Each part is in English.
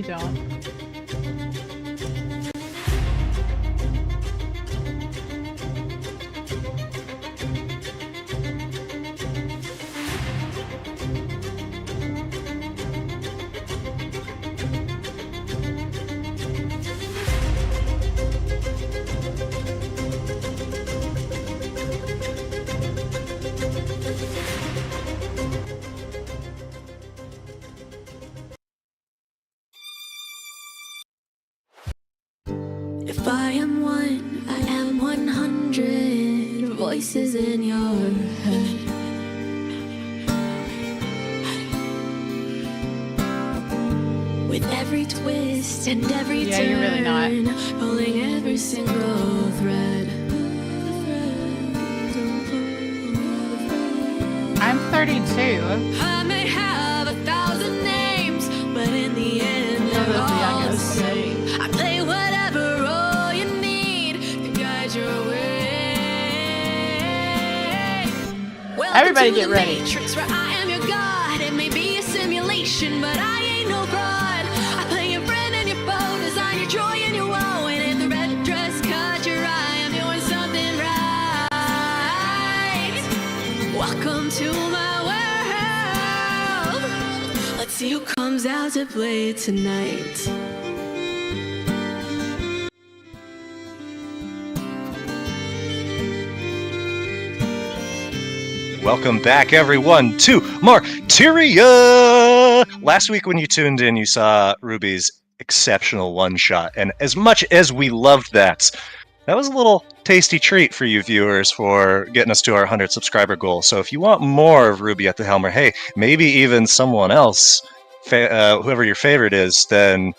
You don't. If I am one, I am 100 voices in your head. With every twist and every turn, you're really not. pulling every single thread. I'm 32. I may have 1,000 names, but in the end, You're they're the all the youngest. same. I play whatever role you need to guide your way. Welcome Everybody to get the ready. Matrix, where I am your god. It may be a simulation, but I ain't no fraud. I play your friend and your foe, design your joy and your woe. And if the red dress caught your eye, I'm doing something right. Welcome to my world. Let's see who comes out to play tonight. Welcome back, everyone, to Martyia! Last week when you tuned in, you saw Ruby's exceptional one-shot, and as much as we loved that, that was a little tasty treat for you viewers for getting us to our 100 subscriber goal. So if you want more of Ruby at the helm, or hey, maybe even someone else, whoever your favorite is, then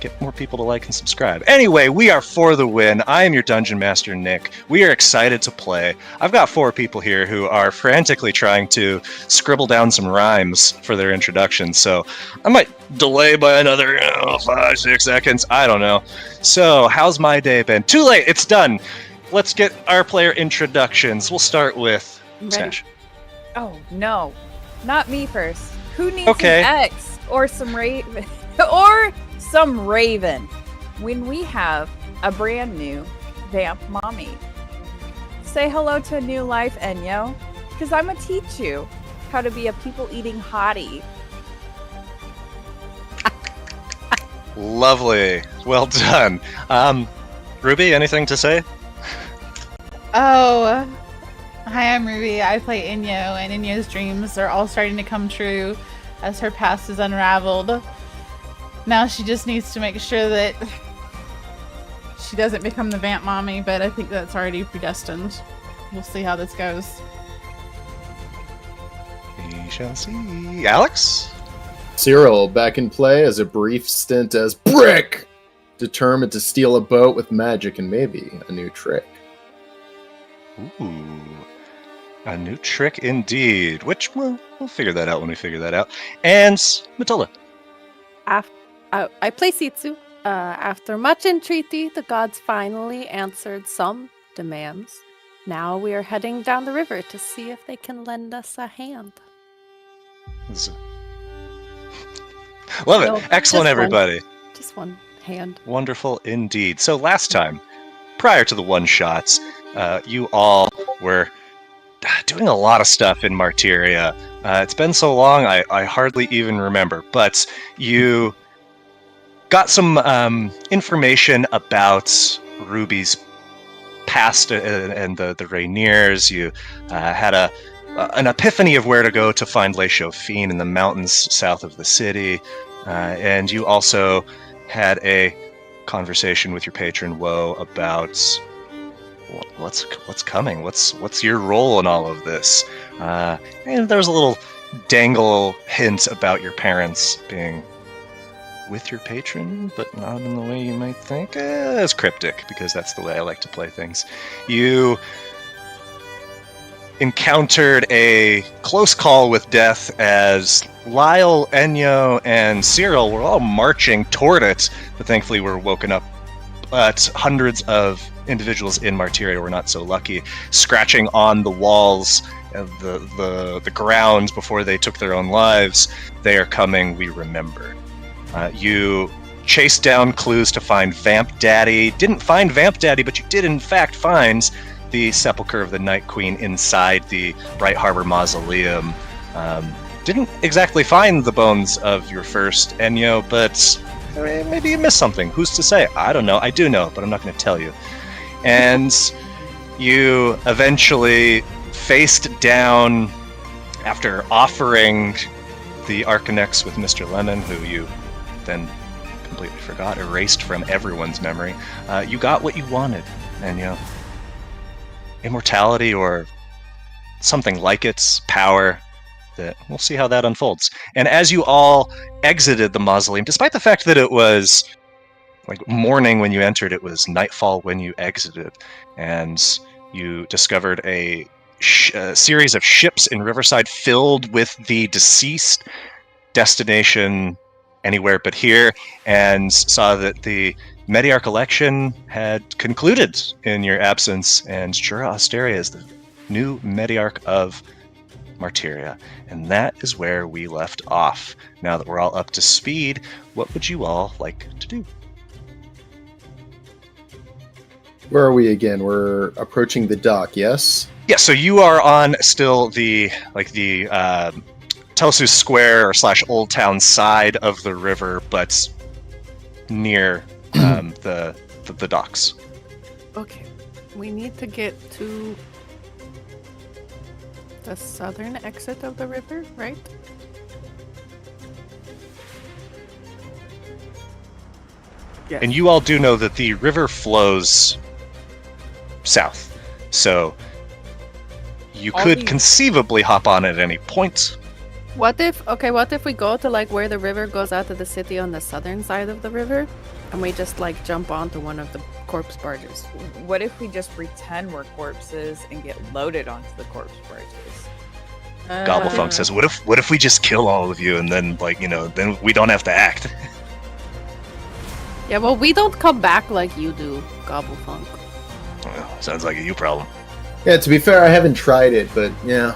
get more people to like and subscribe. Anyway, we are for the win. I am your Dungeon Master, Nick. We are excited to play. I've got 4 people here who are frantically trying to scribble down some rhymes for their introduction, so I might delay by another 5-6 seconds. I don't know. So, how's my day been? Too late! It's done! Let's get our player introductions. We'll start with Smash. Oh, no. Not me first. Who needs Okay. an X or some raven? Or some raven when we have a brand new vamp mommy? Say hello to a new life, Enyo, because I'm going to teach you how to be a people-eating hottie. Lovely. Well done. Ruby, anything to say? Oh, hi, I'm Ruby. I play Enyo, and Enyo's dreams are all starting to come true as her past is unraveled. Now she just needs to make sure that she doesn't become the vamp mommy, but I think that's already predestined. We'll see how this goes. We shall see. Alex? Cyril, back in play as a brief stint as Brick, determined to steal a boat with magic and maybe a new trick. Ooh, a new trick indeed. Which, we'll figure that out when we figure that out. And Matilda. I play Sitsu. After much entreaty, the gods finally answered some demands. Now we are heading down the river to see if they can lend us a hand. Love it. No, Excellent, just everybody. Just one hand. Wonderful indeed. So last time, prior to the one-shots, you all were doing a lot of stuff in Martyria. It's been so long, I hardly even remember. But you got some information about Ruby's past and the Rainiers. You had an epiphany of where to go to find Les Chauffines in the mountains south of the city. And you also had a conversation with your patron Woe about what's coming. What's your role in all of this? And there was a little dangle hint about your parents being with your patron, but not in the way you might think. It's cryptic, because that's the way I like to play things. You encountered a close call with death as Lyle, Enyo, and Cyril were all marching toward it, but thankfully were woken up. But hundreds of individuals in Martyria were not so lucky, scratching on the walls of the ground before they took their own lives. They are coming, we remember. You chased down clues to find Vamp Daddy. Didn't find Vamp Daddy, but you did in fact find the Sepulchre of the Night Queen inside the Bright Harbor Mausoleum. Didn't exactly find the bones of your first Enyo, but maybe you missed something. Who's to say? I don't know. I do know, but I'm not going to tell you. And you eventually faced down, after offering the Arcanex with Mr. Lemon, who you then completely forgot, erased from everyone's memory. You got what you wanted, Enyo. Immortality, or something like its power. That we'll see how that unfolds. And as you all exited the mausoleum, despite the fact that it was like morning when you entered, it was nightfall when you exited, and you discovered a series of ships in Riverside filled with the deceased, destination anywhere but here, and saw that the Mediarch election had concluded in your absence, and Jura Osteria is the new Mediarch of Martyria. And that is where we left off. Now that we're all up to speed, what would you all like to do? Where are we again? We're approaching the dock, yes? Yeah, so you are on still the Telsus Square / Old Town side of the river, but near the docks. Okay. We need to get to the southern exit of the river, right? Yes. And you all do know that the river flows south, so you could conceivably hop on at any point. What if we go to like where the river goes out of the city on the southern side of the river, and we just like jump onto one of the corpse barges? What if we just pretend we're corpses and get loaded onto the corpse barges? Gobblefunk says, "What if we just kill all of you and then then we don't have to act?" Yeah, well, we don't come back like you do, Gobblefunk. Well, sounds like a you problem. Yeah, to be fair, I haven't tried it, but yeah.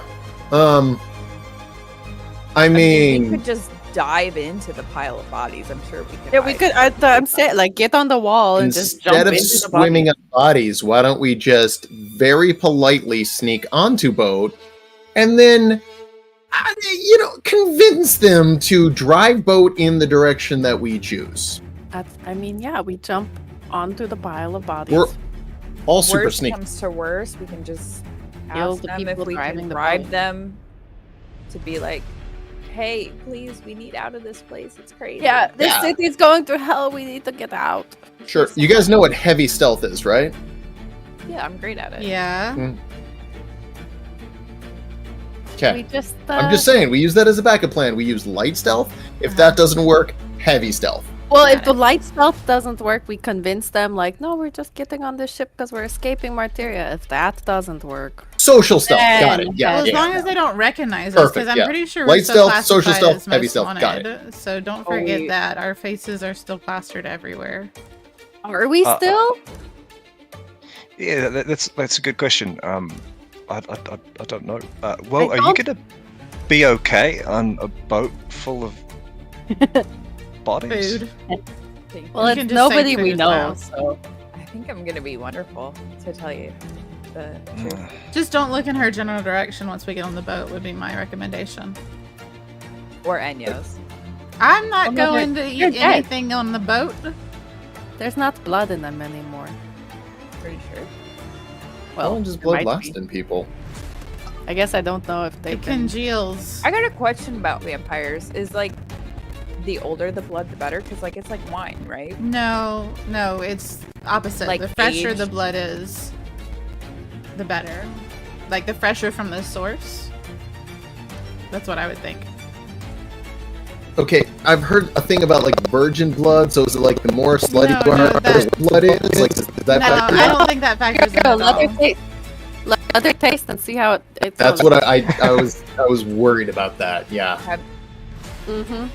I mean, we could just dive into the pile of bodies. I'm sure we could. Yeah, we could. I'm saying, like, get on the wall and just jump into the instead of swimming up bodies, why don't we just very politely sneak onto boat and then, convince them to drive boat in the direction that we choose? We jump onto the pile of bodies. We're all super Worst sneaky. comes to worst, we can just Kill ask the them if people we driving can the bribe boat. them to be like, "Hey, please, we need out of this place. It's crazy." Yeah, this city's going to hell. We need to get out. Sure. You guys know what heavy stealth is, right? Yeah, I'm great at it. Yeah. Okay. We just. I'm just saying, we use that as a backup plan. We use light stealth. If that doesn't work, heavy stealth. Well, if the light stealth doesn't work, we convince them, like, no, we're just getting on this ship because we're escaping Martyria. If that doesn't work. Social stealth. Got it. Yeah. Well, as yeah. long as they don't recognize us, because Perfect, I'm yeah. pretty sure Light we're still stealth, social classified stealth, as heavy most stealth. Got wanted. So don't forget that our faces are still plastered everywhere. Are we still? Yeah, that's a good question. I don't know. Well, I are you don't- gonna be okay on a boat full of bodies? Food. Well, You it's can just nobody say we food know. now. So I think I'm gonna be wonderful, to tell you the truth. Just don't look in her general direction once we get on the boat would be my recommendation. Or Enyo's. I'm not Well, no, going they're to eat dead. anything on the boat. there's not blood in them anymore. Pretty sure. Well, Well, just there might blood be. lust in people. I guess I don't know if they It can. congeals. I got a question about vampires. Is like the older the blood, the better? Because like it's like wine, right? No, it's opposite. Like the fresher the aged? blood is, the better. Like the fresher from the source. That's what I would think. Okay, I've heard a thing about like virgin blood. So is it like the more slutty No, no, our that- blood is? Like, does that No, factor I in? don't think that factors in Here, at let all. her taste. Let her taste and see how it That's goes. what I was worried about that. Yeah. Mm-hmm.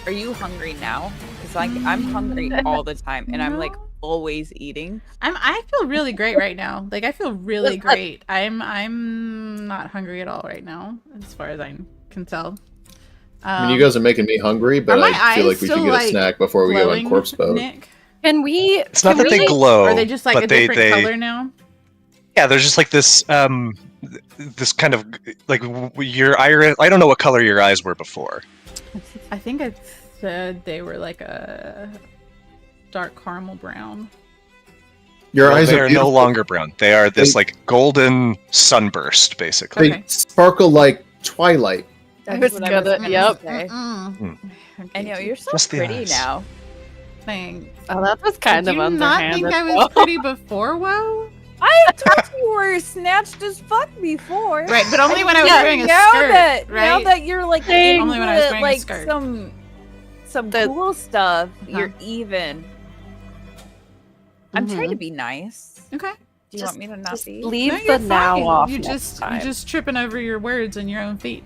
Are you hungry now? Because like I'm hungry all the time, and I'm like always eating. I feel really great right now. Like I feel really great. I'm not hungry at all right now, as far as I can tell. I mean, you guys are making me hungry, but Are my I feel eyes like we should still, get a like, snack before we go on glowing, corpse boat. Nick? Can we? It's not can that they we- glow. Or are they just like but a different they, color now? Yeah, there's just like this this kind of like your iris. I don't know what color your eyes were before. I think I said they were like a dark caramel brown. Your eyes They are are no beautiful. longer brown. They are this like golden sunburst, basically. They Okay. sparkle like twilight. That's was what I was gonna- gonna yep. say. Mm-mm. Okay, Enyo, you're so Just the pretty eyes. now. Thanks. Oh, that was kind Did of you not underhanded. think I was pretty before, Whoa? I thought you were snatched as fuck before. Right, but only when I was Yeah, wearing a now skirt, that right? now that you're like Only into when I was wearing a like skirt. some The- cool stuff, Uh-huh. you're even. I'm trying Mhm. to be nice. Okay. Do you want me to not Just be? leave No, the you're now fine. off. You next just time. you're just tripping over your words and your own feet.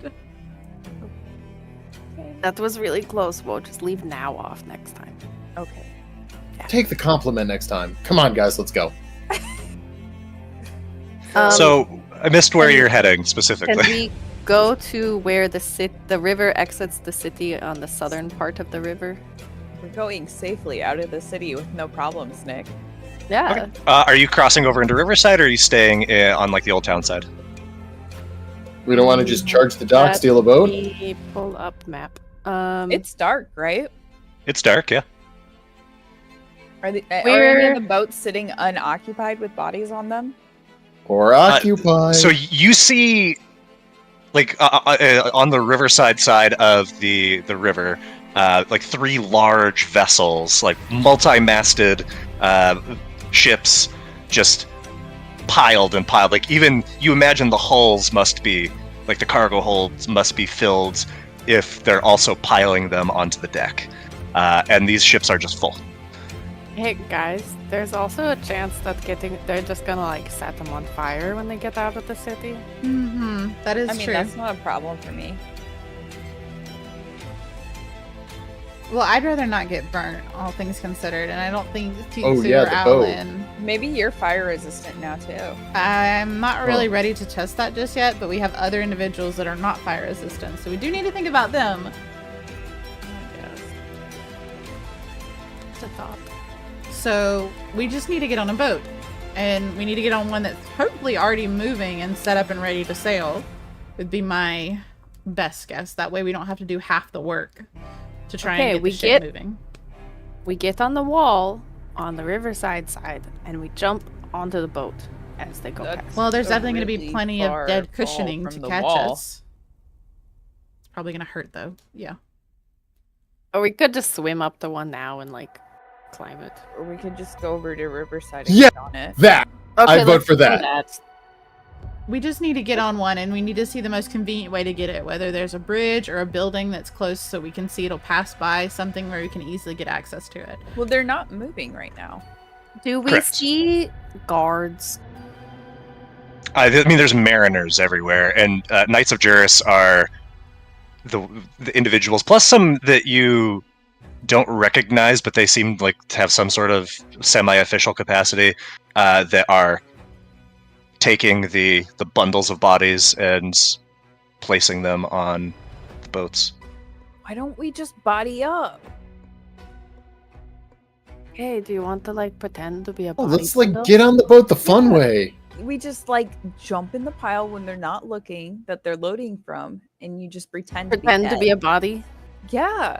That was really close. We'll just leave now off next time. Okay. Take the compliment next time. Come on, guys, let's go. So I missed where can- you're heading Can specifically. we go to where the river exits the city on the southern part of the river? We're going safely out of the city with no problems, Nick. Yeah. Are you crossing over into Riverside, or are you staying on like the old town side? We don't want to just charge the dock, Let steal a boat? me pull up map. It's dark, right? It's dark, yeah. Are any We're- of the boats sitting unoccupied with bodies on them? Or occupy? So you see, like on the Riverside side of the river, like 3 large vessels, like multi-masted ships, just piled and piled. Like even you imagine the hulls must be like the cargo holds must be filled if they're also piling them onto the deck, and these ships are just full. Hey guys, there's also a chance that they're just gonna like set them on fire when they get out of the city. Mm-hmm. That is I mean, true. that's not a problem for me. Well, I'd rather not get burnt, all things considered, and I don't think Titsu Oh, yeah, or the boat. Alan. Maybe you're fire resistant now too. I'm not really Oh. ready to test that just yet, but we have other individuals that are not fire resistant, so we do need to think about them. It's a thought. So we just need to get on a boat, and we need to get on one that's hopefully already moving and set up and ready to sail. Would be my best guess. That way we don't have to do half the work to try Okay, and get we the ship get- moving. We get on the wall on the riverside side, and we jump onto the boat as they go That's- past. Well, there's a definitely going to be really plenty of far dead fall cushioning from to the catch wall. us. It's probably going to hurt though. Yeah. Or we could just swim up the one now and like climb it. Or we could just go over to Riverside and Yeah. get on it. That! I vote let's for do that. We just need to get on one, and we need to see the most convenient way to get it, whether there's a bridge or a building that's close so we can see it'll pass by, something where we can easily get access to it. Well, they're not moving right now. Do we Correct. see guards? I mean, there's mariners everywhere, and Knights of Juris are the individuals, plus some that you don't recognize, but they seem like to have some sort of semi-official capacity, that are taking the bundles of bodies and placing them on the boats. Why don't we just body up? Hey, do you want to like pretend to be a Oh, body let's like bundle? get on the boat the fun way. We just like jump in the pile when they're not looking that they're loading from, and you just pretend to be a body. Yeah.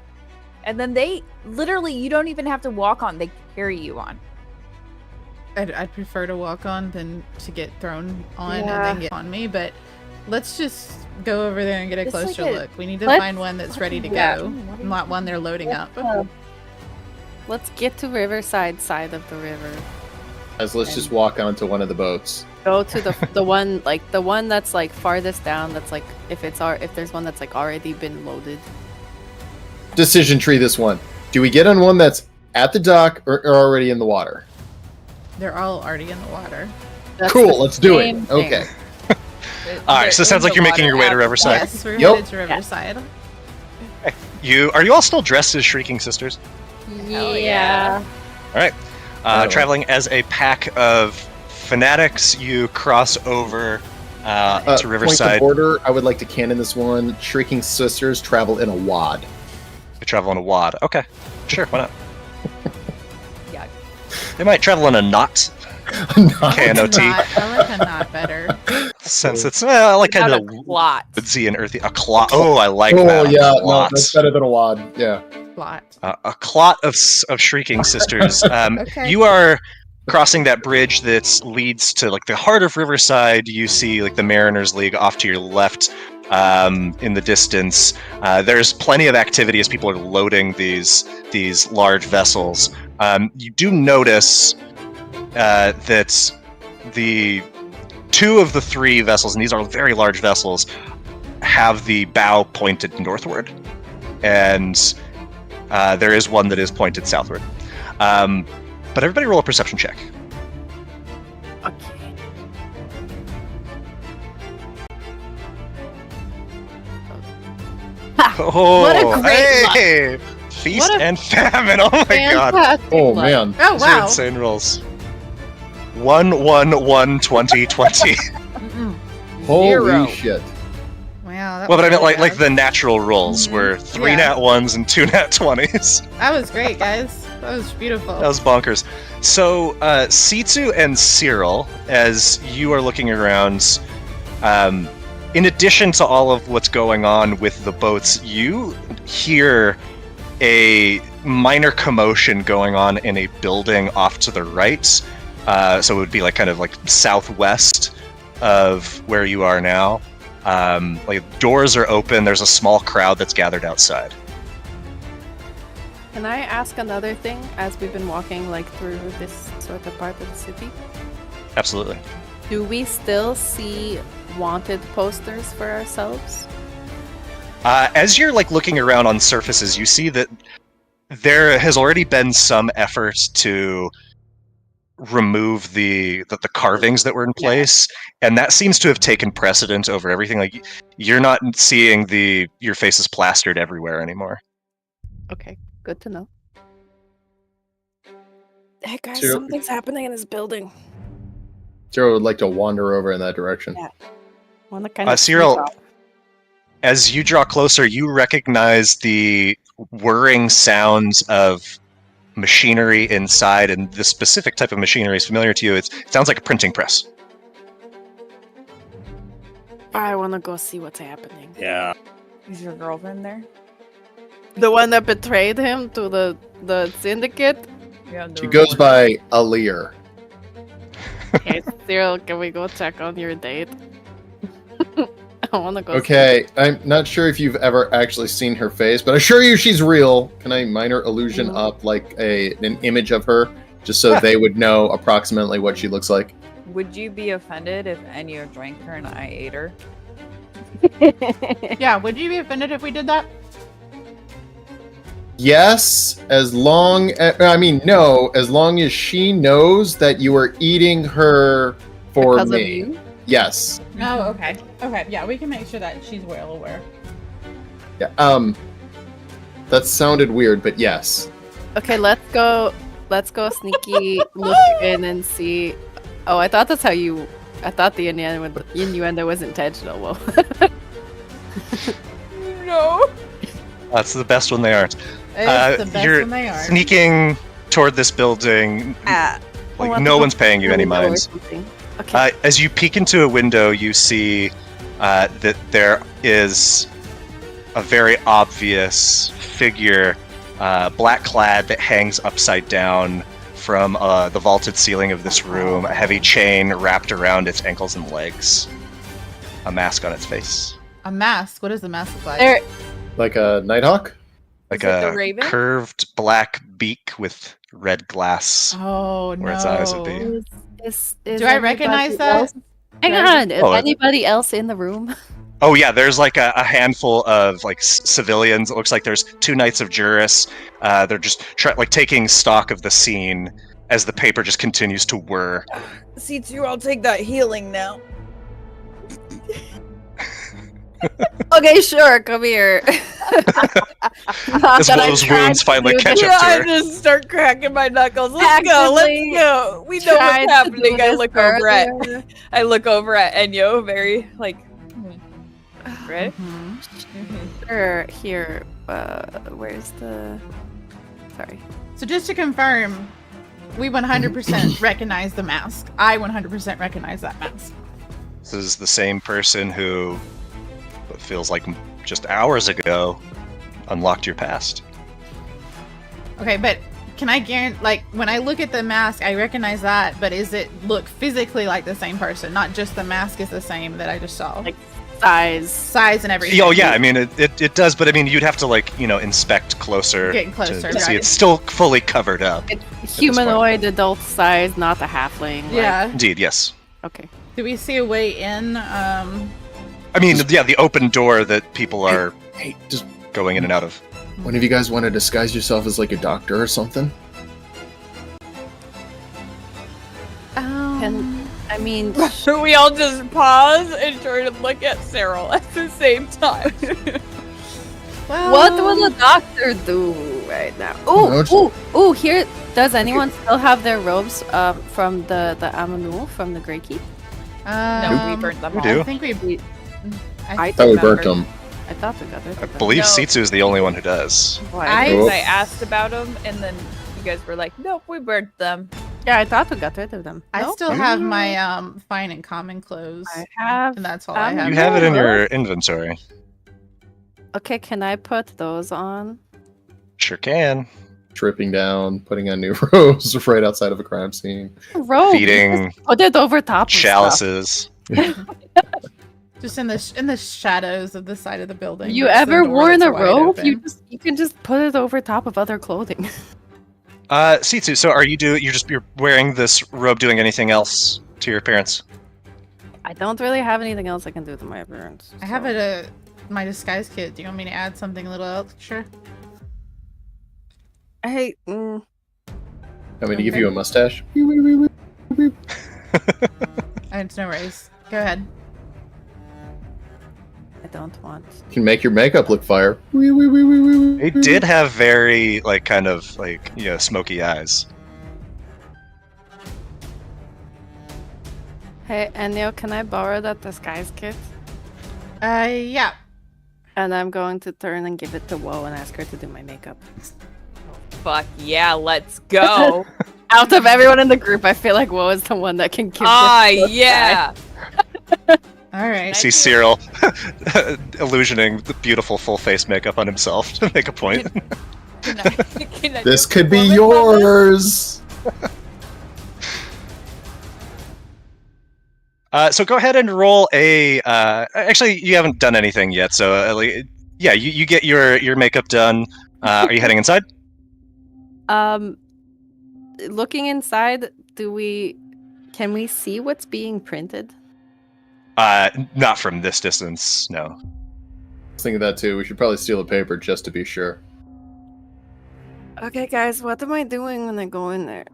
And then they literally, you don't even have to walk on, they carry you on. I'd prefer to walk on than to get thrown on and Yeah. then get on me, but let's just go over there and get a It's like closer a- look. We need to Let's find one that's ready to yeah. go, not one they're loading up. Let's get to Riverside side of the river. Guys, let's just walk onto one of the boats. Go to the one like the one that's like farthest down. That's like if there's one that's like already been loaded. Decision tree this one. Do we get on one that's at the dock or already in the water? They're all already in the water. That's Cool, the let's do it. same thing. Okay. All right, so it sounds like you're making your way to Riverside. Yes, we're Yup. headed to Riverside. Are you all still dressed as Shrieking Sisters? Hell yeah. All right. Oh. Traveling as a pack of fanatics, you cross over to Point Riverside. of order, I would like to canon this one. Shrieking Sisters travel in a wad. They travel in a wad. Okay, sure, why not? Yeah. They might travel in a knot. Not- KNOT. I like a knot better. Since it's I like kind Without of a plot. woodsy and earthy. A clot. Oh, I like Oh that. yeah, A no, clot. that's better than a wad. Yeah. Plot. A clot of Shrieking Sisters. Okay. You are crossing that bridge that leads to like the heart of Riverside. You see like the Mariners League off to your left in the distance. There's plenty of activity as people are loading these large vessels. You do notice that the two of the three vessels, and these are very large vessels, have the bow pointed northward, and there is one that is pointed southward. But everybody roll a perception check. Okay. Oh, What a great hey! Feast What a and famine. Oh my god. Fantastic Oh luck. man. Oh These are wow. insane rolls. 1, 1, 1, 20, 20. Mm-mm. Holy Zero. shit. Wow. That Well, but I was meant like really the natural rolls Mhm. were 3 Yeah. nat 1s and 2 nat 20s. bad. That was great, guys. That was beautiful. That was bonkers. So, Sitsu and Cyril, as you are looking around, in addition to all of what's going on with the boats, you hear a minor commotion going on in a building off to the right. So it would be like kind of like southwest of where you are now. Like doors are open. There's a small crowd that's gathered outside. Can I ask another thing as we've been walking like through this sort of part of the city? Absolutely. Do we still see wanted posters for ourselves? As you're like looking around on surfaces, you see that there has already been some effort to remove the carvings that were in place, and that seems to have taken precedent over everything. Like you're not seeing your faces plastered everywhere anymore. Okay, good to know. Hey guys, Two. something's happening in this building. Zero would like to wander over in that direction. Yeah. Wanna kind of Cyril, sneak off. as you draw closer, you recognize the whirring sounds of machinery inside, and the specific type of machinery is familiar to you. It sounds like a printing press. I wanna go see what's happening. Yeah. Is your girlfriend there? The one that betrayed him to the syndicate? Yeah. She goes by Alir. Hey, Cyril, can we go check on your date? I wanna go. Okay, I'm not sure if you've ever actually seen her face, but I assure you she's real. Can I minor illusion Mhm. up like an image of her, just so they would know approximately what she looks like? Would you be offended if Enyo drank her and I ate her? Yeah, would you be offended if we did that? Yes, as long as, no, as long as she knows that you are eating her for Because of me. you? Yes. Oh, okay. Okay, yeah, we can make sure that she's well aware. Yeah. That sounded weird, but yes. Okay, let's go sneaky look in and see. Oh, I thought that's how you. I thought the innuendo was intentional. Well, No. That's the best when they aren't. It's the best you're when they are. sneaking toward this building. Ah. I Like want no to one's paying you any window or mind. something. Okay. As you peek into a window, you see that there is a very obvious figure, black clad, that hangs upside down from the vaulted ceiling of this room, a heavy chain wrapped around its ankles and legs, a mask on its face. A mask. What does the mask look like? There, Like a Nighthawk? Like Is it the a raven? curved black beak with red glass. Oh no. Where its eyes would be. is Do I recognize everybody that? else- Hang Do I- on, is Oh, anybody else in the room? Oh yeah, there's like a handful of like civilians. It looks like there's 2 Knights of Juris. They're just taking stock of the scene as the paper just continues to whir. Sitsu, I'll take that healing now. Okay, sure, come here. As those wounds finally catch up to I her. just start cracking my knuckles. Let's go. Actively Let's go. We know tried what's to do happening. I this look over at earlier. Enyo, very like. Ready? Sure, here. Where's the? Sorry. So just to confirm, we 100% recognize the mask. I 100% recognize that mask. This is the same person who, what feels like just hours ago, unlocked your past. Okay, but can I guarantee, like, when I look at the mask, I recognize that, but is it look physically like the same person? Not just the mask is the same that I just saw. Like size. Size and everything. Oh yeah, I mean it does, but I mean you'd have to like inspect closer, Getting closer, to see right. it's still fully covered up. It's humanoid, adult size, not a halfling. Yeah. Indeed, yes. Okay. Do we see a way in? I mean, yeah, the open door that people are Hey, just going in and out of. one of you guys want to disguise yourself as like a doctor or something? I mean, We all just pause and try to look at Cyril at the same time. well, what will a doctor do right now? No, it's- Ooh! Here, does anyone still have their robes from the Amanu from the Grey Keep? No, we burnt them We all. do. I think we. I thought we remember. burnt them. I thought we got it. I believe No. Sitsu is the only one who does. Why? Oh. I asked about them, and then you guys were like, "Nope, we burnt them." Yeah, I thought we got rid of them. I No? still have my fine and common clothes, I have. and that's all I have. You have it in your inventory. Okay, can I put those on? Sure can. Tripping down, putting on new robes right outside of a crime scene. Robe. Feeding Just put it over top of stuff. chalices. Just in the shadows of the side of the building. You There's ever the door worn that's a wide robe? open. You can just put it over top of other clothing. Sitsu, so are you're wearing this robe doing anything else to your appearance? I don't really have anything else I can do to my appearance. I have it my disguise kit. Do you want me to add something a little extra? Hey, Want me to give Okay. you a mustache? It's no worries. Go ahead. I don't want. Can make your makeup look fire. They did have very kind of smoky eyes. Hey, Enyo, can I borrow that disguise kit? Yeah. And I'm going to turn and give it to Woe and ask her to do my makeup. Fuck yeah, let's go. Out of everyone in the group, I feel like Woe is the one that can give this Yeah. All right. See Cyril illusioning the beautiful full face makeup on himself to make a point. Can I This do could be performance on this? yours. So go ahead and roll a. Actually, you haven't done anything yet, so you get your makeup done. Are you heading inside? Looking inside, can we see what's being printed? Not from this distance, no. I was thinking that too. We should probably steal the paper just to be sure. Okay, guys, what am I doing when I go in there?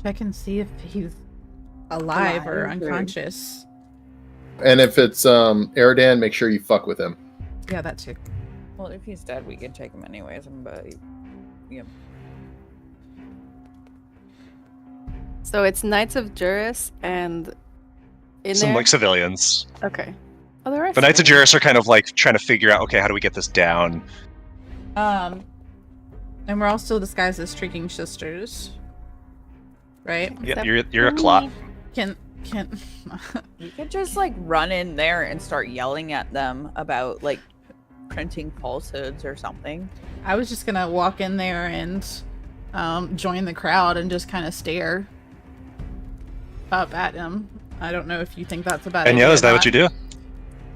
Check and see if he's alive or Alive or- unconscious. And if it's Eridan, make sure you fuck with him. Yeah, that too. Well, if he's dead, we can take him anyways. But yeah. So it's Knights of Juris and in Some there. civilians. Okay. Oh, there are But Knights of civilians. Juris are kind of trying to figure out, okay, how do we get this down? And we're all still disguised as Shrieking Sisters, right? Yeah, Except you're a for clot. me. Can You could just run in there and start yelling at them about printing falsehoods or something. I was just gonna walk in there and join the crowd and just kind of stare up at him. I don't know if you think that's a bad idea. Enyo, is or that not. what you do?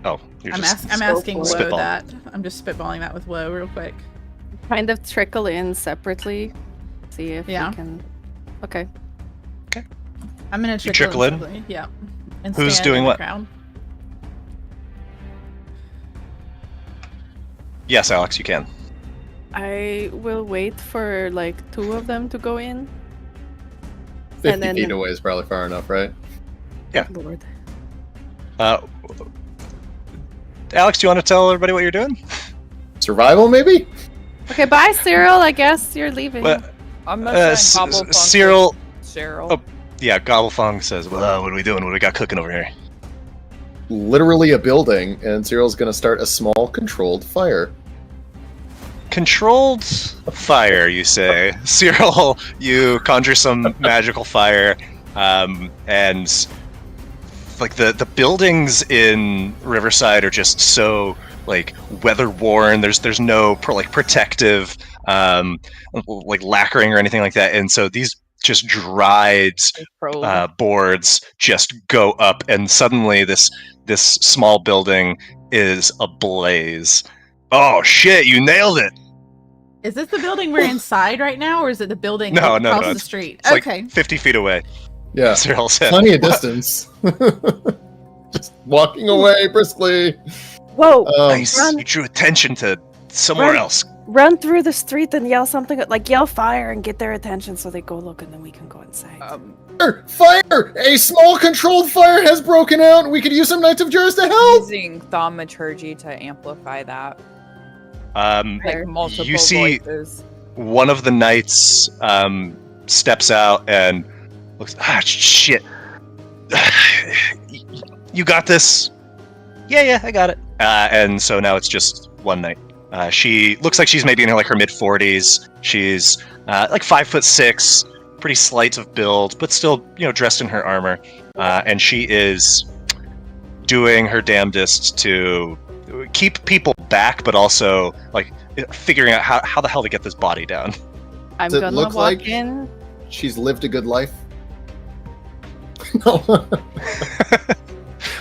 Oh, you're I'm just asking Woe spitballing. that. I'm just spitballing that with Woe real quick. Kind of trickle in separately. See if Yeah. we can. Okay. I'm gonna You trickle trickle in? separately, yeah. And Who's stand doing in the what? crowd. Yes, Alex, you can. I will wait for two of them to go in. 50 then- feet away is probably far enough, right? Lord. Alex, do you want to tell everybody what you're doing? Survival, maybe? Okay, bye, Cyril. I guess you're leaving. Well, I'm gonna send Gobblefunk Cyril. to Cheryl. Oh, yeah, Gobblefong says, "Well, what are we doing? What do we got cooking over here?" Literally a building, and Cyril's going to start a small controlled fire. Controlled fire, you say? Cyril, you conjure some magical fire, and like the buildings in Riverside are just so like weather worn. There's no protective like lacquering or anything like that, and so these just dried boards just go up, and suddenly this small building is ablaze. Oh shit! You nailed it. Is this the building we're inside right now, or is it the building No, across the it's street? It's Okay. like 50 feet away. Yeah, Cyril said. plenty of distance. Just walking away briskly. Whoa! Nice. You drew attention to somewhere else. Run through the street and yell something like yell fire and get their attention so they go look and then we can go inside. Fire! A small controlled fire has broken out. We could use some Knights of Juris to help. Using thaumaturgy to amplify that. Like Multiple you see voices. one of the knights steps out and looks. Ah, shit! You got this. Yeah, I got it. And so now it's just one knight. She looks like she's maybe in her mid-40s. She's like 5'6", pretty slight of build, but still, dressed in her armor. And she is doing her damnedest to keep people back, but also like figuring out how the hell to get this body down. I'm Does it gonna look walk like in. she's lived a good life? No.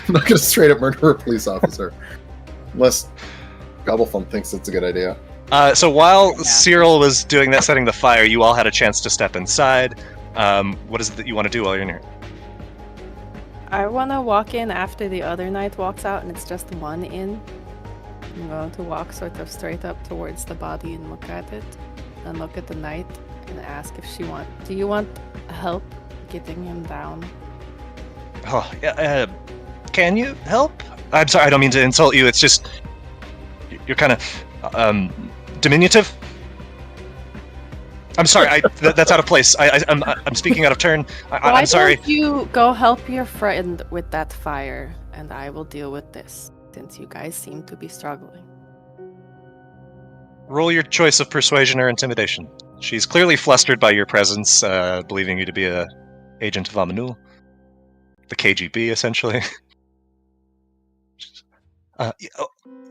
I'm not going to straight up murder a police officer. Unless Gobblefunk thinks it's a good idea. So while Cyril was doing that, setting the fire, you all had a chance to step inside. What is it that you want to do while you're in here? I want to walk in after the other knight walks out and it's just one in. I'm going to walk sort of straight up towards the body and look at it. And look at the knight and ask if do you want help getting him down? Oh, yeah, can you help? I'm sorry, I don't mean to insult you. It's just you're kind of diminutive. I'm sorry. That's out of place. I'm speaking out of turn. I'm sorry. Don't you go help your friend with that fire, and I will deal with this, since you guys seem to be struggling. Roll your choice of persuasion or intimidation. She's clearly flustered by your presence, believing you to be a agent of Amanul, the KGB, essentially.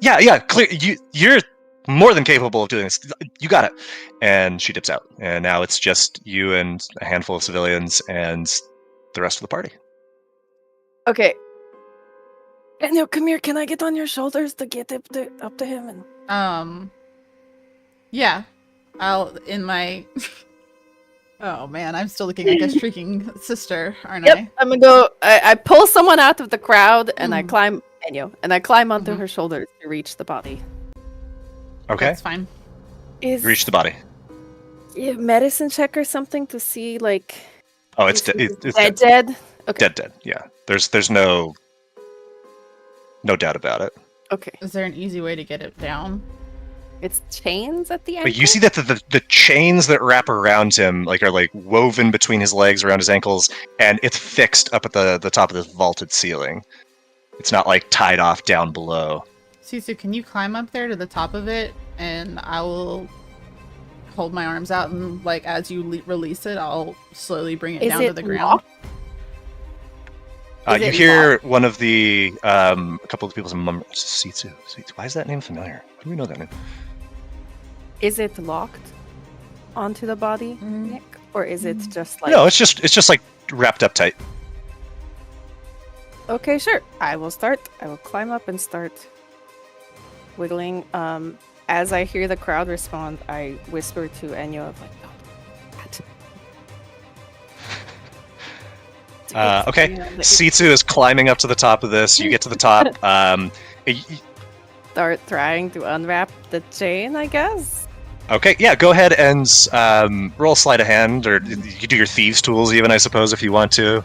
Yeah, clear. You're more than capable of doing this. You got it. And she dips out. And now it's just you and a handful of civilians and the rest of the party. Okay. Enyo, come here. Can I get on your shoulders to get up to him? And Yeah. I'll in my. Oh man, I'm still looking like a shrieking sister, aren't I? I'm gonna go. I pull someone out of the crowd and I climb Enyo, and I climb onto her shoulders to reach the body. Okay. That's fine. You reach the body. Medicine check or something to see like. Oh, it's dead. It's dead. dead. Dead. Okay. Dead. Yeah. There's no doubt about it. Okay. Is there an easy way to get it down? It's chains at the end. But you see that the chains that wrap around him are woven between his legs, around his ankles, and it's fixed up at the top of this vaulted ceiling. It's not tied off down below. Sitsu, can you climb up there to the top of it, and I will hold my arms out, and as you release it, I'll slowly bring it down to the ground. You hear one of the a couple of people's Sitsu. Why is that name familiar? Why do we know that name? Is it locked onto the body, Nick, or is it just No, it's just wrapped up tight. Okay, sure. I will climb up and start wiggling. As I hear the crowd respond, I whisper to Enyo of okay. Sitsu is climbing up to the top of this. You get to the top. Start trying to unwrap the chain, I guess. Okay, yeah, go ahead and roll sleight of hand, or you can do your thieves' tools even, I suppose, if you want to.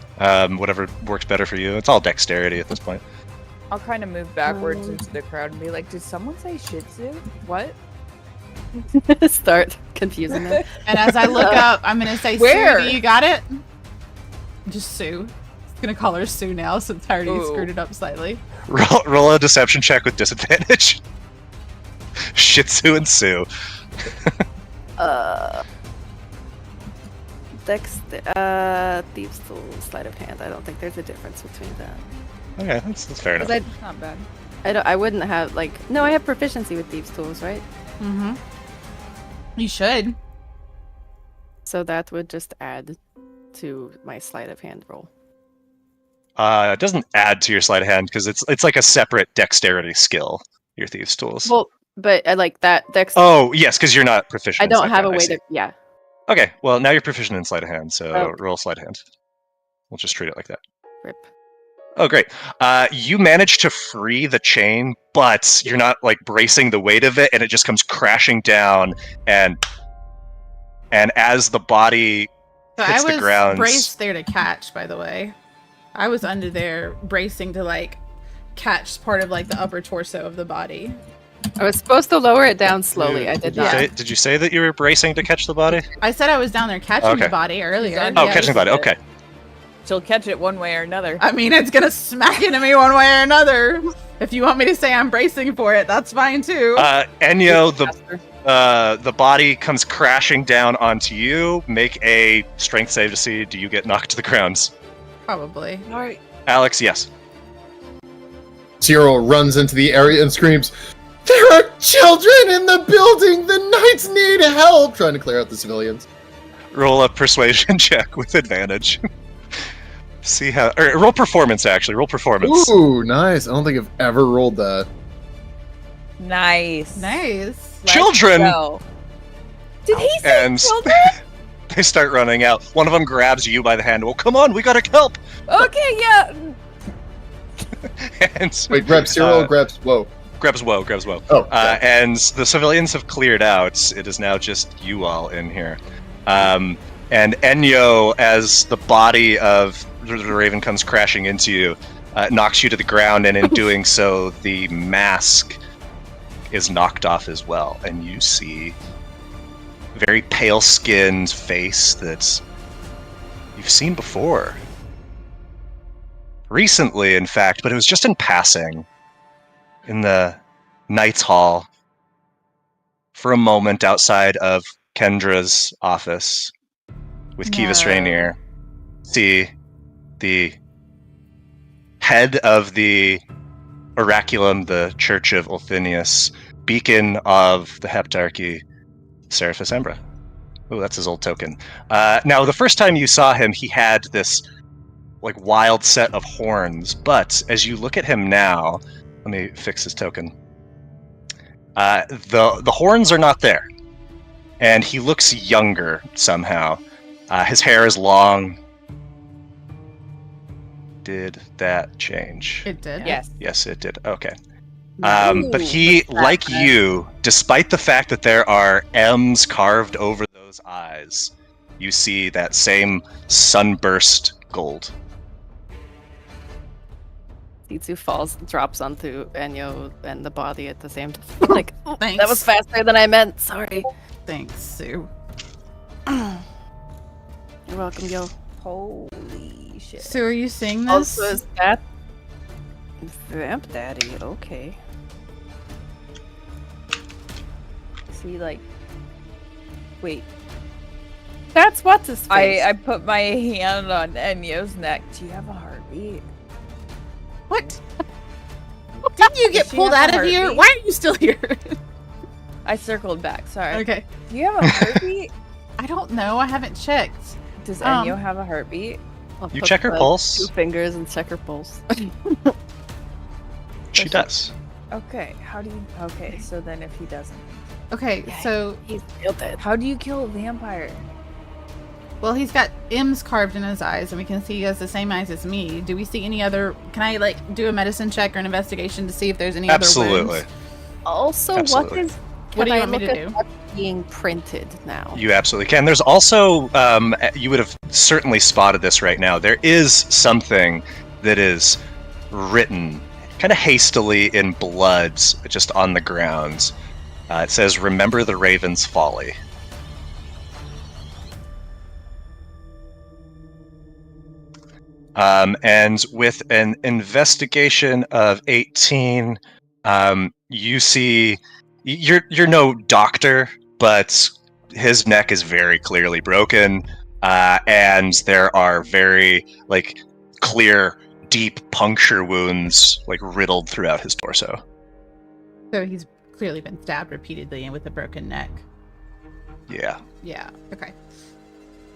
Whatever works better for you. It's all dexterity at this point. I'll kind of move backwards into the crowd and be like, did someone say Shih Tzu? What? Start confusing them. And as I look up, I'm gonna say, Where? Sue, do you got it? Just Sue. I'm gonna call her Sue now since I already screwed it up slightly. Roll a deception check with disadvantage. Shih Tzu and Sue. Thieves' Tool, sleight of hand. I don't think there's a difference between that. Okay, that's fair enough. Not bad. I wouldn't have no. I have proficiency with Thieves' Tools, right? Mm-hmm. You should. So that would just add to my sleight of hand roll. It doesn't add to your sleight of hand because it's like a separate dexterity skill. Your thieves' tools. Well, but I like that dex. Oh yes, because you're not proficient. I don't in have sleight a of way hand, to. Yeah. Okay, well now you're proficient in sleight of hand, so Okay. roll sleight of hand. We'll just treat it like that. Rip. Oh great. You manage to free the chain, but you're not like bracing the weight of it, and it just comes crashing down. And as the body So hits I was the ground, braced there to catch, by the way. I was under there bracing to like catch part of like the upper torso of the body. I was supposed to lower it down slowly. I did not. Did you say that you were bracing to catch the body? I said I was down there catching Okay. the body earlier. Oh, Yeah, catching the body. Okay. She'll catch it one way or another. I mean, it's gonna smack into me one way or another. If you want me to say I'm bracing for it, that's fine too. Enyo, the body comes crashing down onto you. Make a strength save to see do you get knocked to the ground. Probably. All right. Alex, yes. Cyril runs into the area and screams, "There are children in the building! The knights need help!" Trying to clear out the civilians. Roll a persuasion check with advantage. See how... Or roll performance, actually. Roll performance. Ooh, nice. I don't think I've ever rolled that. Nice. Nice. Let's Children! go. Did he say And children? they start running out. One of them grabs you by the hand. Well, come on, we gotta help! Okay, yeah. And Wait, grab Cyril, grabs... Whoa. grabs Woe. Oh, And the civilians have cleared out. It is now just you all in here. And Enyo, as the body of the Raven comes crashing into you, knocks you to the ground, and in doing so, the mask is knocked off as well. And you see a very pale-skinned face that you've seen before. Recently, in fact, but it was just in passing. In the Knight's Hall. For a moment outside of Kendra's office. With Kivas No. Rainier. See the head of the Oraculum, the Church of Ulthinius, beacon of the Heptarchy, Seraphis Embra. Oh, that's his old token. Now, the first time you saw him, he had this like wild set of horns, but as you look at him now, let me fix his token. The horns are not there, and he looks younger somehow. His hair is long. Did that change? It did. Yes. Yes, it did. Okay. Ooh, But he, what's that like then? you, despite the fact that there are M's carved over those eyes, you see that same sunburst gold. Sitsu drops onto Enyo and the body at the same time. Like, oh, Thanks. that was faster than I meant. Sorry. Thanks, Sue. You're welcome, yo. Holy shit. Sue, are you seeing this? Also, is that Vamp Daddy? Okay. See, like, wait. That's what's his face. I put my hand on Enyo's neck. Do you have a heartbeat? What? Didn't you get Does she pulled have out a of here? heartbeat? Why are you still here? I circled back. Sorry. Okay. Do you have a heartbeat? I don't know. I haven't checked. Does Um, Enyo have a heartbeat? I'll You put check her the pulse? 2 fingers and check her pulse. She does. Okay. How do you? Okay. So then, if he doesn't, Okay, Yeah. so He's real dead. how do you kill a vampire? well, he's got M's carved in his eyes, and we can see he has the same eyes as me. Do we see any other? Can I like do a medicine check or an investigation to see if there's any other Absolutely. wounds? Also, Absolutely. What do can you I want me look to at do? what's being printed now? You absolutely can. There's also, you would have certainly spotted this right now. There is something that is written, kind of hastily in blood, just on the ground. It says, "Remember the Raven's folly." And with an investigation of 18, you see you're no doctor, but his neck is very clearly broken, and there are very clear, deep puncture wounds riddled throughout his torso. So he's clearly been stabbed repeatedly and with a broken neck. Yeah. Yeah. Okay.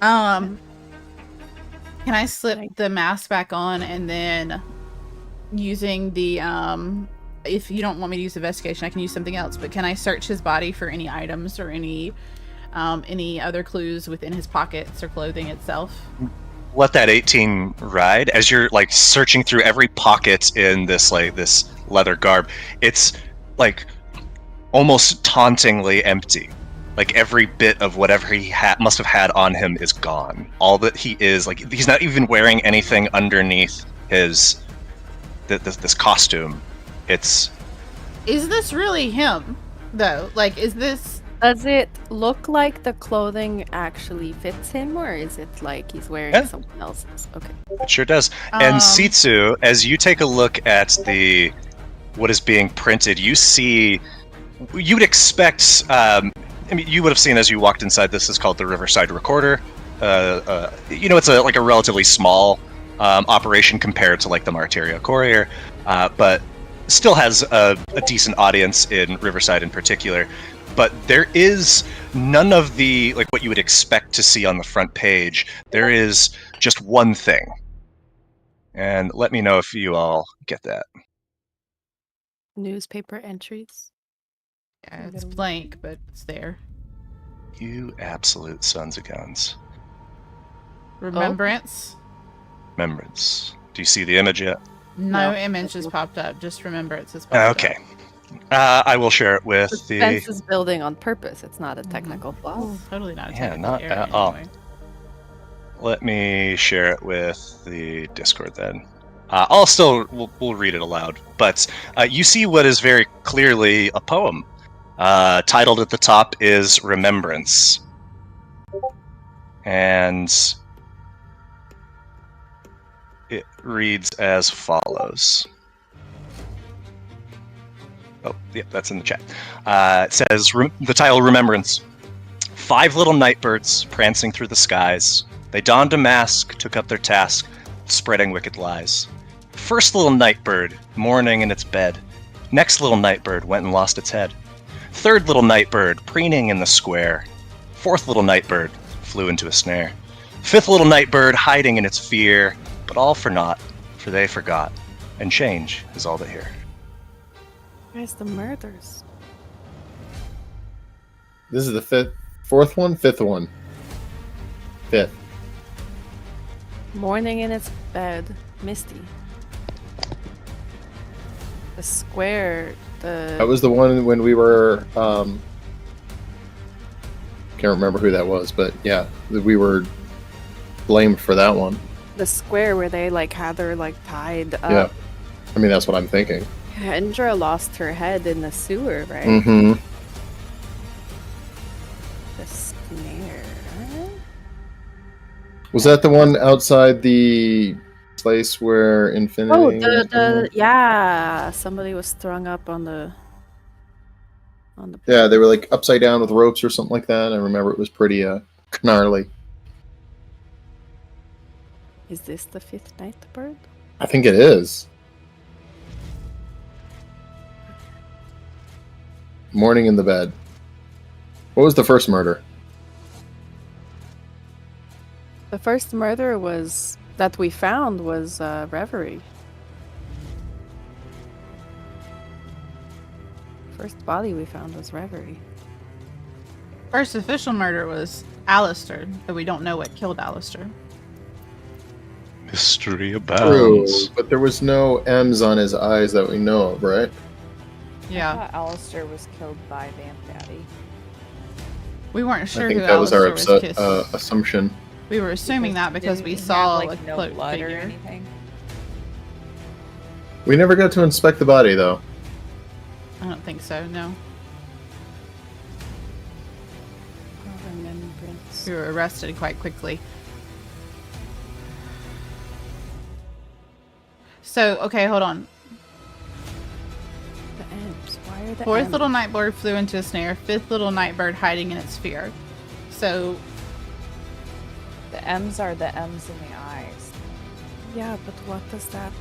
Can I slip the mask back on and then using the if you don't want me to use investigation, I can use something else, but can I search his body for any items or any other clues within his pockets or clothing itself? Let that 18 ride. As you're searching through every pocket in this this leather garb, it's almost tauntingly empty. Every bit of whatever he must have had on him is gone. All that he is, he's not even wearing anything underneath his this costume. Is this really him, though? Is this... Does it look like the clothing actually fits him, or is it he's wearing something else's? Okay. It sure does. And Sitsu, as you take a look at what is being printed, you see... You would expect... you would have seen as you walked inside, this is called the Riverside Recorder. It's a relatively small operation compared to the Martyria Courier, but still has a decent audience in Riverside in particular. But there is none of the what you would expect to see on the front page. There is just one thing. And let me know if you all get that. Newspaper entries. Yeah, it's blank, but it's there. You absolute sons of guns. Remembrance? Remembrance. Do you see the image yet? No image has popped up. Just remembrance has popped up. Okay. I will share it with the fence is building on purpose. It's not a technical flaw. Oh, totally not a Yeah, technical not error at all. anyway. Let me share it with the Discord then. We'll read it aloud. But you see what is very clearly a poem. Titled at the top is Remembrance. And it reads as follows. Oh, yeah, that's in the chat. It says, the title, Remembrance. 5 little nightbirds prancing through the skies. They donned a mask, took up their task, spreading wicked lies. First little nightbird, mourning in its bed. Next little nightbird went and lost its head. Third little nightbird, preening in the square. Fourth little nightbird flew into a snare. Fifth little nightbird, hiding in its fear. But all for naught, for they forgot, and change is all they hear. Where's the murders? This is the fifth one? Fifth. Morning in its bed, Misty. The square, That was the one when we were, can't remember who that was, but yeah, we were blamed for that one. The square where they had her tied up. Yeah, I mean, that's what I'm thinking. Kendra lost her head in the sewer, right? Mm-hmm. The snare. Was that the one outside the place where Infinity... Oh, yeah. Somebody was strung up on the... Yeah, they were upside down with ropes or something like that. I remember it was pretty gnarly. Is this the 5th nightbird? I think it is. Morning in the bed. What was the first murder? The first murder that we found was Reverie. First body we found was Reverie. First official murder was Alistair, but we don't know what killed Alistair. Mystery True, abounds. but there was no M's on his eyes that we know of, right? Yeah. I thought Alistair was killed by Vamp Daddy. We weren't sure I think who that was our Alistair was kissed. assumption. We were assuming that because we Didn't he saw have, a no cloaked blood or figure. anything. We never got to inspect the body, though. I don't think so, no. Remembrance. We were arrested quite quickly. So, okay, hold on. The M's. Why are the Fourth M's? little nightbird flew into a snare. Fifth little nightbird hiding in its sphere. So, The M's are the M's in the eyes. Yeah, but what does that...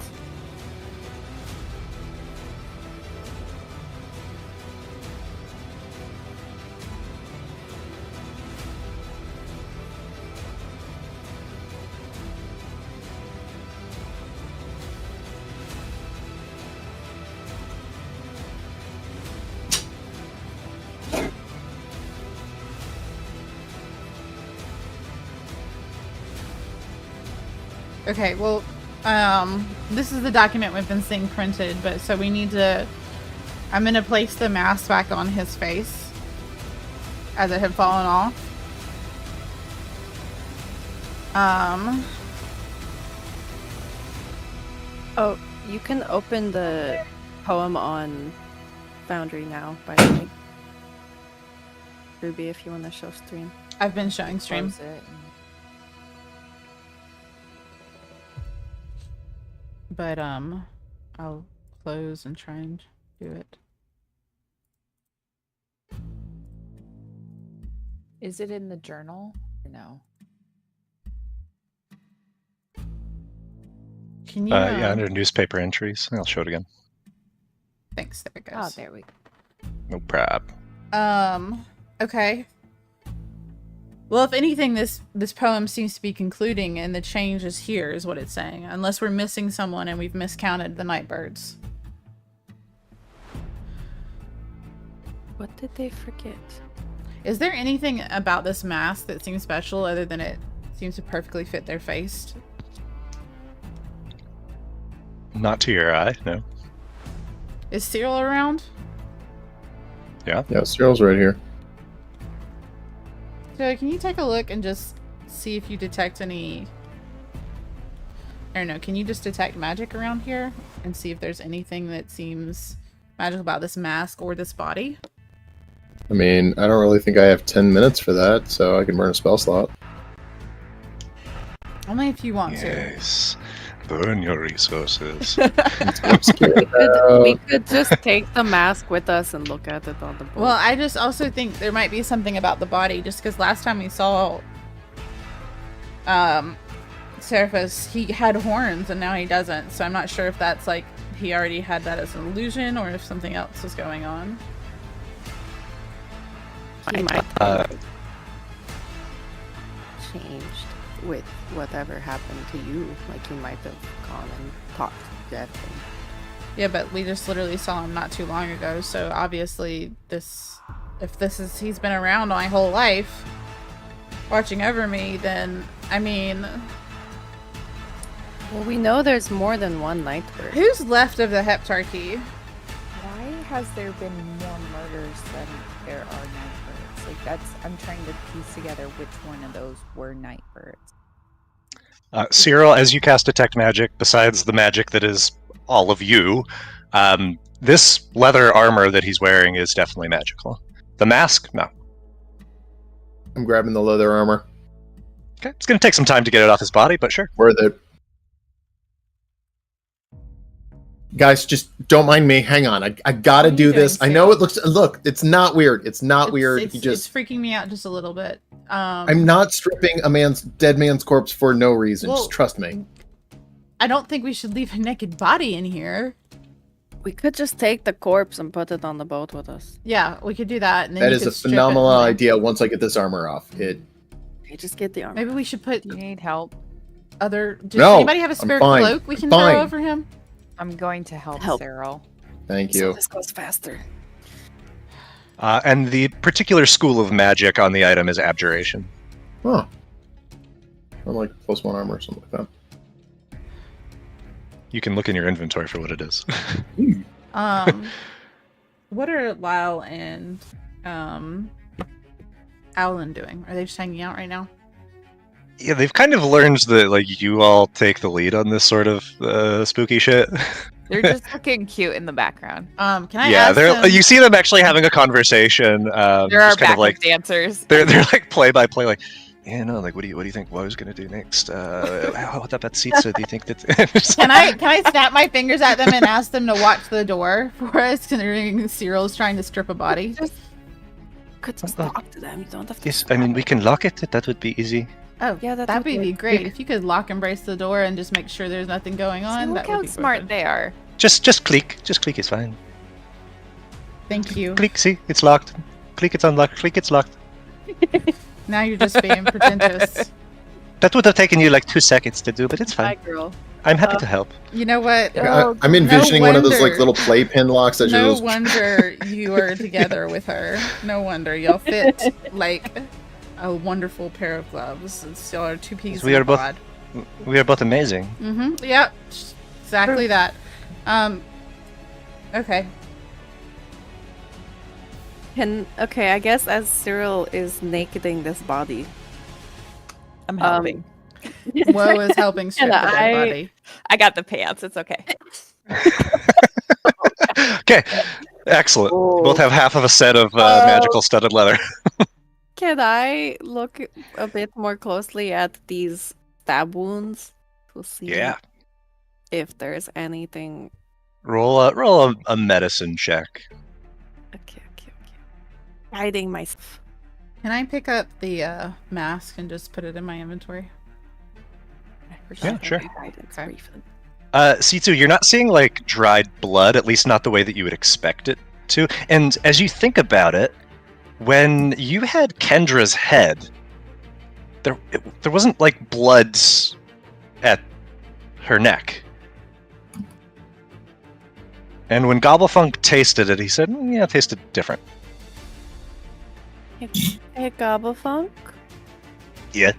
okay, well, this is the document we've been seeing printed, but so we need to... I'm going to place the mask back on his face as it had fallen off. Oh, you can open the poem on Foundry now, by the way. Ruby, if you want to show stream. I've been showing stream. Close it. But, I'll close and try and do it. Is it in the journal? Or no. Can you... Yeah, under newspaper entries. I'll show it again. Thanks, there it Oh, goes. there we go. No prob. Okay. Well, if anything, this poem seems to be concluding, and the change is here, is what it's saying. Unless we're missing someone and we've miscounted the nightbirds. What did they forget? Is there anything about this mask that seems special other than it seems to perfectly fit their face? Not to your eye, no. Is Cyril around? Yeah, Cyril's right here. So can you take a look and just see if you detect any... I don't know, can you just detect magic around here? And see if there's anything that seems magical about this mask or this body? I mean, I don't really think I have 10 minutes for that, so I can burn a spell slot. Only if you want to. Yes. Burn your resources. I'm scared. We could just take the mask with us and look at it on the board. Well, I just also think there might be something about the body, just because last time we saw Seraphis, he had horns and now he doesn't. So I'm not sure if that's like he already had that as an illusion or if something else is going on. I might Uh, have changed with whatever happened to you. Like you might have gone and talked to Jeff. Yeah, but we just literally saw him not too long ago. So obviously he's been around my whole life watching over me, then I mean, Well, we know there's more than one Nightbird. who's left of the Heptarchy? Why has there been more murders than there are nightbirds? Like I'm trying to piece together which one of those were nightbirds. Cyril, as you cast Detect Magic, besides the magic that is all of you, this leather armor that he's wearing is definitely magical. The mask, no. I'm grabbing the leather armor. Okay, it's going to take some time to get it off his body, but sure. Worth it. Guys, just don't mind me. Hang on. I gotta What are do you this. doing, I know Cyril? it looks... Look, it's not weird. It's not weird. It's freaking me out just a little bit. I'm not stripping a dead man's corpse for no reason. Well, Just trust me. I don't think we should leave a naked body in here. We could just take the corpse and put it on the boat with us. Yeah, we could do that. And then That you is could a strip it phenomenal and then- idea once I get this armor off. Okay, just get the armor. Maybe we should put Do you need help? other... Does No, anybody have a I'm spare fine. cloak we can Fine. throw over him? I'm going to help. Cyril. Thank So you. this goes faster. And the particular school of magic on the item is Abjuration. Huh. I'm like +1 armor or something like that. You can look in your inventory for what it is. What are Lyle and Alan doing? Are they just hanging out right now? Yeah, they've kind of learned that like you all take the lead on this sort of spooky shit. They're just looking cute in the background. Can I Yeah, ask them? you see them actually having a conversation. There are just kind backup of like dancers. they're like play by play, like, yeah, no, like what do you think Woe's gonna do next? What about Sitsu? Do you think that? Can I snap my fingers at them and ask them to watch the door for us, considering Cyril's trying to strip a body? Could just talk to them. You don't have to. Yes, I mean we can lock it. That would be easy. Oh, Yeah, that that'd would be be great. If you could lock and brace the door and just make sure there's nothing going on. See, look that how would be smart perfect. they are. Just click. Just click is fine. Thank you. Click. See, it's locked. Click, it's unlocked. Click, it's locked. Now you're just being pretentious. That would have taken you like 2 seconds to do, but it's Hi, fine. girl. I'm happy to help. You know what? I'm envisioning one of those like wonder. little playpin locks that No you wonder you are together with her. No wonder y'all fit like a wonderful pair of gloves. It's still our two pieces. We are both- We are both amazing. Mm-hmm. Yep. Exactly that. Okay. Okay, I guess as Cyril is nakeding this body, I'm helping. Woe is helping strip the dead body. I got the pants. It's okay. Okay, excellent. Both have half of a set of magical studded leather. can I look a bit more closely at these stab wounds to see Yeah. if there's anything? Roll a medicine check. Okay. Guiding myself. Can I pick up the mask and just put it in my inventory? Yeah, sure. Guidance Okay. briefly. Sitsu, you're not seeing like dried blood, at least not the way that you would expect it to. And as you think about it, when you had Kendra's head, there wasn't like blood at her neck. And when Gobblefunk tasted it, he said, yeah, it tasted different. Hey, Gobblefunk, Yeah.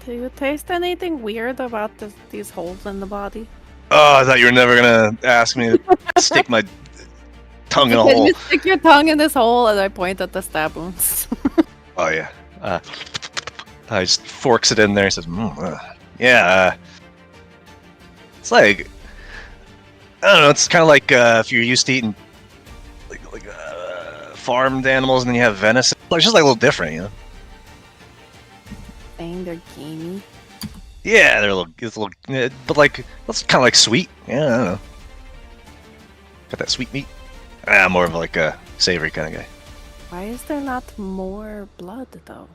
do you taste anything weird about these holes in the body? Oh, I thought you were never gonna ask me to stick my tongue in a Can hole. you stick your tongue in this hole? And I point at the stab wounds. Oh yeah. I just forks it in there. He says, "Yeah." It's like I don't know. It's kind of like if you're used to eating like farmed animals and then you have venison. It's just like a little different, you know. Saying they're gamey. Yeah, they're it's a little, but like it's kind of like sweet. Yeah, I don't know. Got that sweet meat. More of like a savory kind of guy. Why is there not more blood though?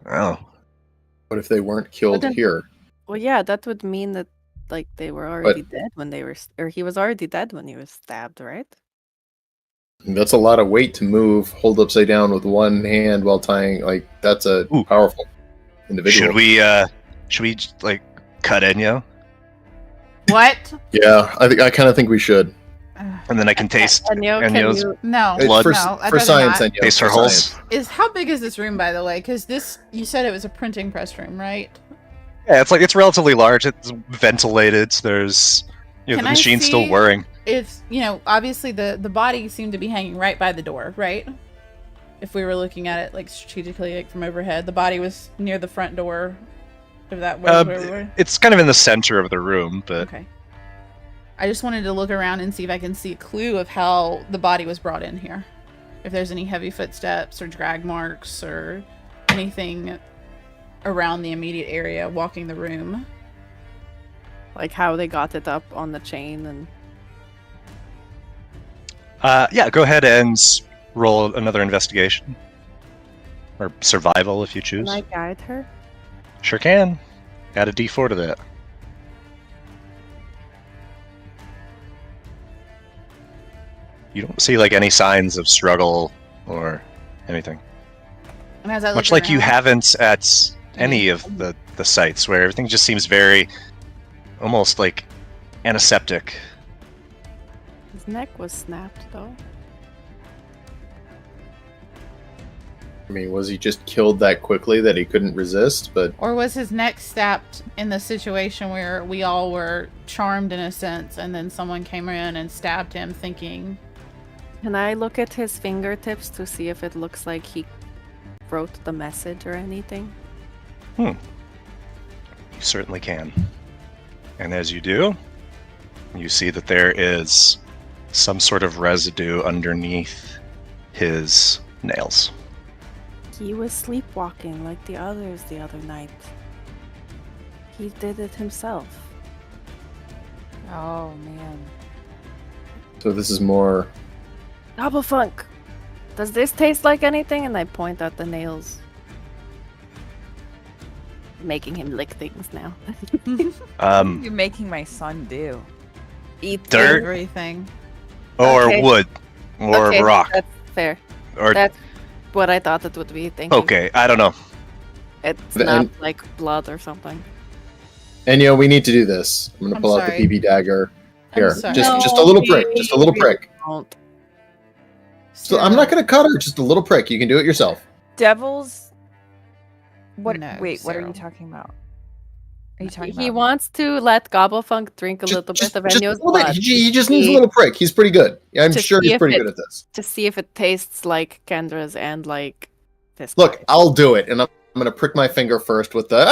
Oh, What if they weren't killed then- here? Well, yeah, that would mean that like they were already dead when they were, or he was already dead when he was stabbed, right? That's a lot of weight to move, hold upside down with one hand while tying. Like that's a Ooh. powerful individual. should we like cut Enyo What? Yeah, I kind of think we should. and then I can taste Enyo, can Enyo's you? No. Blood. for, No, I'd for rather science, not. Enyo, taste for her holes. science. Is how big is this room, by the way? Because this, you said it was a printing press room, right? Yeah, it's relatively large. It's ventilated. There's the Can I machine's still see- whirring. It's, obviously the body seemed to be hanging right by the door, right? If we were looking at it like strategically, like from overhead, the body was near the front door. If that was where we were. It's kind of in the center of the room, but Okay. I just wanted to look around and see if I can see a clue of how the body was brought in here. If there's any heavy footsteps or drag marks or anything around the immediate area walking the room. Like how they got it up on the chain and yeah, go ahead and roll another investigation or survival if you choose. can I guide her? Sure can. Add a D4 to that. You don't see like any signs of struggle or anything. And as I look Much like you around- haven't at any of the sites where everything just seems very almost like antiseptic. His neck was snapped though. I mean, was he just killed that quickly that he couldn't resist? But Or was his neck stabbed in the situation where we all were charmed in a sense, and then someone came in and stabbed him thinking... Can I look at his fingertips to see if it looks like he wrote the message or anything? You certainly can. And as you do, You see that there is some sort of residue underneath his nails. He was sleepwalking like the others the other night. He did it himself. Oh man. So this is more. Gobblefunk! Does this taste like anything? And I point at the nails. Making him lick things now. You're making my son do. Eat Dirt? Everything. Or Okay. wood. Or Okay, rock. That's fair. Or That's what I thought it would be. Thank you. okay, I don't know. It's The- not and- like blood or something. Enyo, we need to do this. I'm gonna I'm pull out the sorry. BB dagger. I'm Here, sorry. just a little prick. Just a little prick. Don't. So I'm not gonna cut her. Just a little prick. You can do it yourself. Devils. What? No, wait, what are you Cyril. talking about? Are you talking He about? wants to let Gobblefunk drink a Just, little just, bit of just a Enyo's little bit. blood He just needs a see- little prick. He's pretty good. I'm to sure see he's if pretty it- good at this. to see if it tastes like Kendra's and like this. Look, guy. I'll do it, and I'm gonna prick my finger first with the.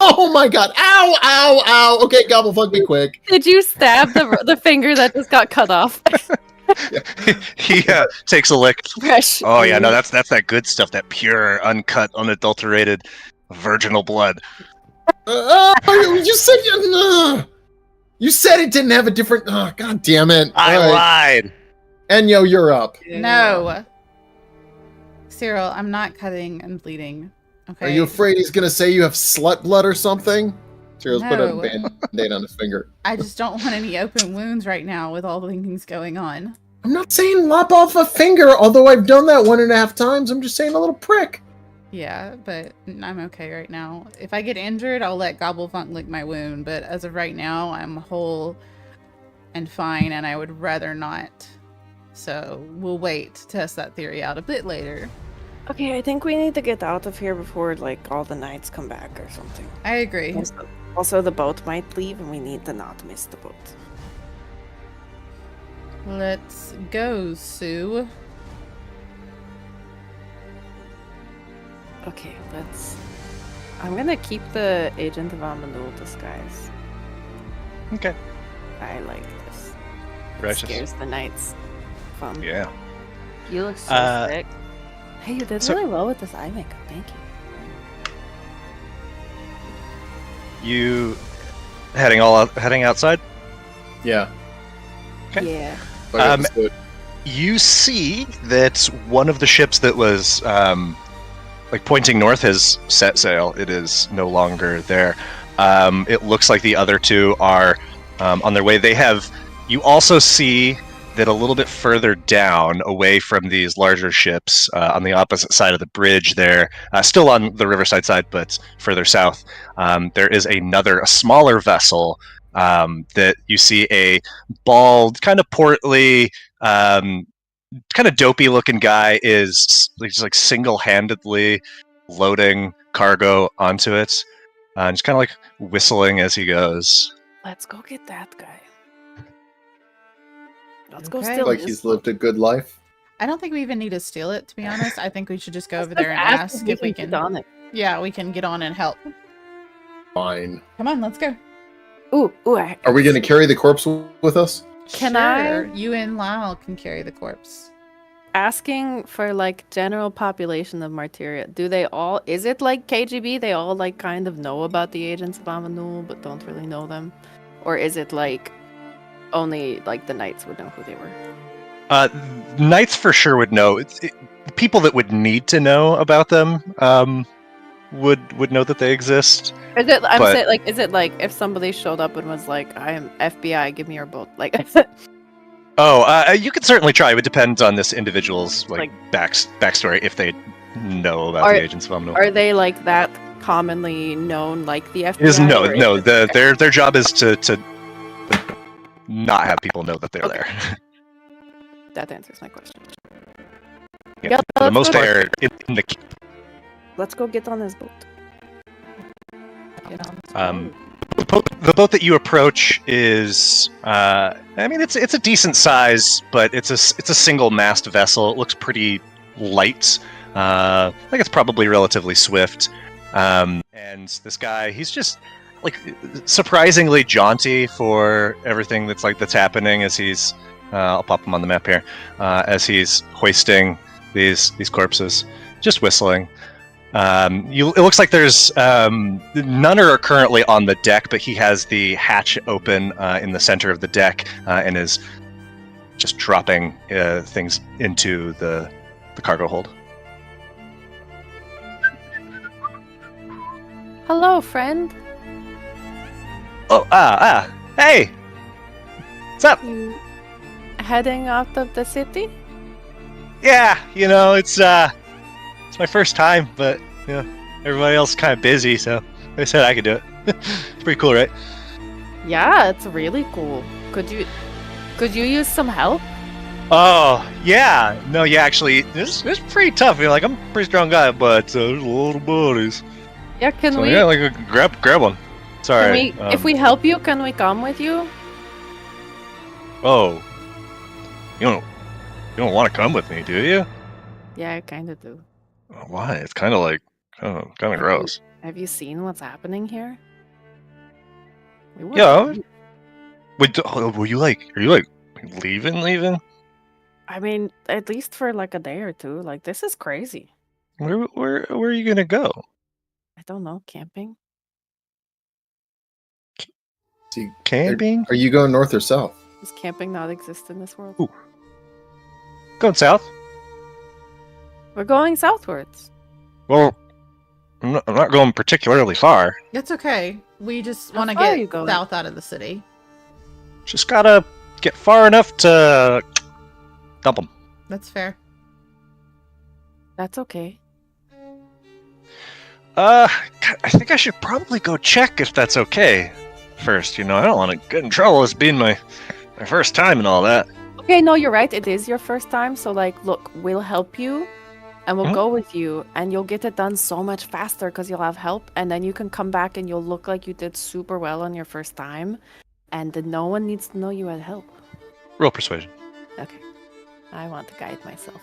Oh my god! Ow! Ow! Ow! Okay, Gobblefunk, be quick. Did you stab the finger that just got cut off? He takes a lick. Fresh. Oh yeah, no, that's that good stuff. That pure, uncut, unadulterated, virginal blood. You said you said it didn't have a different. Oh, god damn it! I All right. lied. Enyo, you're up. No. Cyril, I'm not cutting and bleeding. Okay. Are you afraid he's gonna say you have slut blood or something? Cyril's put a No. band-aid on his finger. I just don't want any open wounds right now with all the things going on. I'm not saying lop off a finger, although I've done that 1.5 times. I'm just saying a little prick. Yeah, but I'm okay right now. If I get injured, I'll let Gobblefunk lick my wound, but as of right now, I'm whole and fine, and I would rather not. So we'll wait to test that theory out a bit later. Okay, I think we need to get out of here before like all the knights come back or something. I agree. Also, the boat might leave, and we need to not miss the boat. Let's go, Sue. Okay, let's. I'm gonna keep the Agent of Amanul disguise. Okay. I like this. It Righteous. scares the knights. Fun. Yeah. You look so sick. Hey, you did so- really well with this eye makeup. Thank you. You heading outside? Yeah. Okay. Yeah. Um, You see that one of the ships that was like pointing north has set sail. It is no longer there. It looks like the other two are on their way. You also see that a little bit further down, away from these larger ships, on the opposite side of the bridge there, still on the riverside side, but further south, there is a smaller vessel that you see a bald, kind of portly, kind of dopey looking guy is just like single-handedly loading cargo onto it, and just kind of like whistling as he goes. Let's go get that guy. Let's go Okay. steal like his he's boat. lived a good life. I don't think we even need to steal it, to be honest. I think we should just go over Let's there and ask ask if we get can. on it. Yeah, we can get on and help. Fine. Come on, let's go. Ooh, Are we gonna carry the corpse with us? Can Sure, I- You and Lyle can carry the corpse. asking for like general population of Martyria? Do they all? Is it like KGB? They all like kind of know about the agents of Amanul, but don't really know them, or is it like only like the knights would know who they were? Knights for sure would know. People that would need to know about them would know that they exist. Is it? I'm But- saying like, is it like if somebody showed up and was like, "I am FBI, give me your boat," like. You could certainly try. It would depend on this individual's backstory if they know about Are- the agents of Omnil. Are they like that commonly known, like the FBI? Is no. or is it- Their job is to not have people know that they're Okay. there. That answers my question. Yeah, Yeah, for the let's most go. part, in the Let's go get on this boat. the boat that you approach is, I mean, it's a decent size, but it's a single mast vessel. It looks pretty light. Like it's probably relatively swift. And this guy, he's just like surprisingly jaunty for everything that's happening as he's. I'll pop him on the map here as he's hoisting these corpses, just whistling. It looks like there's none are currently on the deck, but he has the hatch open in the center of the deck and is just dropping things into the cargo hold. Hello, friend. Oh, hey! What's up? You heading out of the city? Yeah, it's my first time, but everybody else is kind of busy, so I said I could do it. It's pretty cool, right? Yeah, it's really cool. Could you use some help? Oh, yeah. No, yeah, actually, it's pretty tough. I'm a pretty strong guy, but there's a lot of bodies. Yeah, can we? Yeah, grab one. Sorry. If we help you, can we come with you? Oh, you don't want to come with me, do you? Yeah, I kind of do. Why? It's kind of gross. Have you seen what's happening here? Yeah. Wait, are you leaving? I mean, at least for like a day or two. Like, this is crazy. Where are you gonna go? I don't know, camping? See, Camping? Are you going north or south? Does camping not exist in this world? Ooh. Going south. We're going southwards. Well, I'm not going particularly far. It's okay. We just How want to far are you get going? south out of the city. Just gotta get far enough to dump them. That's fair. That's okay. I think I should probably go check if that's okay first. I don't want to get in trouble as being my first time and all that. Okay, no, you're right. It is your first time. So, look, we'll help you and we'll go with you and you'll get it done so much faster because you'll have help. And then you can come back and you'll look like you did super well on your first time. And then no one needs to know you had help. Roll persuasion. Okay. I want to guide myself.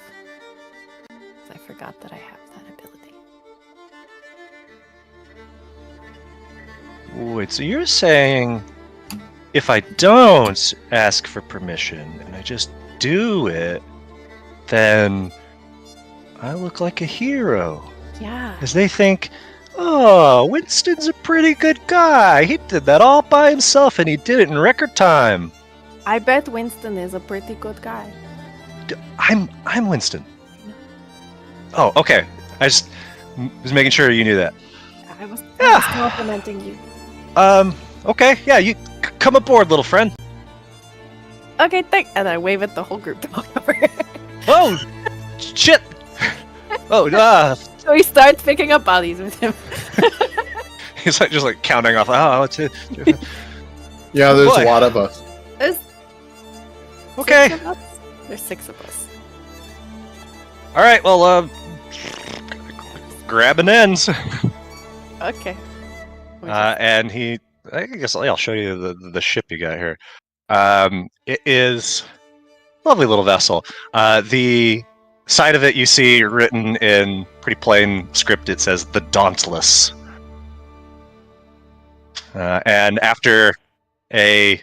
'Cause I forgot that I have that ability. Wait, so you're saying if I don't ask for permission and I just do it, then I look like a hero? Yeah. Because they think, oh, Winston's a pretty good guy. He did that all by himself and he did it in record time. I bet Winston is a pretty good guy. I'm Winston. Oh, okay. I just was making sure you knew that. I was Yeah. complimenting you. Okay, yeah, you come aboard, little friend. Okay, thanks. And I wave at the whole group to walk over. Oh, shit. Oh, So he starts picking up bodies with him. he's just counting off. Oh, it's it. Yeah, Oh, there's boy. a lot of us. There's Okay. 6 of us? There's 6 of us. All right. Well, grabbing ends. Okay. And I guess I'll show you the ship you got here. It is a lovely little vessel. The side of it you see written in pretty plain script. It says the Dauntless. And after a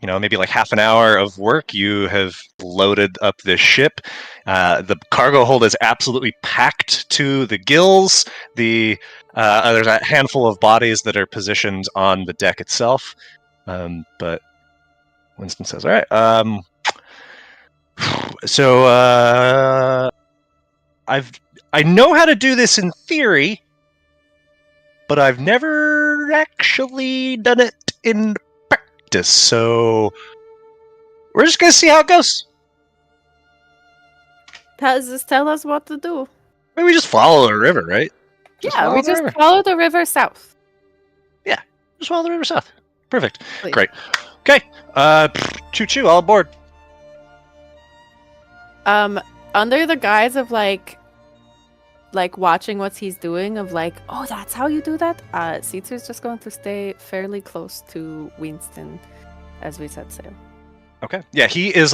maybe half an hour of work, you have loaded up this ship. The cargo hold is absolutely packed to the gills. There's a handful of bodies that are positioned on the deck itself. But Winston says, all right, so I know how to do this in theory, but I've never actually done it in practice. So we're just gonna see how it goes. Tell us what to do. Maybe we just follow the river, right? Yeah, follow we the just river. follow the river south. Just follow the river south. Perfect. Please. Great. Okay. Choo-choo, all aboard. Under the guise of watching what he's doing, of oh, that's how you do that. Sitsu's just going to stay fairly close to Winston as we set sail. Okay. Yeah, he is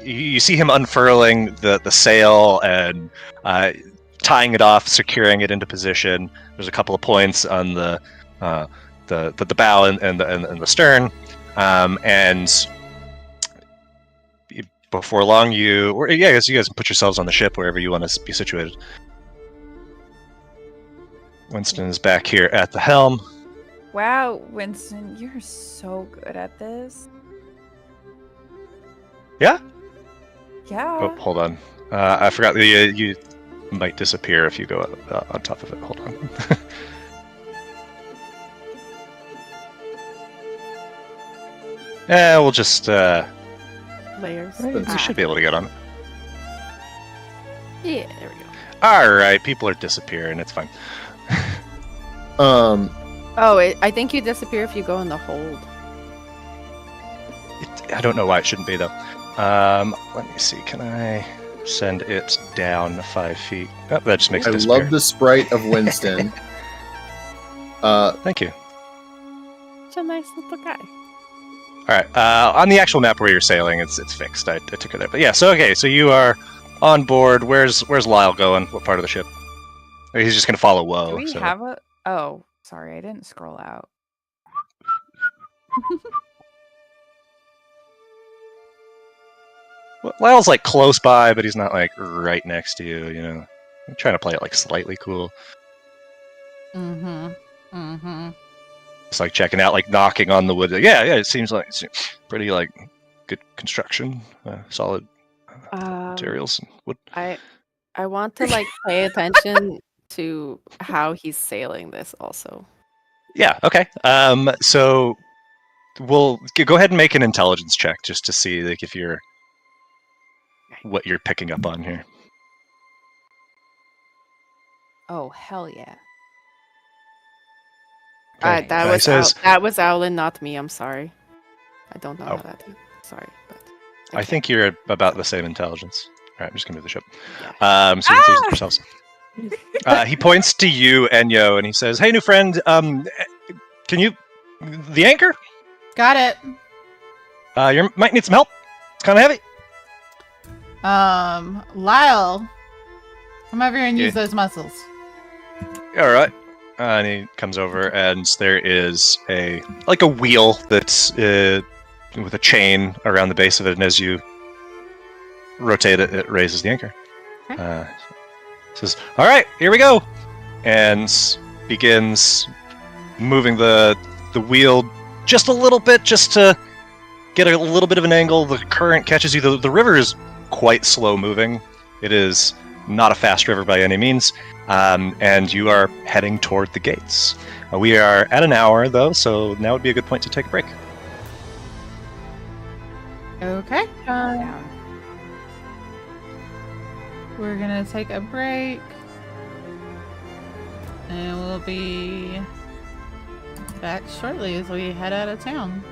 you see him unfurling the sail and tying it off, securing it into position. There's a couple of points on the the bow and the stern, and before long I guess you guys can put yourselves on the ship wherever you want to be situated. Winston is back here at the helm. Wow, Winston, you're so good at this. Yeah? Yeah. Oh, hold on. I forgot you might disappear if you go on top of it. Hold on. Yeah, we'll just Layers. you should be able to get on it. Yeah, there we go. Alright, people are disappearing, it's fine. Oh, I think you disappear if you go in the hold. I don't know why it shouldn't be though. Let me see, can I send it down 5 feet? Oh, that just makes it disappear. love the sprite of Winston. Thank you. Such a nice little guy. Alright, on the actual map where you're sailing, it's fixed. I took it there. But yeah, so you are on board. Where's Lyle going? What part of the ship? Or he's just gonna follow Woe. Do we have a... Oh, sorry, I didn't scroll out. Well, Lyle's like close by, but he's not like right next to you, you know. I'm trying to play it like slightly cool. It's like checking out, like knocking on the wood. Yeah, it seems like it's pretty like good construction, solid materials and wood. I want to like pay attention to how he's sailing this also. Yeah, okay. So we'll go ahead and make an intelligence check just to see like if you're what you're picking up on here. Oh, hell yeah. Okay. That was Owlin, not me. I'm sorry. I don't know Oh. how that is. Sorry, but I think you're about the same intelligence. All right, I'm just gonna move the ship. Yeah. So you can see yourselves. He points to you, Enyo, and he says, "Hey, new friend. Can you the anchor? Got it. You might need some help. It's kind of heavy." Lyle, come over here and Yeah. use those muscles. All right. And he comes over, and there is a wheel that's with a chain around the base of it, and as you rotate it, it raises the anchor. Okay. Says, "All right, here we go," and begins moving the wheel just a little bit, just to get a little bit of an angle. The current catches you. The river is quite slow moving. It is not a fast river by any means. And you are heading toward the gates. We are at an hour, though, so now would be a good point to take a break. Okay. Down. We're gonna take a break. And we'll be back shortly as we head out of town.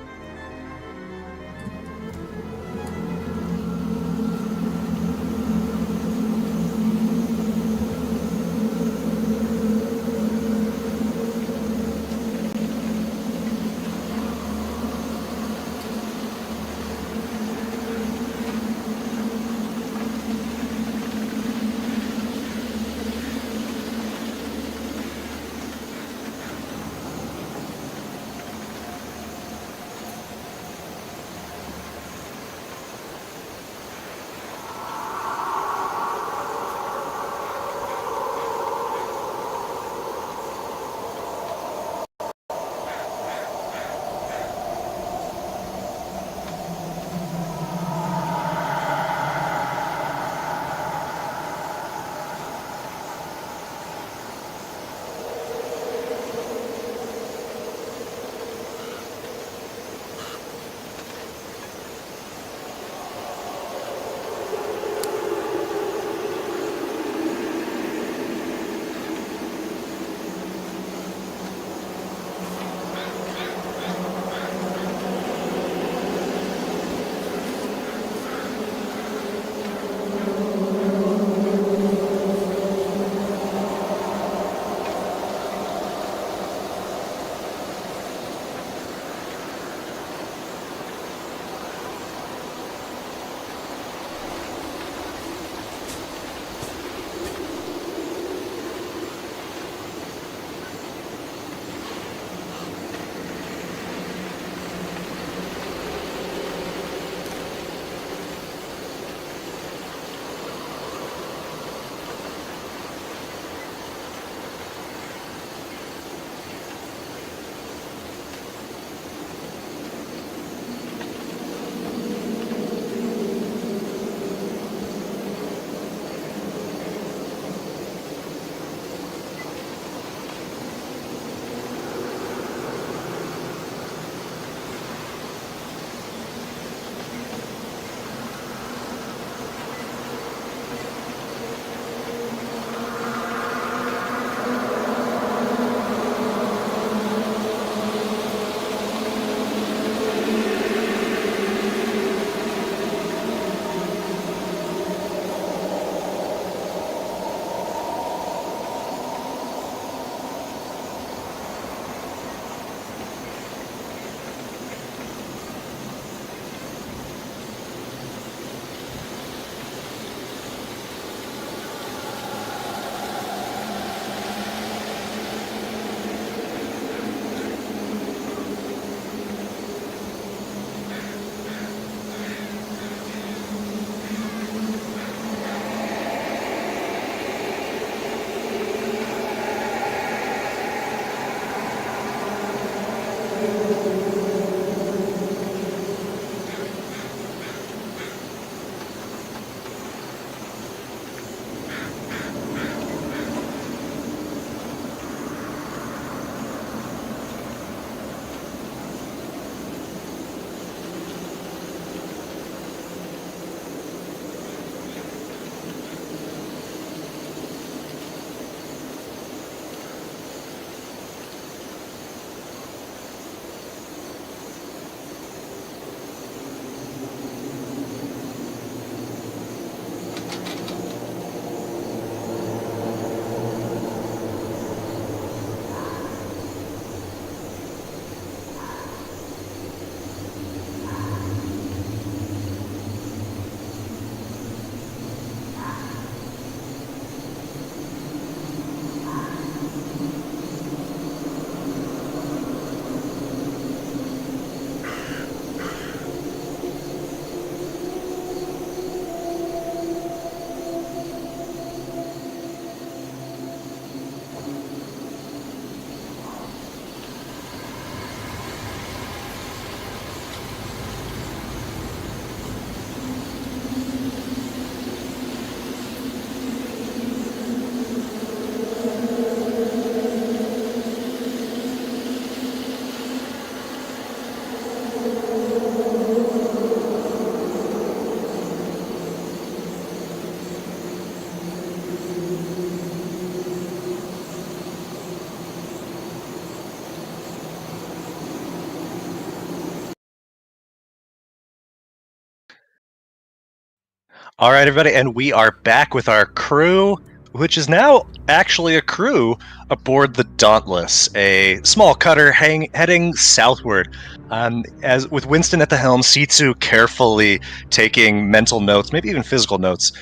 All right, everybody, and we are back with our crew, which is now actually a crew aboard the Dauntless, a small cutter heading southward. As with Winston at the helm, Sitsu carefully taking mental notes, maybe even physical notes,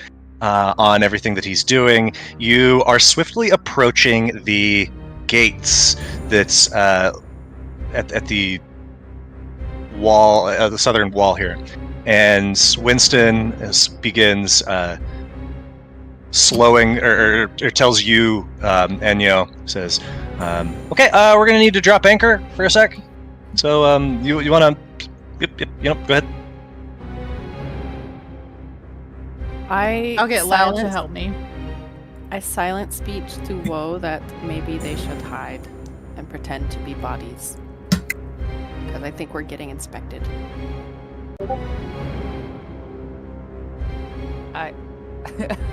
on everything that he's doing. You are swiftly approaching the gates that's at the wall, the southern wall here. And Winston begins slowing, or tells you, Enyo, says, okay, we're going to need to drop anchor for a sec. So you want to, go ahead. I'll get Lau to help me. I silent speech to Woe that maybe they should hide and pretend to be bodies. Because I think we're getting inspected.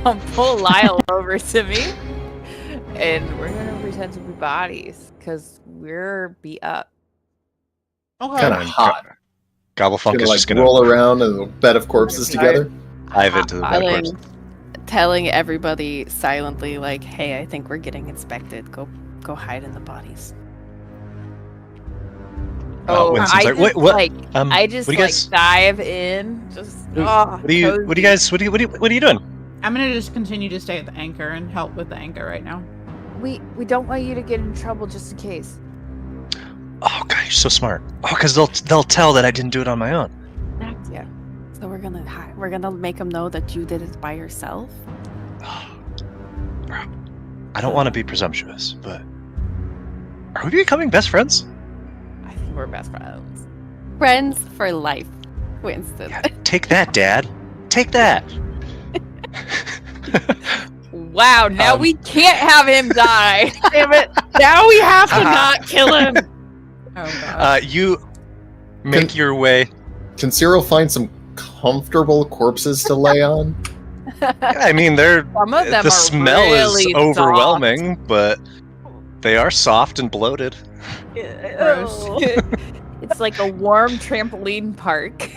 I'll pull Lyle over to me, and we're gonna pretend to be bodies because we're beat up. Okay. Kind of hot. Gobblefunk Gonna is like just gonna roll around in a bed of corpses together. dive into the bed corpse. Telling everybody silently, like, hey, I think we're getting inspected. Go hide in the bodies. Winston's I like, just what? like what I just do you like guys? dive in. Just What are you doing? I'm gonna just continue to stay at the anchor and help with the anchor right now. we don't want you to get in trouble just in case. Oh god, you're so smart. Oh, because they'll tell that I didn't do it on my own. Yeah. So we're gonna make them know that you did it by yourself. Bro, I don't want to be presumptuous, but are we becoming best friends? I think we're best friends. Friends for life, Winston. Yeah, take that, Dad. Take that. Wow, now we can't have him die. Damn it! Now we have to not kill him. Oh god. You make your way. Can Cyril find some comfortable corpses to lay on? I mean, they're Some of them the are smell really is overwhelming, but they are soft and bloated. Gross. It's like a warm trampoline park.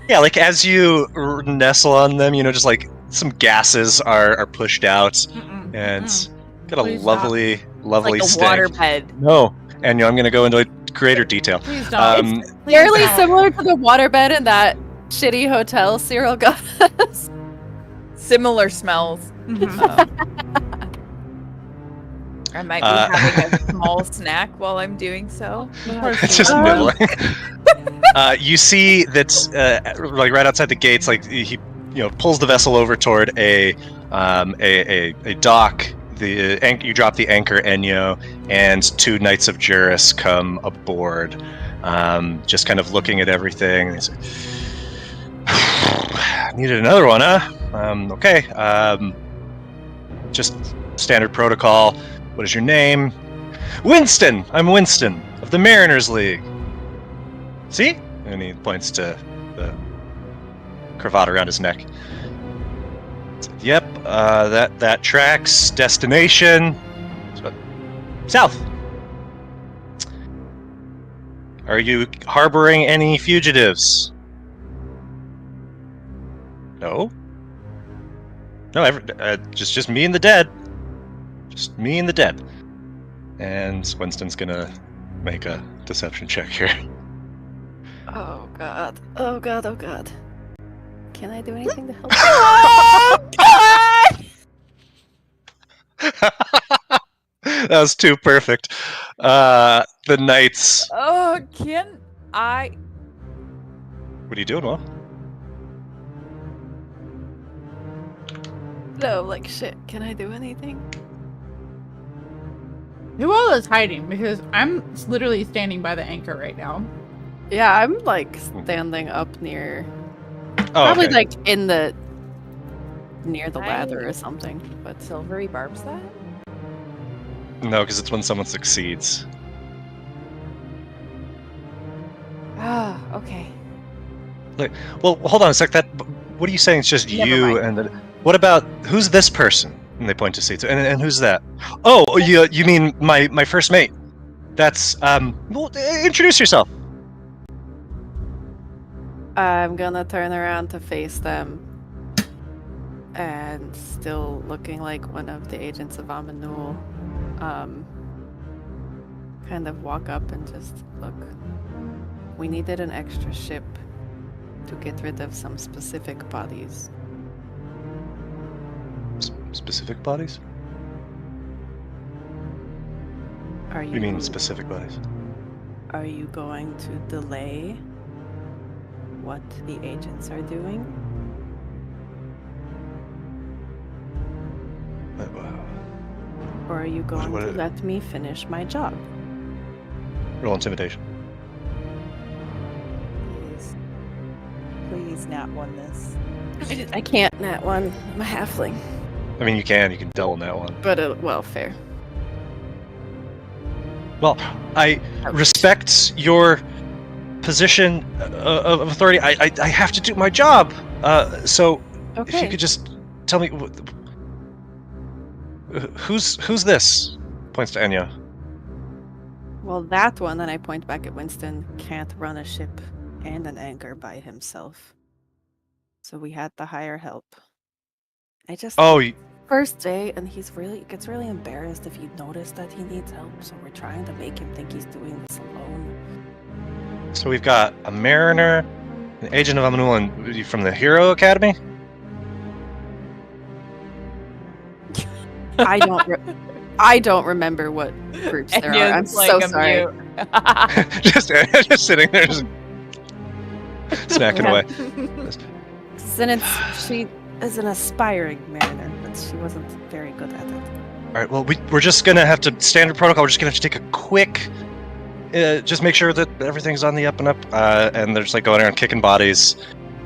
Yeah, like as you nestle on them, just like some gases are pushed out, Mm-mm, and mm-mm. got a Please lovely Like a stank. waterbed. No, and I'm going to go into greater detail. Please don't. Please Fairly don't. similar to the waterbed in that shitty hotel Cyril got us. Similar smells. Mhm. I might be having a small snack while I'm doing so. It's just nibbling. You see that's like right outside the gates. Like he, pulls the vessel over toward a dock. You drop the anchor, Enyo, and 2 Knights of Juris come aboard. Just kind of looking at everything. They say, needed another one, huh? Okay. Just standard protocol. What is your name? Winston! I'm Winston of the Mariners League. See? And he points to the cravat around his neck. Yep, that tracks. Destination south. Are you harboring any fugitives? No. No, just me and the dead. Just me and the dead. And Winston's gonna make a deception check here. Oh god. Oh god. Oh god. Can I do anything to help? Oh God! That was too perfect. The knights. Oh, can I? What are you doing, Will? No, like shit. Can I do anything? Who all is hiding? Because I'm literally standing by the anchor right now. Yeah, I'm like standing up near, Oh, probably okay. like in the near the ladder or Nice. something. But Silvery barbs that? No, because it's when someone succeeds. Ah, okay. Well, hold on a sec. What are you saying? It's just Never you mind. and what about who's this person? And they point to Sitsu. And who's that? Oh, you mean my first mate? That's well, introduce yourself. I'm gonna turn around to face them. and still looking like one of the agents of Amanul, kind of walk up and just look. We needed an extra ship to get rid of some specific bodies. Specific bodies? Are What do you mean specific bodies? Are you going to delay what the agents are doing? Or are you going to let me finish my job? Roll intimidation. Please nat one this. I can't nat one. I'm a halfling. I mean, you can double that one. But, well, fair. Well, I respect your position of authority. I have to do my job. So Okay. if you could just tell me who's this? Points to Enyo. Well, that one, and I point back at Winston, can't run a ship and an anchor by himself. So we had to hire help. I just first day, and he gets really embarrassed if you notice that he needs help. So we're trying to make him think he's doing this alone. So we've got a mariner, an agent of Amanul, and from the Hero Academy. I don't remember what groups there are. I'm so sorry. just sitting there, just snacking away. She is an aspiring mariner, but she wasn't very good at it. All right. Well, we're just gonna have to standard protocol. We're just gonna have to take a quick, just make sure that everything's on the up and up, and they're just like going around kicking bodies,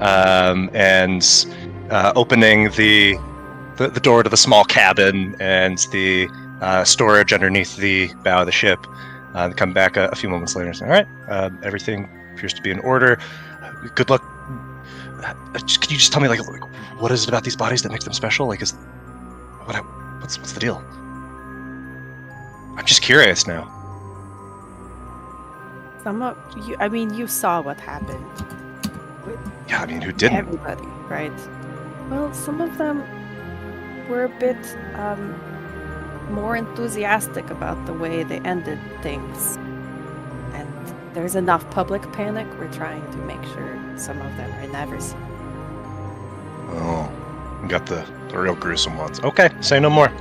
and opening the door to the small cabin and the storage underneath the bow of the ship. They come back a few moments later and say, all right, everything appears to be in order. Good luck. Can you just tell me, like, what is it about these bodies that makes them special? Like, what's the deal? I'm just curious now. You saw what happened. Yeah, I mean, who didn't? Everybody, right? Well, some of them were a bit more enthusiastic about the way they ended things. And there's enough public panic, we're trying to make sure some of them are never seen. Oh, you got the real gruesome ones. Okay, say no more.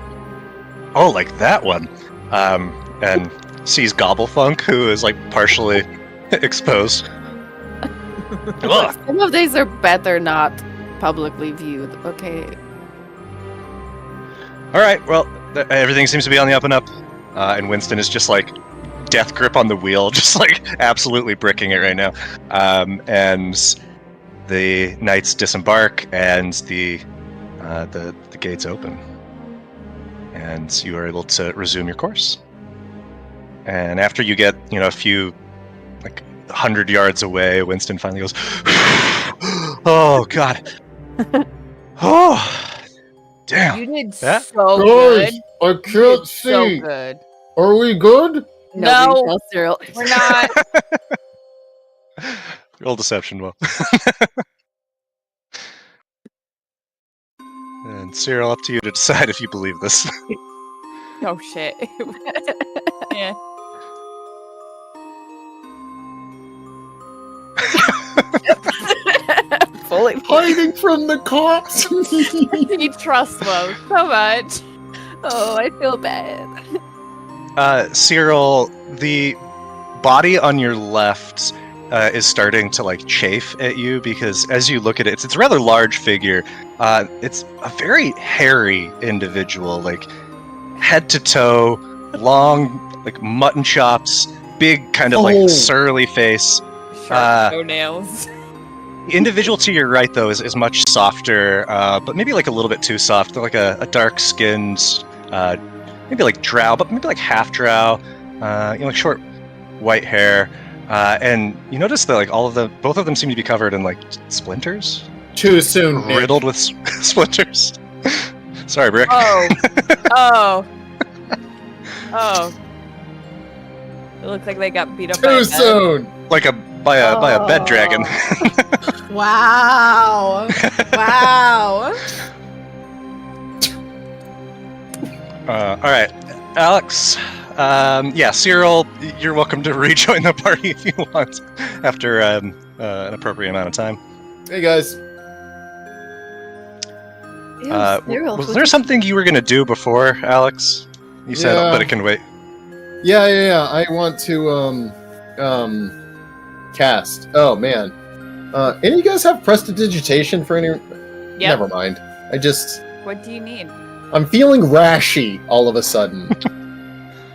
Oh, like that one. And sees Gobblefunk, who is like partially exposed. Some of these are better not publicly viewed, okay? All right, well, everything seems to be on the up and up, and Winston is just like death grip on the wheel, just like absolutely bricking it right now. And the knights disembark, and the gates open, and you are able to resume your course. And after you get, a few, like 100 yards away, Winston finally goes, "Oh God, oh." Damn. You did Guys, so good. I can't see. So good. Are we good? No, we're not. Roll deception, Will. And Cyril, up to you to decide if you believe this. Oh shit. Yeah. Fully Hiding from the cops. He trusts Lo so much. Oh, I feel bad. Cyril, the body on your left is starting to like chafe at you, because as you look at it, it's a rather large figure. It's a very hairy individual, like head to toe, long, like mutton chops, big kind of like surly face. Sharp toenails. The individual to your right, though, is much softer, but maybe like a little bit too soft. They're like a dark-skinned, maybe like drow, but maybe like half drow. Like short white hair. And you notice that like both of them seem to be covered in like splinters. Too soon, Nick. Riddled with splinters. Sorry, Brick. Oh. It looks like they got beat up by Too a soon. Like by a bed dragon. Wow. Wow. right, Alex. Yeah, Cyril, you're welcome to rejoin the party if you want after an appropriate amount of time. Hey guys. Was there something you were going to do before, Alex? You said, Yeah. but it can wait. Yeah. I want to cast. Oh man. Any of you guys have prestidigitation for any? Yep. Never mind. What do you need? I'm feeling rashy all of a sudden.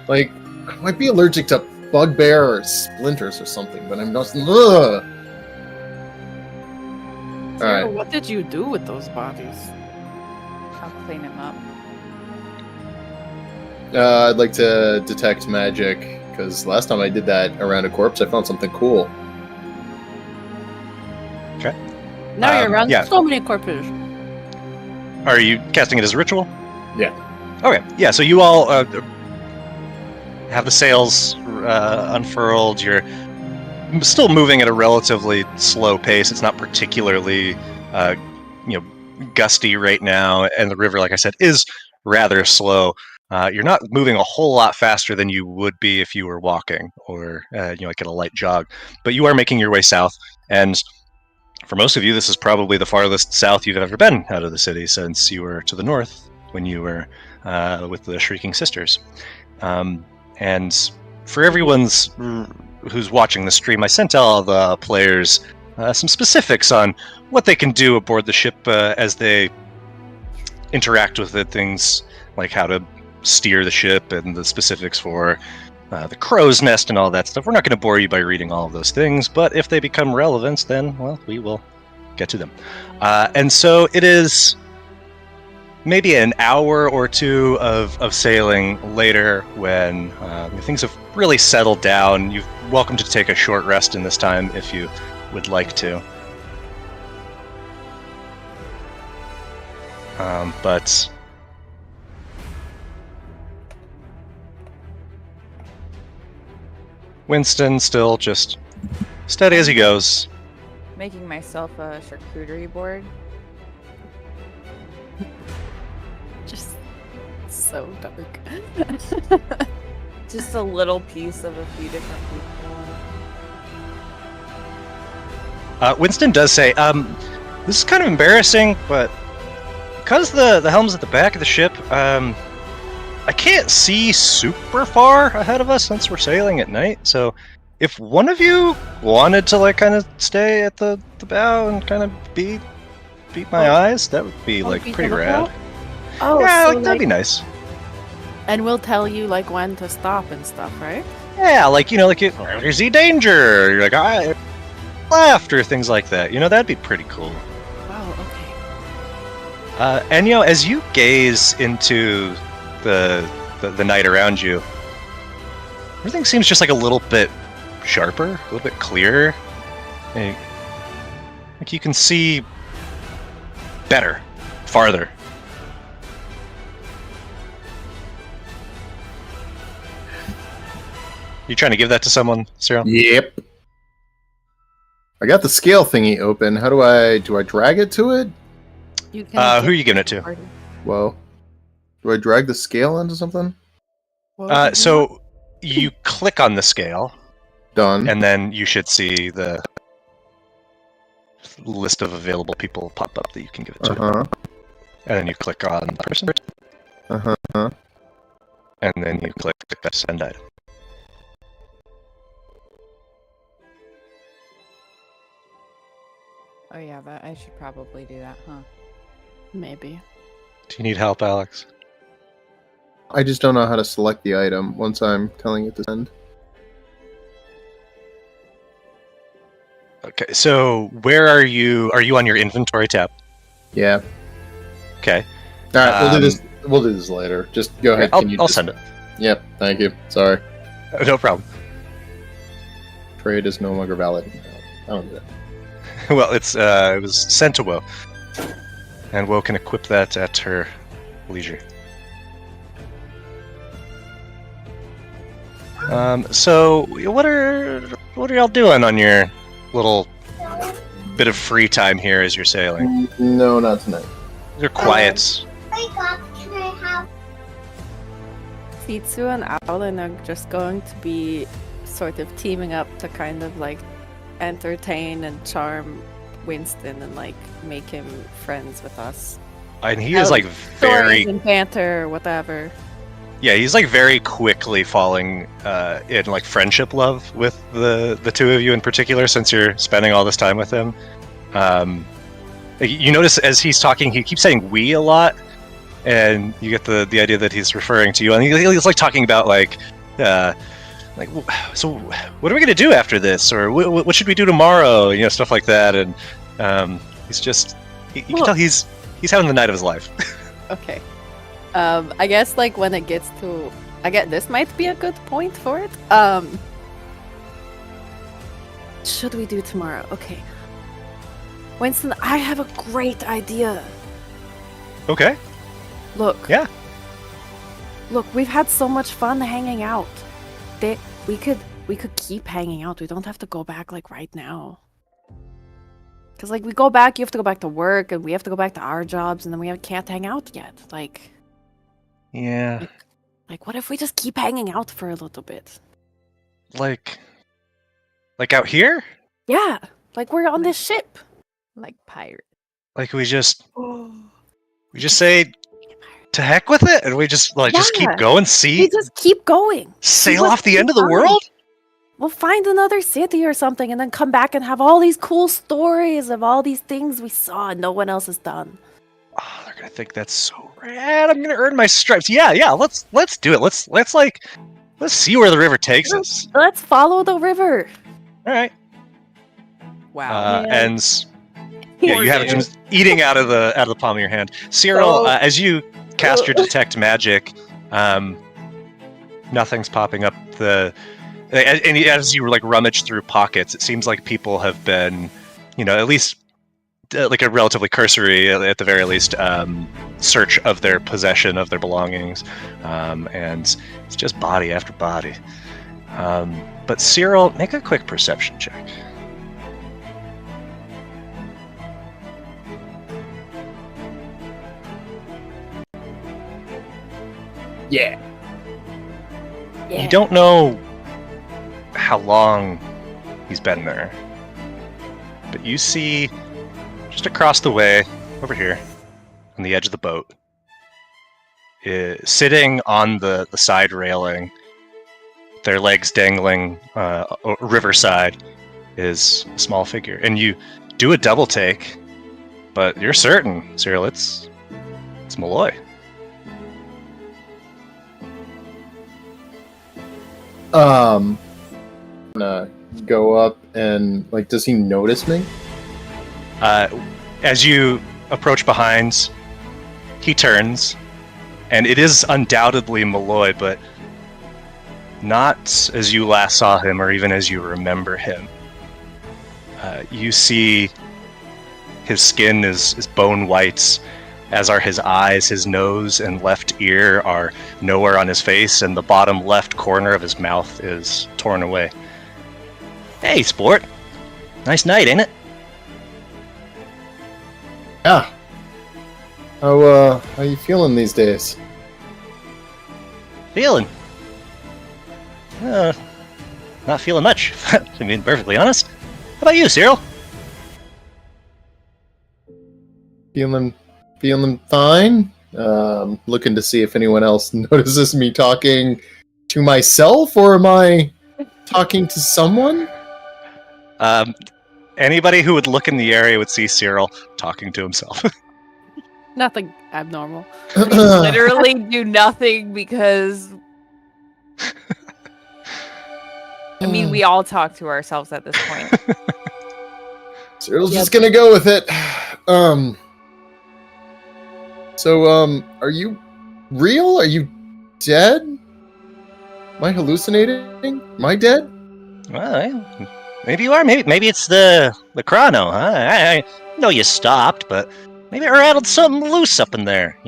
Like, I might be allergic to bugbear or splinters or something, but I'm just. Ugh. All right. What did you do with those bodies? I'll clean him up. I'd like to detect magic, because last time I did that around a corpse, I found something cool. Okay. Now you're around yeah. so many corpses. Are you casting it as a ritual? Yeah. Okay. Yeah. So you all have the sails unfurled. You're still moving at a relatively slow pace. It's not particularly, gusty right now, and the river, like I said, is rather slow. You're not moving a whole lot faster than you would be if you were walking or like at a light jog. But you are making your way south, and for most of you, this is probably the farthest south you've ever been out of the city since you were to the north when you were with the Shrieking Sisters. And for everyone's who's watching the stream, I sent all the players some specifics on what they can do aboard the ship as they interact with it. Things like how to steer the ship and the specifics for the crow's nest and all that stuff. We're not going to bore you by reading all of those things, but if they become relevant, then, well, we will get to them. And so it is maybe an hour or two of sailing later when things have really settled down. You're welcome to take a short rest in this time if you would like to. But Winston still just steady as he goes. Making myself a charcuterie board. Just so dark. Just a little piece of a few different people. Winston does say, this is kind of embarrassing, but because the helm's at the back of the ship, I can't see super far ahead of us since we're sailing at night. So if one of you wanted to like kind of stay at the bow and kind of beat my eyes, that would be like beat pretty the rad. bow? Oh, Yeah, so, like that'd be nice. And we'll tell you like when to stop and stuff, right? Yeah, like like you see danger, you're like I left or things like that. That'd be pretty cool. Wow. Okay. Enyo, as you gaze into the night around you, everything seems just like a little bit sharper, a little bit clearer. Like you can see better, farther. You trying to give that to someone, Cyril? Yep. I got the scale thingy open. How do I drag it to it? You can. Who are you giving it to? Whoa. Do I drag the scale into something? So you click on the scale, Done. and then you should see the list of available people pop up that you can give it to. Uh-huh. And then you click on the person. Uh-huh. And then you click send item. Oh yeah, I should probably do that, huh? Maybe. Do you need help, Alex? I just don't know how to select the item once I'm telling it to send. Okay, so where are you? Are you on your inventory tab? Yeah. Okay. All right, we'll do this. We'll do this later. Just go ahead. I'll send it. Yep. Thank you. Sorry. No problem. Trade is no longer valid. I don't do that. Well, it was sent to Woe, and Woe can equip that at her leisure. So what are y'all doing on your little bit of free time here as you're sailing? No, not tonight. You're quiet. Sitsu and Alan are just going to be sort of teaming up to kind of like entertain and charm Winston and like make him friends with us. And he is like Stories very and banter or whatever. Yeah, he's like very quickly falling in like friendship love with the two of you in particular, since you're spending all this time with him. You notice as he's talking, he keeps saying "we" a lot, and you get the idea that he's referring to you. And he's like talking about like, so what are we gonna do after this, or what should we do tomorrow? You know, stuff like that. And he's just you can tell he's having the night of his life. Okay. I guess like when it gets to, I guess this might be a good point for it. Should we do tomorrow? Okay. Winston, I have a great idea. Okay. Look. Yeah. Look, we've had so much fun hanging out. We could keep hanging out. We don't have to go back like right now. Cause like we go back, you have to go back to work, and we have to go back to our jobs, and then we can't hang out yet. Like. Yeah. Like, what if we just keep hanging out for a little bit? Like out here? Yeah, like we're on this ship. Like pirate. Like we just say to heck with it, and we just just keep going. We just keep going. Sail off the end of the world. We'll find another city or something, and then come back and have all these cool stories of all these things we saw and no one else has done. Oh, they're gonna think that's so rad. I'm gonna earn my stripes. Yeah. Let's do it. Let's see where the river takes us. Let's follow the river. All right. Wow. And you have him eating out of the palm of your hand. Cyril, as you cast your detect magic, nothing's popping up. And as you like rummage through pockets, it seems like people have been, at least. Like a relatively cursory, at the very least, search of their possession, of their belongings, and it's just body after body. But Cyril, make a quick perception check. Yeah. You don't know how long he's been there, but you see just across the way, over here, on the edge of the boat, sitting on the side railing, their legs dangling riverside, is a small figure. And you do a double take, but you're certain, Cyril, it's Malloy. I'm gonna go up and, does he notice me? As you approach behind, he turns, and it is undoubtedly Malloy, but not as you last saw him or even as you remember him. You see his skin is bone white, as are his eyes. His nose and left ear are nowhere on his face, and the bottom left corner of his mouth is torn away. Hey, sport. Nice night, ain't it? Yeah. How you feeling these days? Feeling? Not feeling much, to be perfectly honest. How about you, Cyril? Feeling fine. Looking to see if anyone else notices me talking to myself, or am I talking to someone? Anybody who would look in the area would see Cyril talking to himself. Nothing abnormal. Literally do nothing because I mean we all talk to ourselves at this point. Cyril's just gonna go with it. So, are you real? Are you dead? Am I hallucinating? Am I dead? Well, maybe you are. Maybe it's the chrono, huh? I know you stopped, but maybe I rattled something loose up in there,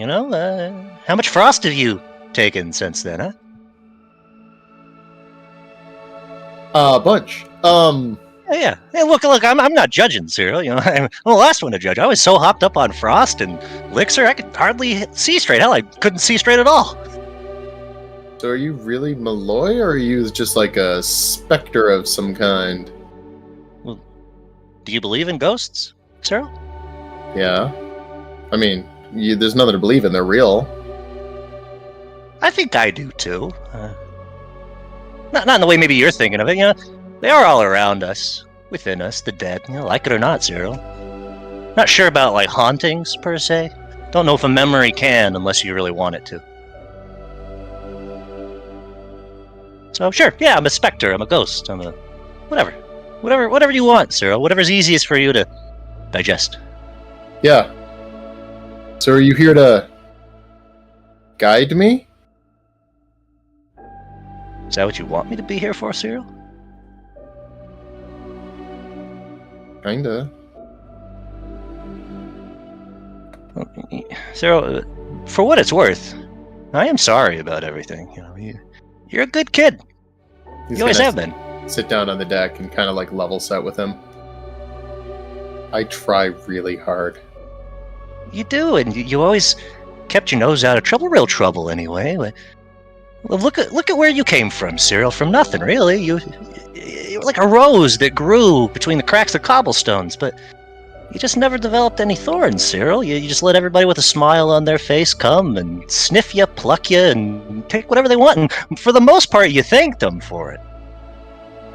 How much frost have you taken since then, huh? A bunch. Yeah. Hey, look, I'm not judging, Cyril. I'm the last one to judge. I was so hopped up on frost and elixir, I could hardly see straight. Hell, I couldn't see straight at all. So are you really Malloy, or are you just like a specter of some kind? Do you believe in ghosts, Cyril? Yeah. I mean, there's nothing to believe in. They're real. I think I do too. Not in the way maybe you're thinking of it. You know, they are all around us, within us, the dead. You know, like it or not, Cyril. Not sure about like hauntings per se. Don't know if a memory can unless you really want it to. So sure, yeah, I'm a specter. I'm a ghost. I'm a whatever you want, Cyril. Whatever's easiest for you to digest. Yeah. So are you here to guide me? Is that what you want me to be here for, Cyril? Kinda. Cyril, for what it's worth, I am sorry about everything. You know, you're a good kid. He's You always gonna have been. Sit down on the deck and kind of like level set with him. I try really hard. You do, and you always kept your nose out of trouble, real trouble anyway. Well, look at where you came from, Cyril. From nothing, really. You were like a rose that grew between the cracks of cobblestones, but you just never developed any thorns, Cyril. You just let everybody with a smile on their face come and sniff you, pluck you, and take whatever they want. And for the most part, you thanked them for it.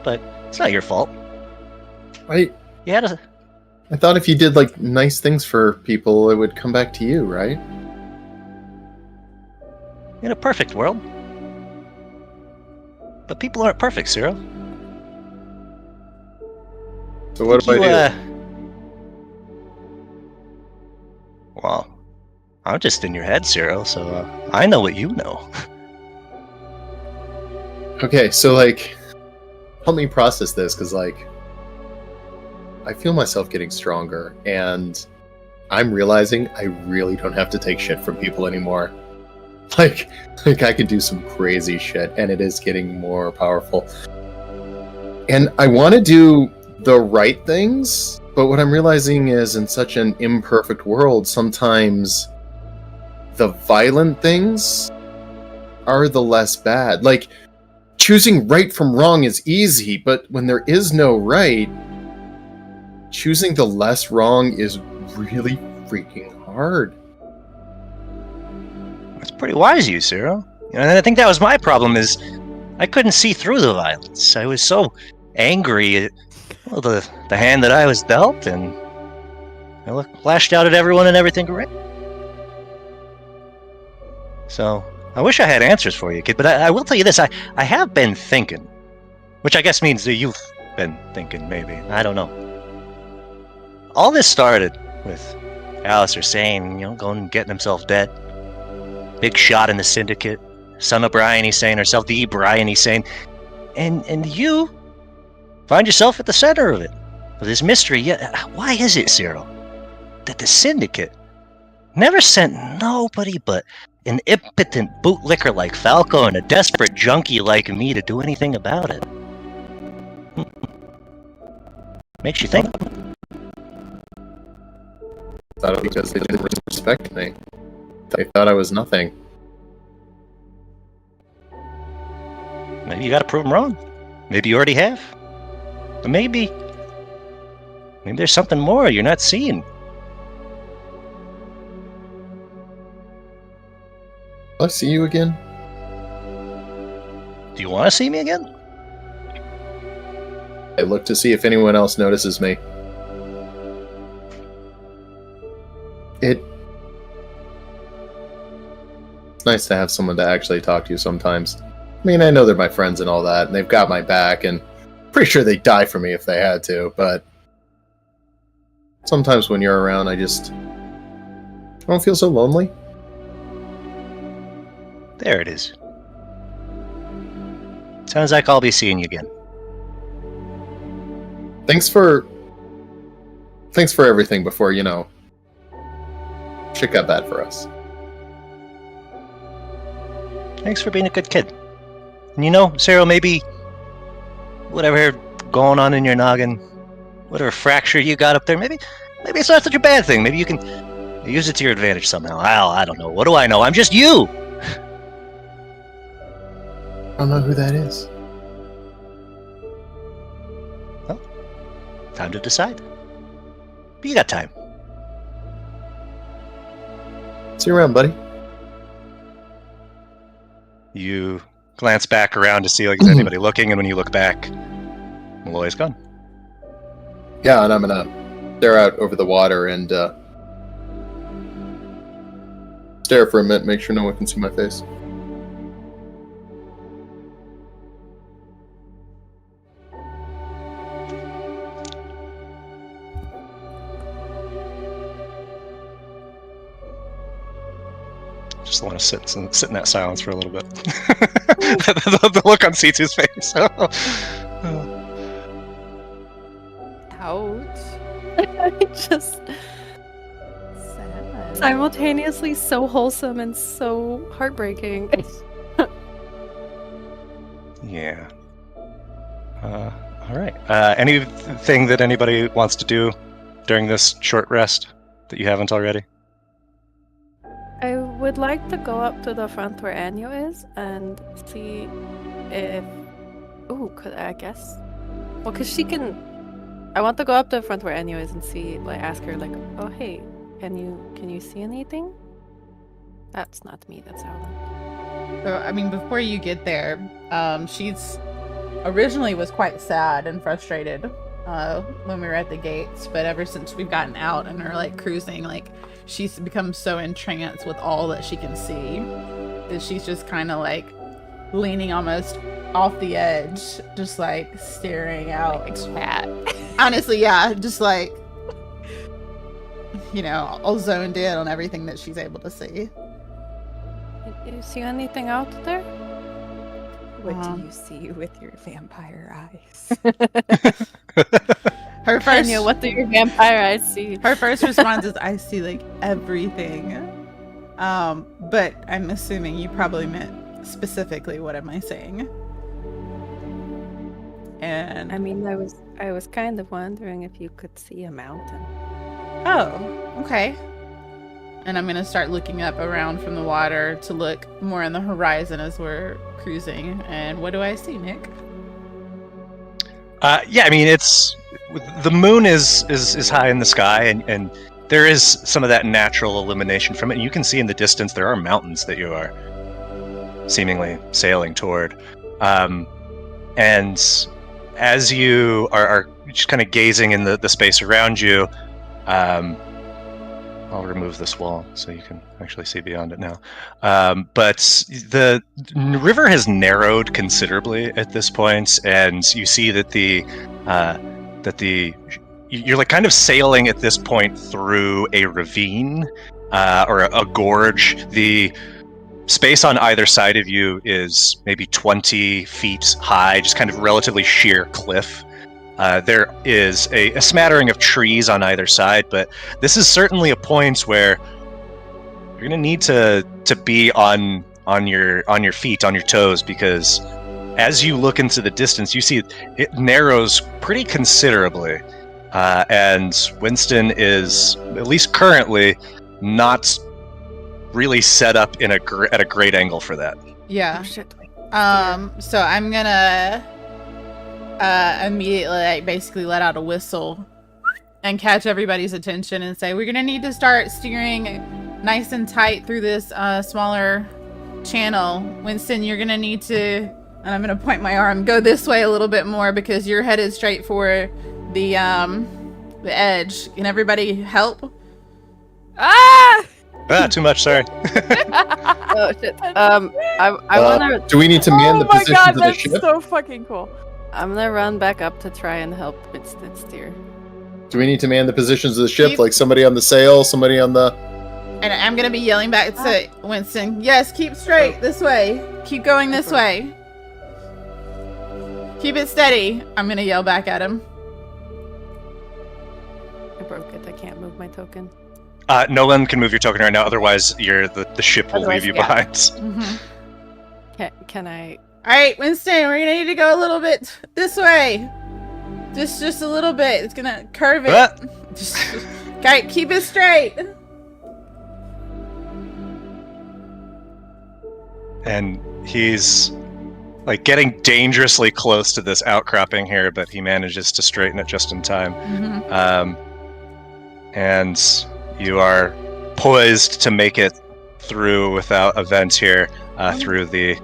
But it's not your fault. I thought if you did like nice things for people, it would come back to you, right? In a perfect world. But people aren't perfect, Cyril. So what do I do? Well, I'm just in your head, Cyril, so I know what you know. Okay, so like, help me process this, because like, I feel myself getting stronger, and I'm realizing I really don't have to take shit from people anymore. Like I can do some crazy shit, and it is getting more powerful. And I want to do the right things, but what I'm realizing is in such an imperfect world, sometimes the violent things are the less bad. Like, choosing right from wrong is easy, but when there is no right, choosing the less wrong is really freaking hard. That's pretty wise of you, Cyril. And I think that was my problem, is I couldn't see through the violence. I was so angry at the hand that I was dealt, and I lashed out at everyone and everything. So I wish I had answers for you, kid, but I will tell you this. I have been thinking, which I guess means that you've been thinking, maybe. I don't know. All this started with Alistair saying, going and getting himself dead. Big shot in the syndicate. Son of Brian, he's saying, herself, the Brian, he's saying. And you find yourself at the center of it. Of this mystery. Yeah, why is it, Cyril, that the syndicate never sent nobody but an impotent bootlicker like Falco and a desperate junkie like me to do anything about it? Makes you think. Thought it was because they didn't respect me. They thought I was nothing. Maybe you gotta prove them wrong. Maybe you already have. But maybe there's something more you're not seeing. Will I see you again? Do you want to see me again? I look to see if anyone else notices me. It's nice to have someone to actually talk to sometimes. I mean, I know they're my friends and all that, and they've got my back, and pretty sure they'd die for me if they had to, but sometimes when you're around, I don't feel so lonely. There it is. Sounds like I'll be seeing you again. Thanks for everything before, shit got bad for us. Thanks for being a good kid. And Cyril, maybe whatever going on in your noggin, whatever fracture you got up there, maybe it's not such a bad thing. Maybe you can use it to your advantage somehow. I don't know. What do I know? I'm just you! I don't know who that is. Time to decide. But you got time. See you around, buddy. You glance back around to see like is anybody looking, and when you look back, Malloy's gone. Yeah, and I'm gonna stare out over the water and stare for a minute, make sure no one can see my face. Just want to sit in that silence for a little bit. The look on Sitsu's face. Ouch. Just Sad. simultaneously so wholesome and so heartbreaking. Yeah. All right. Anything that anybody wants to do during this short rest that you haven't already? I would like to go up to the front where Enyo is and see if... Ooh, I guess... Well, because she can... I want to go up to the front where Enyo is and see, like, ask her, like, oh, hey, can you see anything? That's not me, that's Alan. So, I mean, before you get there, she's originally was quite sad and frustrated when we were at the gates, but ever since we've gotten out and are, like, cruising, like, she's become so entranced with all that she can see that she's just kind of like leaning almost off the edge, just like staring out. Like a cat. Honestly, yeah, just like, you know, all zoned in on everything that she's able to see. Do you see anything out there? What do you see with your vampire eyes? Her first, Enyo, what do your vampire eyes see? her first response is, "I see like everything," but I'm assuming you probably meant specifically what am I saying? And I mean, I was kind of wondering if you could see a mountain. oh, okay. And I'm gonna start looking up around from the water to look more on the horizon as we're cruising. And what do I see, Nick? Yeah, I mean it's the moon is high in the sky, and there is some of that natural illumination from it. And you can see in the distance there are mountains that you are seemingly sailing toward. And as you are just kind of gazing in the space around you, I'll remove this wall so you can actually see beyond it now. But the river has narrowed considerably at this point, and you see that you're like kind of sailing at this point through a ravine or a gorge. The space on either side of you is maybe 20 feet high, just kind of relatively sheer cliff. There is a smattering of trees on either side, but this is certainly a point where you're going to need to be on your feet, on your toes, because as you look into the distance, you see it narrows pretty considerably, and Winston is, at least currently, not really set up at a great angle for that. Yeah. Oh, shit. So I'm gonna immediately like, basically let out a whistle and catch everybody's attention and say, we're gonna need to start steering nice and tight through this smaller channel. Winston, you're gonna need to, and I'm gonna point my arm, go this way a little bit more because you're headed straight for the edge. Can everybody help? Ah! Too much, sorry. Oh shit. I wanna. Do we need to man the Oh my positions god, of the that's ship? so fucking cool. I'm gonna run back up to try and help Winston steer. Do we need to man the positions of the ship? Keep- Like somebody on the sail, somebody on the... And I'm gonna be yelling back to Winston, yes, keep straight this way. Keep going this way. Keep it steady. I'm gonna yell back at him. I broke it. I can't move my token. No one can move your token right now, otherwise the ship will Otherwise, leave you yeah. behind. Can I? All right, Winston, we're gonna need to go a little bit this way. Just a little bit. It's gonna curve it. Ah! Okay, keep it straight. And he's like getting dangerously close to this outcropping here, but he manages to straighten it just in time. And you are poised to make it through without event here through the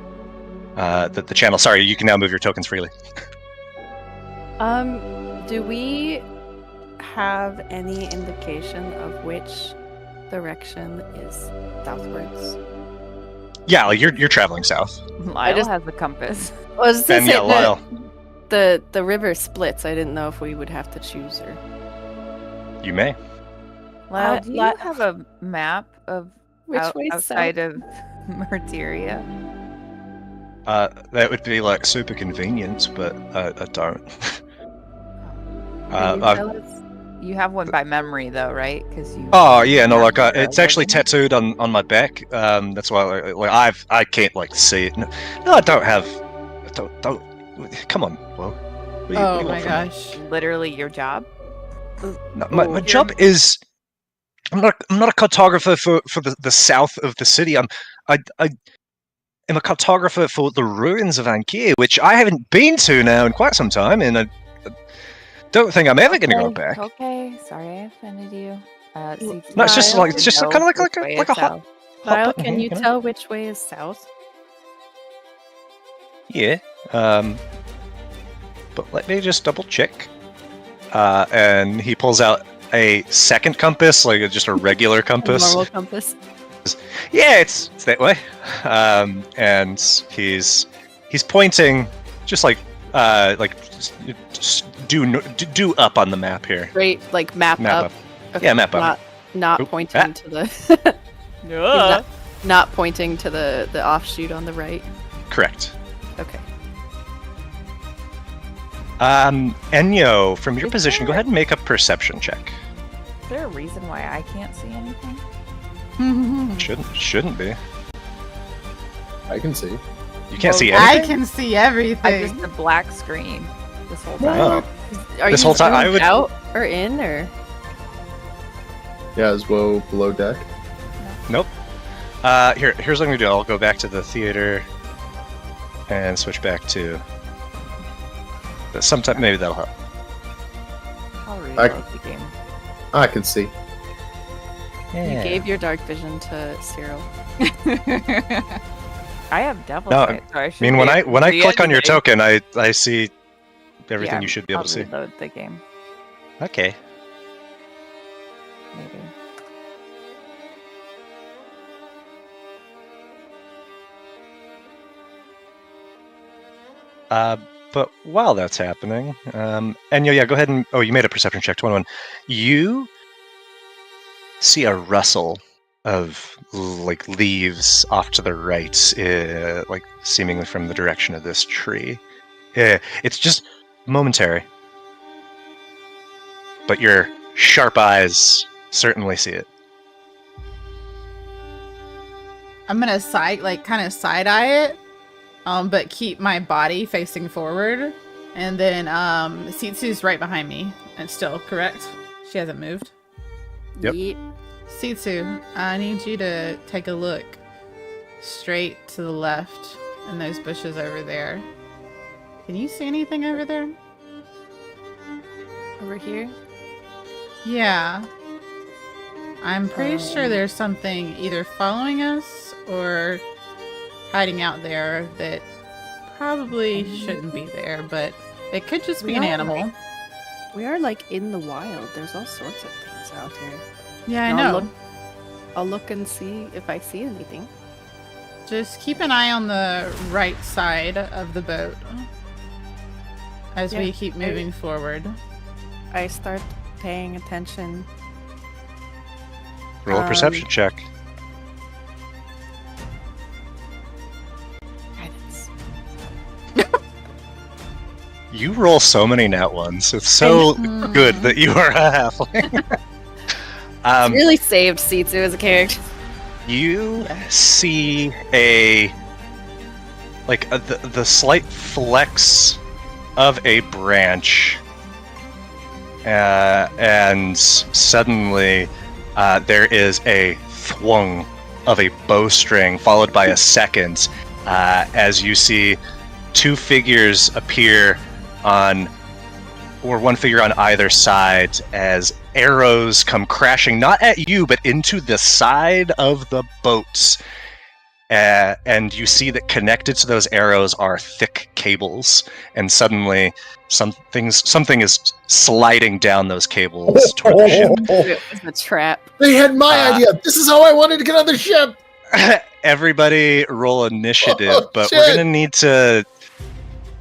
channel. Sorry, you can now move your tokens freely. Do we have any indication of which direction is southwards? Yeah, like you're traveling south. Lyle has a compass. I was And yeah, Lyle. the river splits. I didn't know if we would have to choose or. You may. Lyle, do you have a map of outside of Martyria? That would be like super convenient, but I don't. You have one by memory, though, right? Because you. Oh yeah, no, like it's actually tattooed on my back. That's why, like, I can't like see it. No, I don't have. Don't. Come on, Whoa. What do you Oh want my from me? gosh. Literally your job. No, my job is. I'm not a cartographer for the south of the city. I am a cartographer for the ruins of Ankia, which I haven't been to now in quite some time, and I don't think I'm ever going to go back. Okay, sorry I offended you. No, it's just like kind of like a hot. Lyle, can you tell which way is south? Yeah. But let me just double check. And he pulls out a second compass, like just a regular compass. Normal compass. Yeah, it's that way. And he's pointing just like just do up on the map here. Right, like map up. Okay, Yeah, map up. Not Oop, pointing to the. not pointing to the offshoot on the right. Correct. Okay. Enyo, from your position, go ahead and make a perception check. Is there a reason why I can't see anything? Shouldn't be. I can see. You can't see I anything. can see I everything. just a black screen this whole time. Oh. Are This you whole time I zoomed would- out or in or? Yeah, is Woe below deck? Nope. Here's what I'm gonna do. I'll go back to the theater and switch back to. Sometime maybe that'll help. I'll I- reload the game. I can see. You gave your dark vision to Cyril. I have devil No, sight, so I I should mean, be when I able to see click on your anything. token, I see everything Yeah, you should be able I'll to see. reload the game, Okay. maybe. But while that's happening, Enyo, yeah, go ahead and you made a perception check. 21. You see a rustle of like leaves off to the right, like seemingly from the direction of this tree. It's just momentary, but your sharp eyes certainly see it. I'm gonna kind of side eye it, but keep my body facing forward. And then Sitsu's right behind me, and still correct. She hasn't moved. Yep. Yeet. Sitsu, I need you to take a look straight to the left in those bushes over there. Can you see anything over there? Over here. Yeah. I'm pretty sure there's something either following us or hiding out there that probably shouldn't be there, but it could just be an animal. We are like in the wild. There's all sorts of things out here. Yeah, I And know. I'll look and see if I see anything. Just keep an eye on the right side of the boat as we Yeah, keep moving forward. I start paying attention. Roll a perception check. Guidance. You roll so many nat ones. It's so good that you are a halfling. Really saved Sitsu as a character. You see the slight flex of a branch, and suddenly there is a thwung of a bowstring, followed by a second, as you see two figures appear on, or one figure on either side, as arrows come crashing, not at you, but into the side of the boats. And you see that connected to those arrows are thick cables, and suddenly something is sliding down those cables toward the ship. It was a trap. They had my idea. This is how I wanted to get on the ship. Everybody roll initiative, but shit. we're going to need to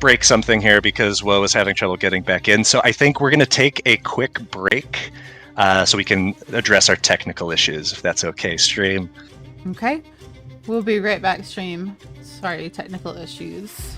break something here because Woe is having trouble getting back in. So I think we're going to take a quick break so we can address our technical issues, if that's okay, stream. Okay. We'll be right back, stream. Sorry, technical issues.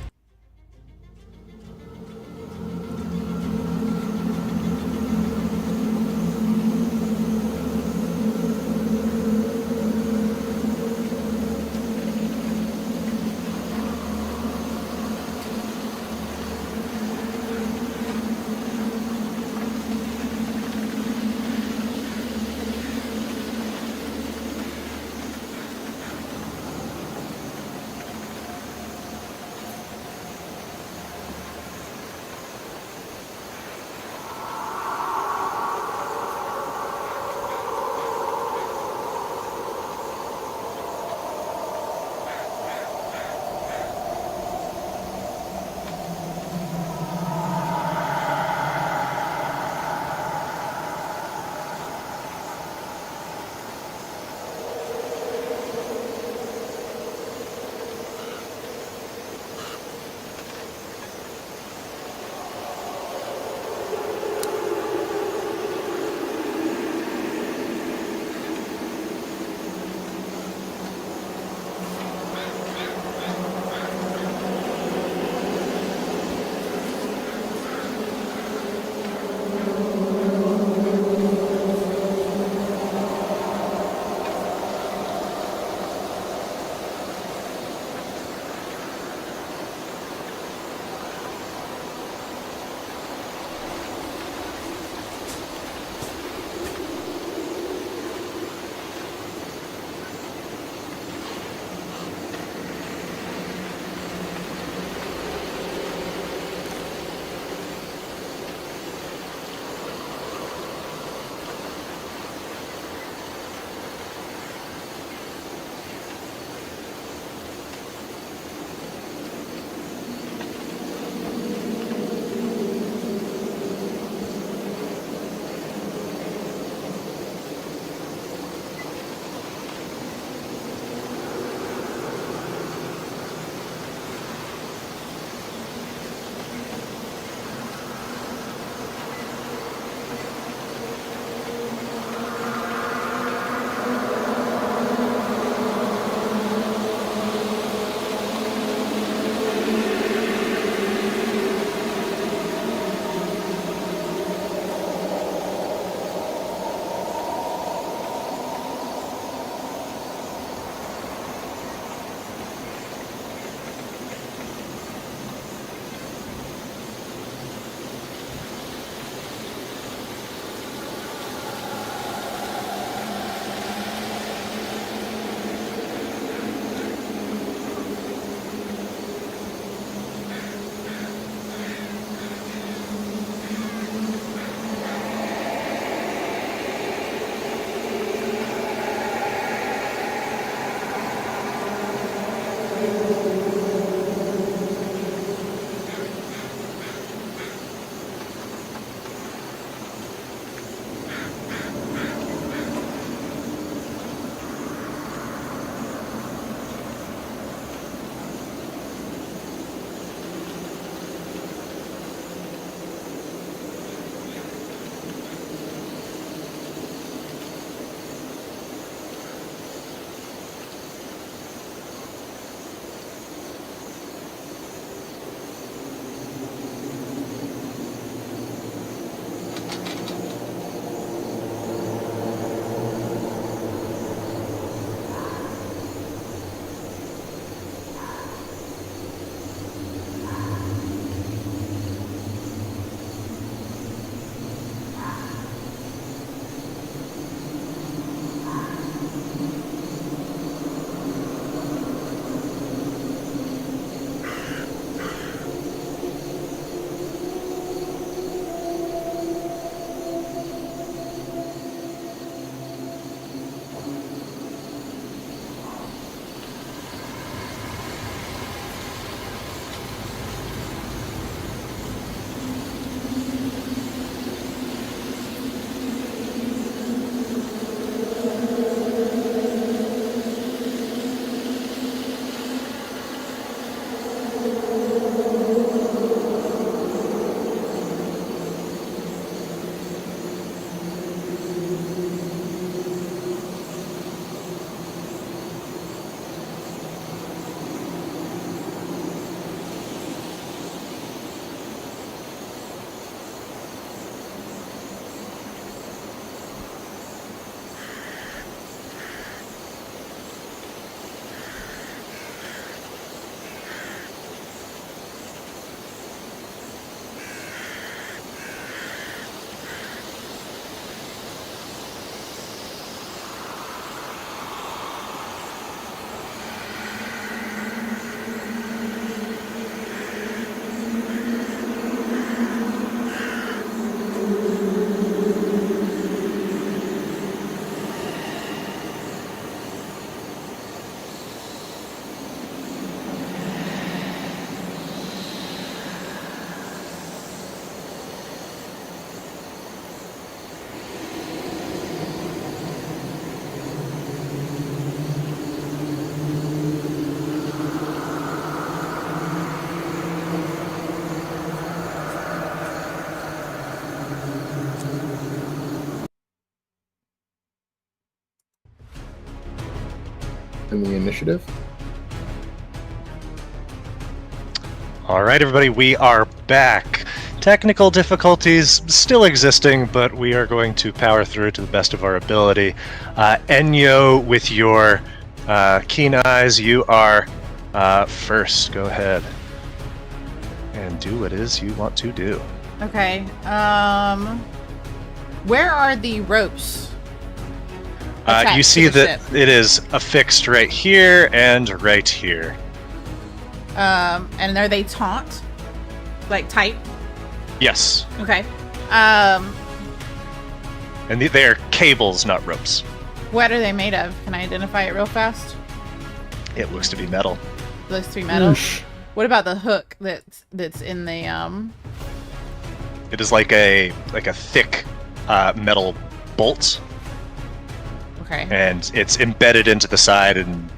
in the initiative. All right, everybody, we are back. Technical difficulties still existing, but we are going to power through to the best of our ability. Enyo, with your keen eyes, you are first. Go ahead and do what it is you want to do. Okay. Where are the ropes? You attached see to the that ship? it is affixed right here and right here. And are they taut? Like tight? Yes. Okay. And they are cables, not ropes. What are they made of? Can I identify it real fast? It looks to be metal. Those three metal. Oosh. What about the hook that's in the It is like a thick metal bolt, Okay. and it's embedded into the side, and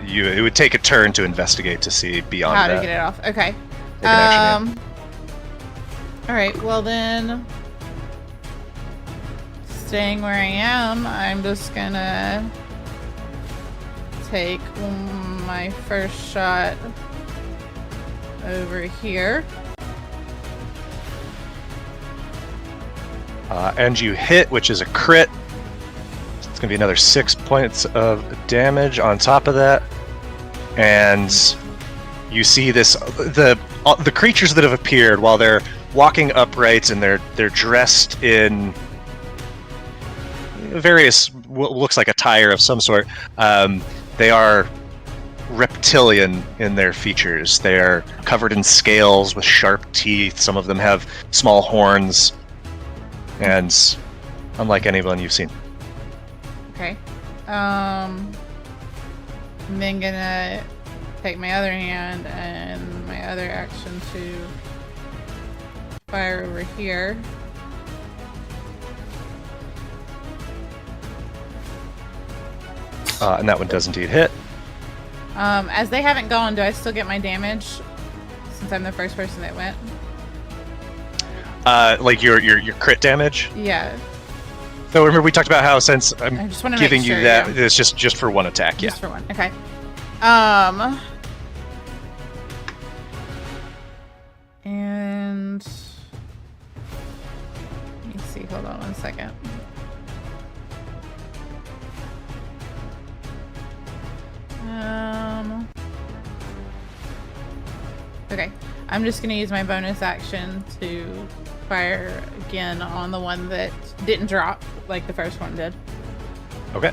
it would take a turn to investigate to see beyond How that. to get it off? Okay. Take an action, All right. Well then, staying where I am, I'm just gonna take my first shot over here. And you hit, which is a crit. It's going to be another 6 points of damage on top of that. And you see this the creatures that have appeared while they're walking upright, and they're dressed in various what looks like attire of some sort. They are reptilian in their features. They are covered in scales with sharp teeth. Some of them have small horns. And unlike anyone you've seen. Okay. I'm then gonna take my other hand and my other action to fire over here. And that one does indeed hit. As they haven't gone, do I still get my damage since I'm the first person that went? Like your crit damage. Yeah. So remember we talked about how since I I'm just want to giving make sure, you that, yeah. it's just for one attack. Yeah. Just for one. Okay. And let me see. Hold on one second. Okay. I'm just gonna use my bonus action to fire again on the one that didn't drop like the first one did. Okay.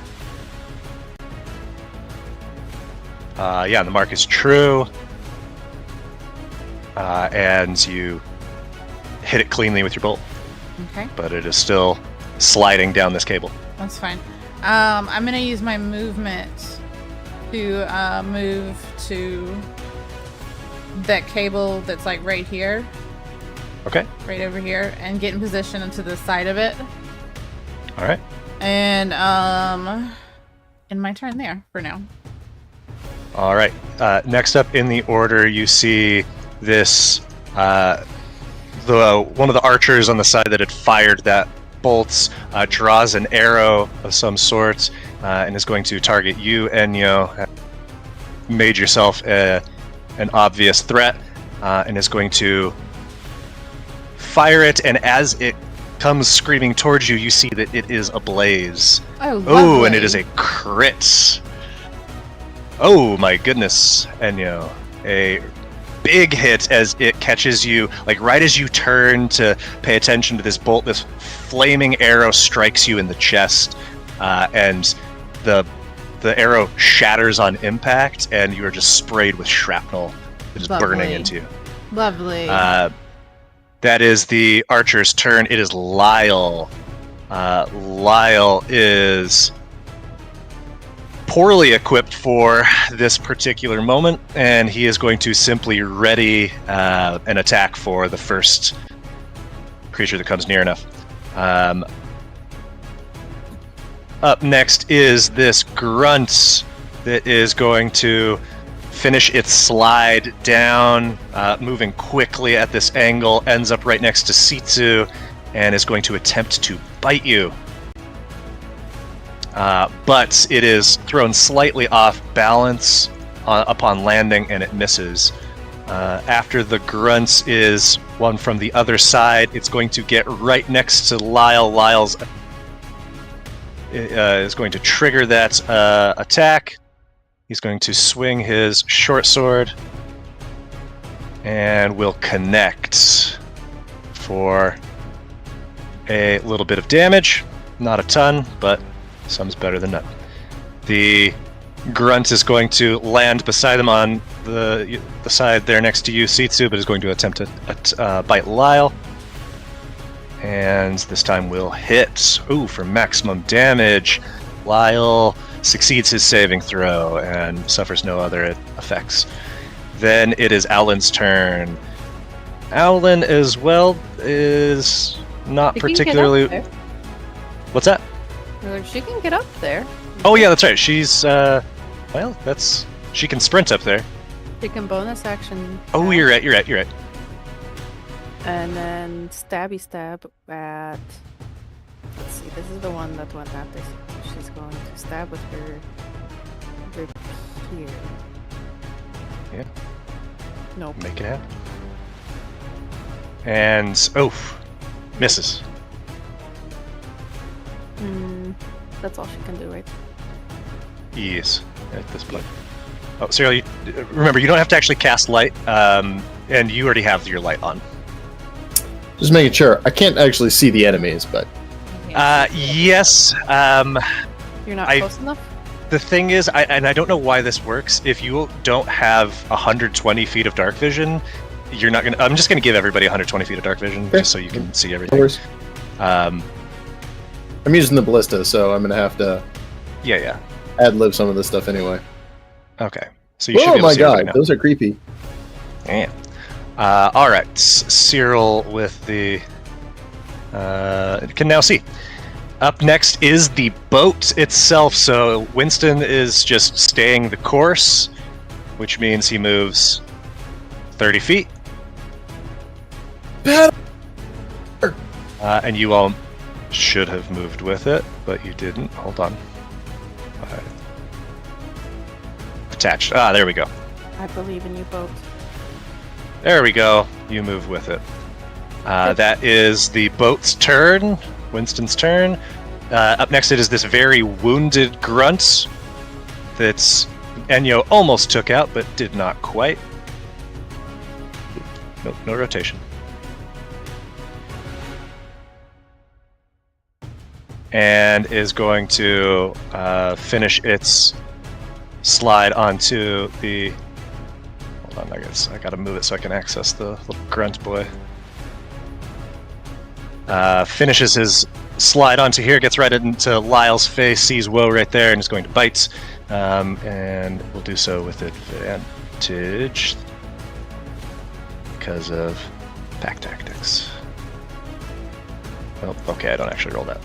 Yeah, the mark is true. And you hit it cleanly with your bolt, Okay. but it is still sliding down this cable. That's fine. I'm gonna use my movement to move to that cable that's like right here, Okay. right over here, and get in position into the side of it. All right. And in my turn there for now. All right. Next up in the order, you see this one of the archers on the side that had fired that bolt draws an arrow of some sort and is going to target you, Enyo. Made yourself an obvious threat and is going to fire it. And as it comes screaming towards you, you see that it is ablaze. Oh, Oh, and it is a crit. Oh my goodness, Enyo. A big hit as it catches you, like right as you turn to pay attention to this bolt. This flaming arrow strikes you in the chest, and the arrow shatters on impact, and you are just sprayed with shrapnel that is burning Lovely. into you. Lovely. That is the archer's turn. It is Lyle. Lyle is poorly equipped for this particular moment, and he is going to simply ready an attack for the first creature that comes near enough. Up next is this grunt that is going to finish its slide down, moving quickly at this angle, ends up right next to Sitsu, and is going to attempt to bite you. but it is thrown slightly off balance upon landing, and it misses. After the grunts is one from the other side. It's going to get right next to Lyle. Lyle's is going to trigger that attack. He's going to swing his short sword and will connect for a little bit of damage. Not a ton, but some's better than none. The grunt is going to land beside him on the side there next to you, Sitsu, but is going to attempt to bite Lyle. And this time will hit. Ooh, for maximum damage. Lyle succeeds his saving throw and suffers no other effects. Then it is Alan's turn. Alan as well is not She can get particularly... up there. What's that? She can get up there. Oh yeah, that's right. She's well, that's she can sprint up there. She can bonus action. Oh, you're right. And then stabby stab at. Let's see. This is the one that went at this. She's going to stab with her rapier. Yeah. Nope. Make it happen. And misses. That's all she can do, right? Yes, at this point. Oh, Cyril, remember, you don't have to actually cast light, and you already have your light on. Just making sure. I can't actually see the enemies, but... Yes. You're not close enough? The thing is, I don't know why this works, if you don't have 120 feet of dark vision, you're not gonna... I'm just gonna give everybody 120 feet of dark vision, just so you can see everything. Of course. I'm using the ballista, so I'm gonna have to... Yeah. ad-lib some of this stuff anyway. Okay. So you should be able to see everything now. Those are creepy. Damn. All right, Cyril with the can now see. Up next is the boat itself. So Winston is just staying the course, which means he moves 30 feet. And you all should have moved with it, but you didn't. Hold on. Attached. There we go. I believe in you both. There we go. You move with it. That is the boat's turn. Winston's turn. Up next, it is this very wounded grunt that Enyo almost took out, but did not quite. Nope, no rotation. And is going to finish its slide onto the... Hold on, I gotta move it so I can access the little grunt boy. Finishes his slide onto here, gets right into Lyle's face, sees Woe right there, and is going to bite. And will do so with advantage because of pack tactics. Oh, okay, I don't actually roll that.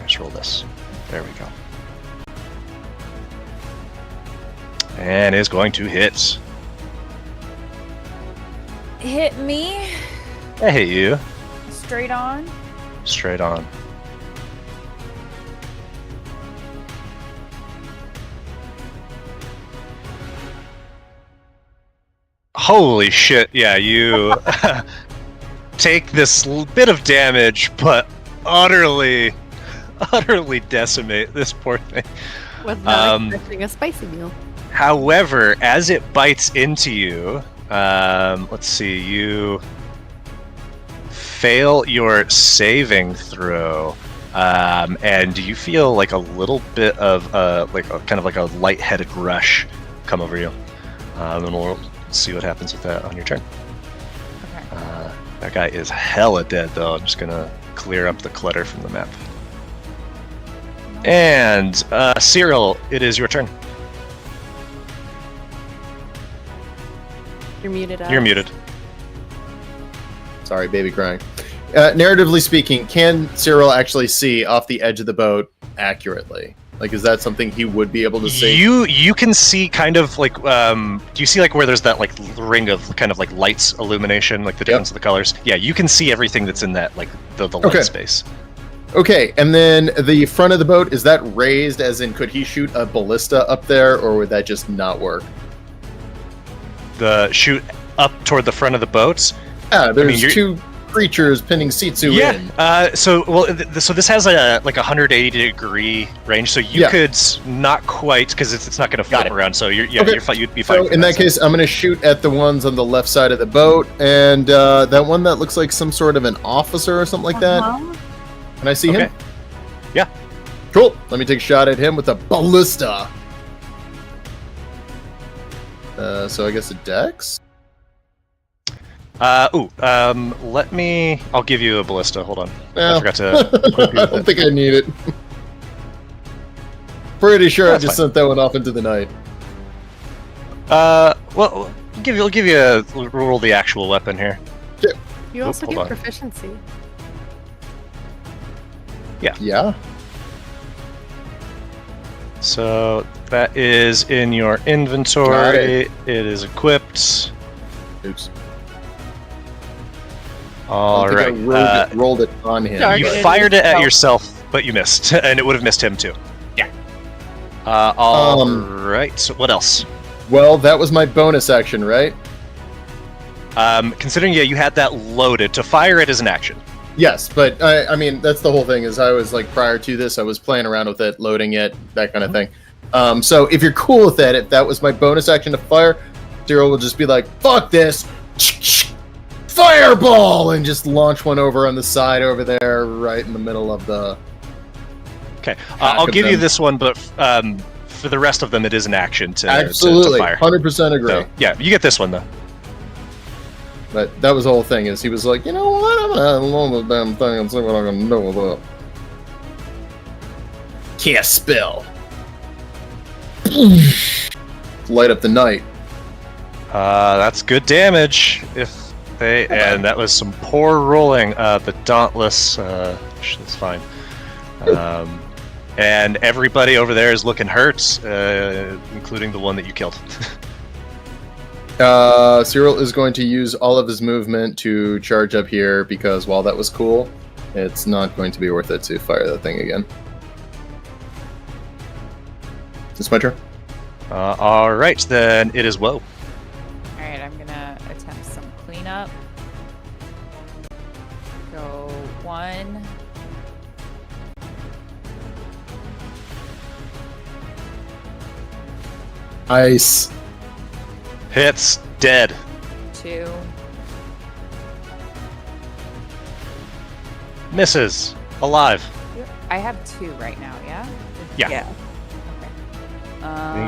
I just roll this. There we go. And is going to hit. Hit me. I hit you. Straight on. Straight on. Holy shit, yeah, you take this bit of damage, but utterly decimate this poor thing. Was not expecting a spicy meal. However, as it bites into you, let's see, you fail your saving throw, and you feel like a little bit of kind of like a lightheaded rush come over you, and we'll see what happens with that on your turn. Okay. That guy is hella dead, though. I'm just gonna clear up the clutter from the map. And Cyril, it is your turn. You're muted. You're muted. Sorry, baby crying. Narratively speaking, can Cyril actually see off the edge of the boat accurately? Like, is that something he would be able to see? You can see kind of like, do you see like where there's that like ring of kind of like lights illumination, like the difference of the colors? Yeah, you can see everything that's in that, like the light space. Okay, and then the front of the boat, is that raised, as in could he shoot a ballista up there, or would that just not work? The shoot up toward the front of the boat. Yeah, there's you're- two creatures pinning Sitsu in. So this has a 180-degree range, so you could not quite, because it's not going to flip around. So you'd be fine. So in that case, I'm going to shoot at the ones on the left side of the boat, and that one that looks like some sort of an officer or something like that. Can I see him? Yeah. Cool. Let me take a shot at him with a ballista. So I guess a dex? Let me... I'll give you a ballista. Hold on. Well, I forgot to... I don't think I need it. Pretty sure That's I just fine. sent that one off into the night. Well, I'll give you a roll the actual weapon here. You also hold get on. proficiency. Yeah? So that is in your inventory. It is equipped. Oops. All I right. think I rolled it on him. Sorry. You Targeted fired it at yourself. yourself, but you missed, and it would have missed him too. Yeah. All right. So what else? Well, that was my bonus action, right? Considering you had that loaded, to fire it is an action. Yes, but I mean, that's the whole thing, is I was like, prior to this, I was playing around with it, loading it, that kind of thing. So if you're cool with that, if that was my bonus action to fire, Cyril will just be like, fuck this! Fireball! And just launch one over on the side over there, right in the middle of the... Okay. Half I'll of give you them. this one, but for the rest of them, it is an action to Absolutely, fire. 100% agree. So, yeah, you get this one though. But that was the whole thing, is he was like, you know what, I'm gonna loan the damn thing and see what I can do with it. Cast spell. Light up the night. That's good damage. And that was some poor rolling. The Dauntless, that's fine. And everybody over there is looking hurt, including the one that you killed. Cyril is going to use all of his movement to charge up here, because while that was cool, it's not going to be worth it to fire that thing again. Is this my turn? All right, then it is Woe. Alright, I'm gonna attempt some cleanup. Go 1. Ice. Hits, dead. 2. Misses, alive. I have 2 right now, yeah? Yeah. Okay.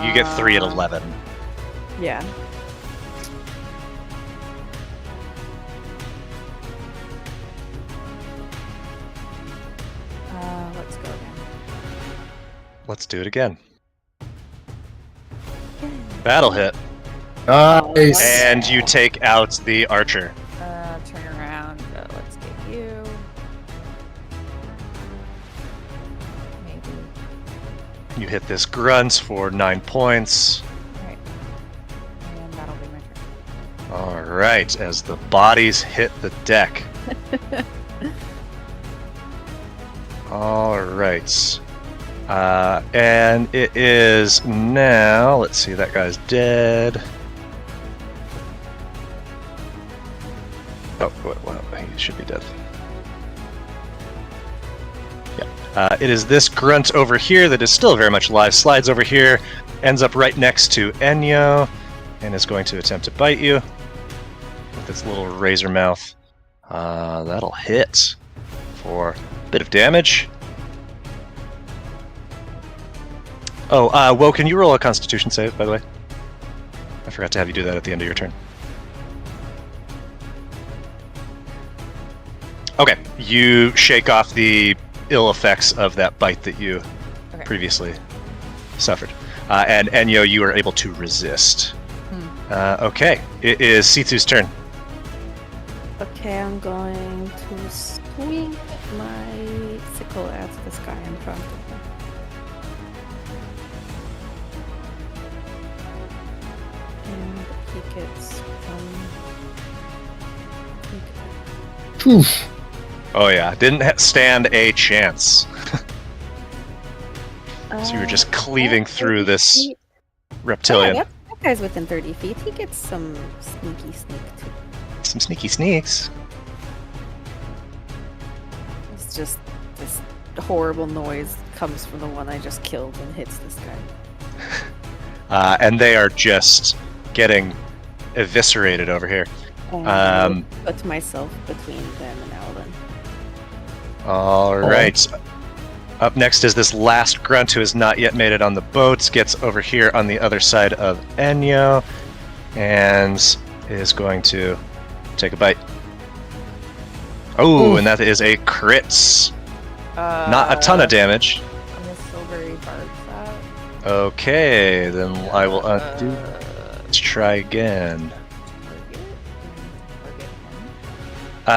You get 3 at 11. Yeah. Let's go again. Let's do it again. Battle hit. Nice. And you take out the archer. Turn around. Let's get you. Maybe. You hit this grunt for 9 points. Alright. And that'll be my turn. Alright, as the bodies hit the deck. Alright. And it is now... Let's see, that guy's dead. Oh, well, he should be dead. Yeah. It is this grunt over here that is still very much alive. Slides over here, ends up right next to Enyo, and is going to attempt to bite you with its little razor mouth. That'll hit for a bit of damage. Oh, Woe, can you roll a Constitution save, by the way? I forgot to have you do that at the end of your turn. Okay, you shake off the ill effects of that bite that you previously suffered. And Enyo, you are able to resist. Okay, it is Sitsu's turn. Okay, I'm going to swing my sickle at this guy in front of me. And he gets Oof. Oh yeah, didn't stand a chance. So you were just cleaving through this reptilian. Yeah, that guy's within 30 feet. He gets some sneaky sneak too. Some sneaky sneaks. It's just this horrible noise comes from the one I just killed and hits this guy. And they are just getting eviscerated over here. And I put myself between them and Alden. All right. Up next is this last grunt who has not yet made it on the boats. Gets over here on the other side of Enyo and is going to take a bite. Oh, and that is a crit. Not a ton of damage. I'm a silvery barbed that. Okay, then I will undo. Let's try again.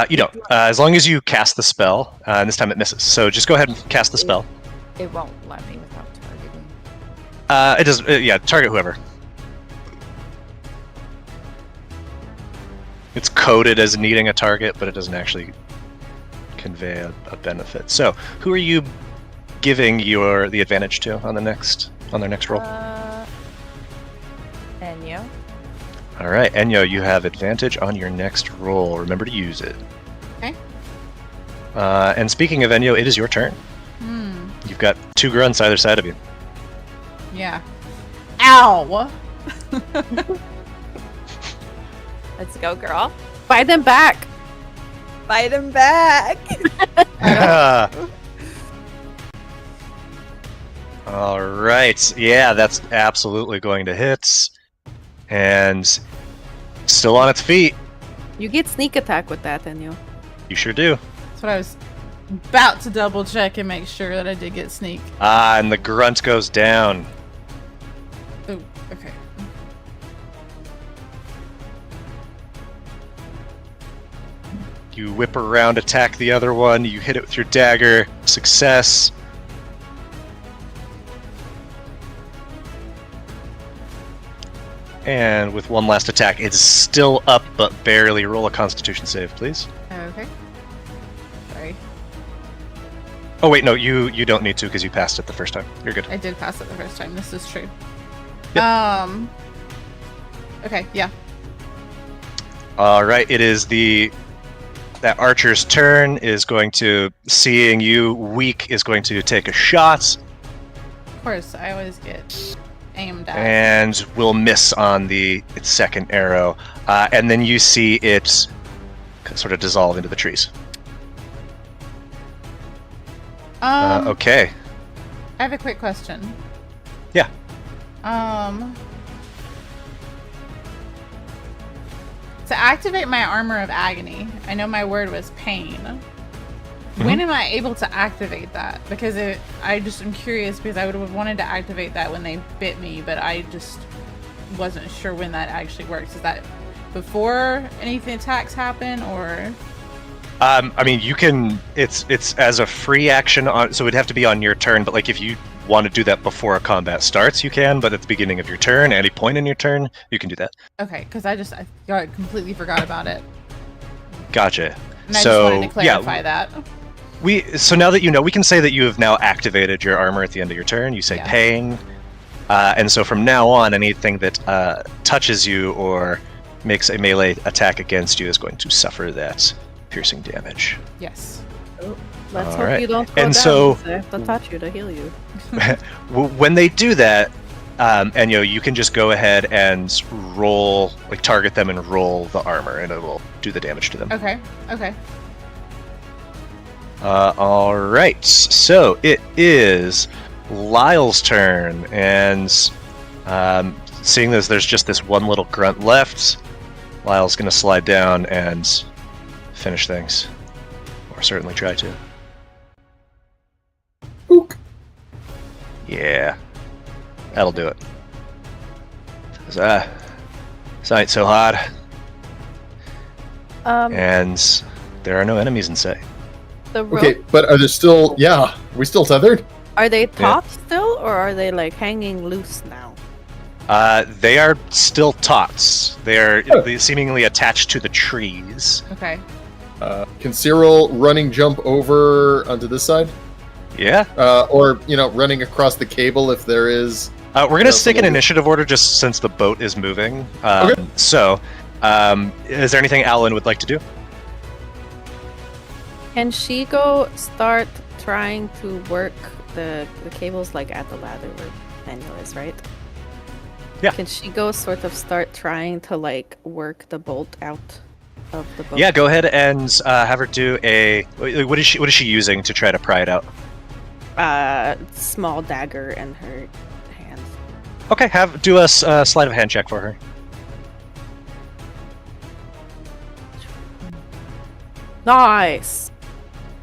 You don't. As long as you cast the spell, and this time it misses. So just go ahead and cast the spell. It won't let me without targeting. It does. Yeah, target whoever. It's coded as needing a target, but it doesn't actually convey a benefit. So, who are you giving the advantage to on their next roll? Enyo. All right, Enyo, you have advantage on your next roll. Remember to use it. Okay. And speaking of Enyo, it is your turn. You've got 2 grunts either side of you. Yeah. Ow! Let's go, girl. Fight them back! Fight him back. All right. Yeah, that's absolutely going to hit. And still on its feet. You get sneak attack with that, Enyo. You sure do. That's what I was about to double check and make sure that I did get sneak. And the grunt goes down. Oh, okay. You whip around, attack the other one. You hit it with your dagger. Success. And with one last attack, it's still up, but barely. Roll a Constitution save, please. Okay. Sorry. Oh wait, no, you don't need to because you passed it the first time. You're good. I did pass it the first time. This is true. Yep. Okay, yeah. All right, it is that archer's turn. Is going to, seeing you weak, is going to take a shot. Of course, I always get aimed at. And will miss on its second arrow. And then you see it sort of dissolve into the trees. Okay. I have a quick question. Yeah. To activate my Armor of Agony, I know my word was pain. When am I able to activate that? Because I just am curious because I would have wanted to activate that when they bit me, but I just wasn't sure when that actually works. Is that before anything attacks happen, or? I mean, you can. It's as a free action so it'd have to be on your turn. But like, if you want to do that before a combat starts, you can. But at the beginning of your turn, any point in your turn, you can do that. Okay, because I completely forgot about it. Gotcha. And I just wanted to clarify that. So now that you know, we can say that you have now activated your armor at the end of your turn. You say pain, and so from now on, anything that touches you or makes a melee attack against you is going to suffer that piercing damage. Yes. Oh, let's All hope right. you don't go And down. so- I have to touch you to heal you. When they do that, Enyo, you can just go ahead and roll, like target them and roll the armor, and it will do the damage to them. Okay. All right, so it is Lyle's turn, and seeing as there's just this one little grunt left, Lyle's going to slide down and finish things, or certainly try to. Book. Yeah, that'll do it. This ain't so hard, and there are no enemies in sight. The rope, Okay, but are there still? Yeah, we still tethered? are they taut still, or are they like hanging loose now? They are still taut. They are seemingly attached to the trees. Okay. Can Cyril running jump over onto this side? Yeah. Or, running across the cable if there is... We're going to stick in initiative order just since the boat is moving. Okay. So, is there anything Alan would like to do? Can she go start trying to work the cables like at the ladder where Enyo is, right? Yeah. Can she go sort of start trying to like work the bolt out of the boat? Yeah, go ahead and have her do a... What is she using to try to pry it out? Small dagger in her hand. Okay, do a sleight of hand check for her. Nice.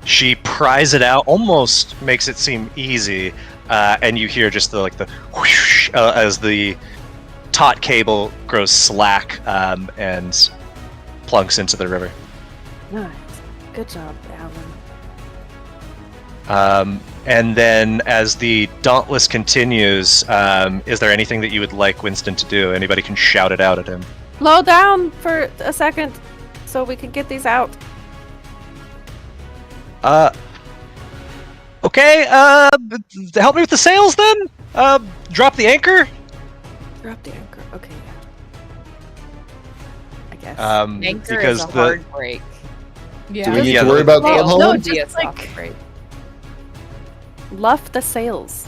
She pries it out, almost makes it seem easy, and you hear just the whoosh as the taut cable grows slack and plunks into the river. Nice. Good job, Alan. And then as the Dauntless continues, is there anything that you would like Winston to do? Anybody can shout it out at him. Slow down for a second so we can get these out. Okay, help me with the sails then? Drop the anchor? Drop the anchor. Okay, yeah. I guess. Anchor Because is a hard break. Yeah. Do we need Yeah, to worry about Sails Club no, would Holland? be a just like- soft break. Luff the sails.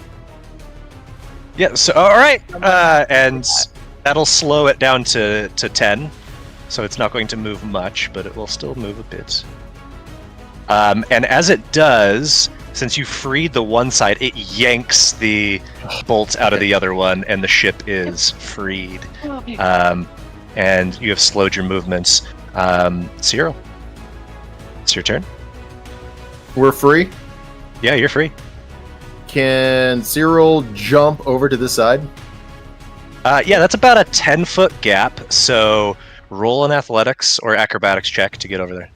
Yeah, so alright, and that'll slow it down to 10. So it's not going to move much, but it will still move a bit. And as it does, since you freed the one side, it yanks the bolts out of the other one, and the ship is freed. And you have slowed your movements. Cyril, it's your turn. We're free. Yeah, you're free. Can Cyril jump over to this side? Yeah, that's about a 10-foot gap, so roll an athletics or acrobatics check to get over there.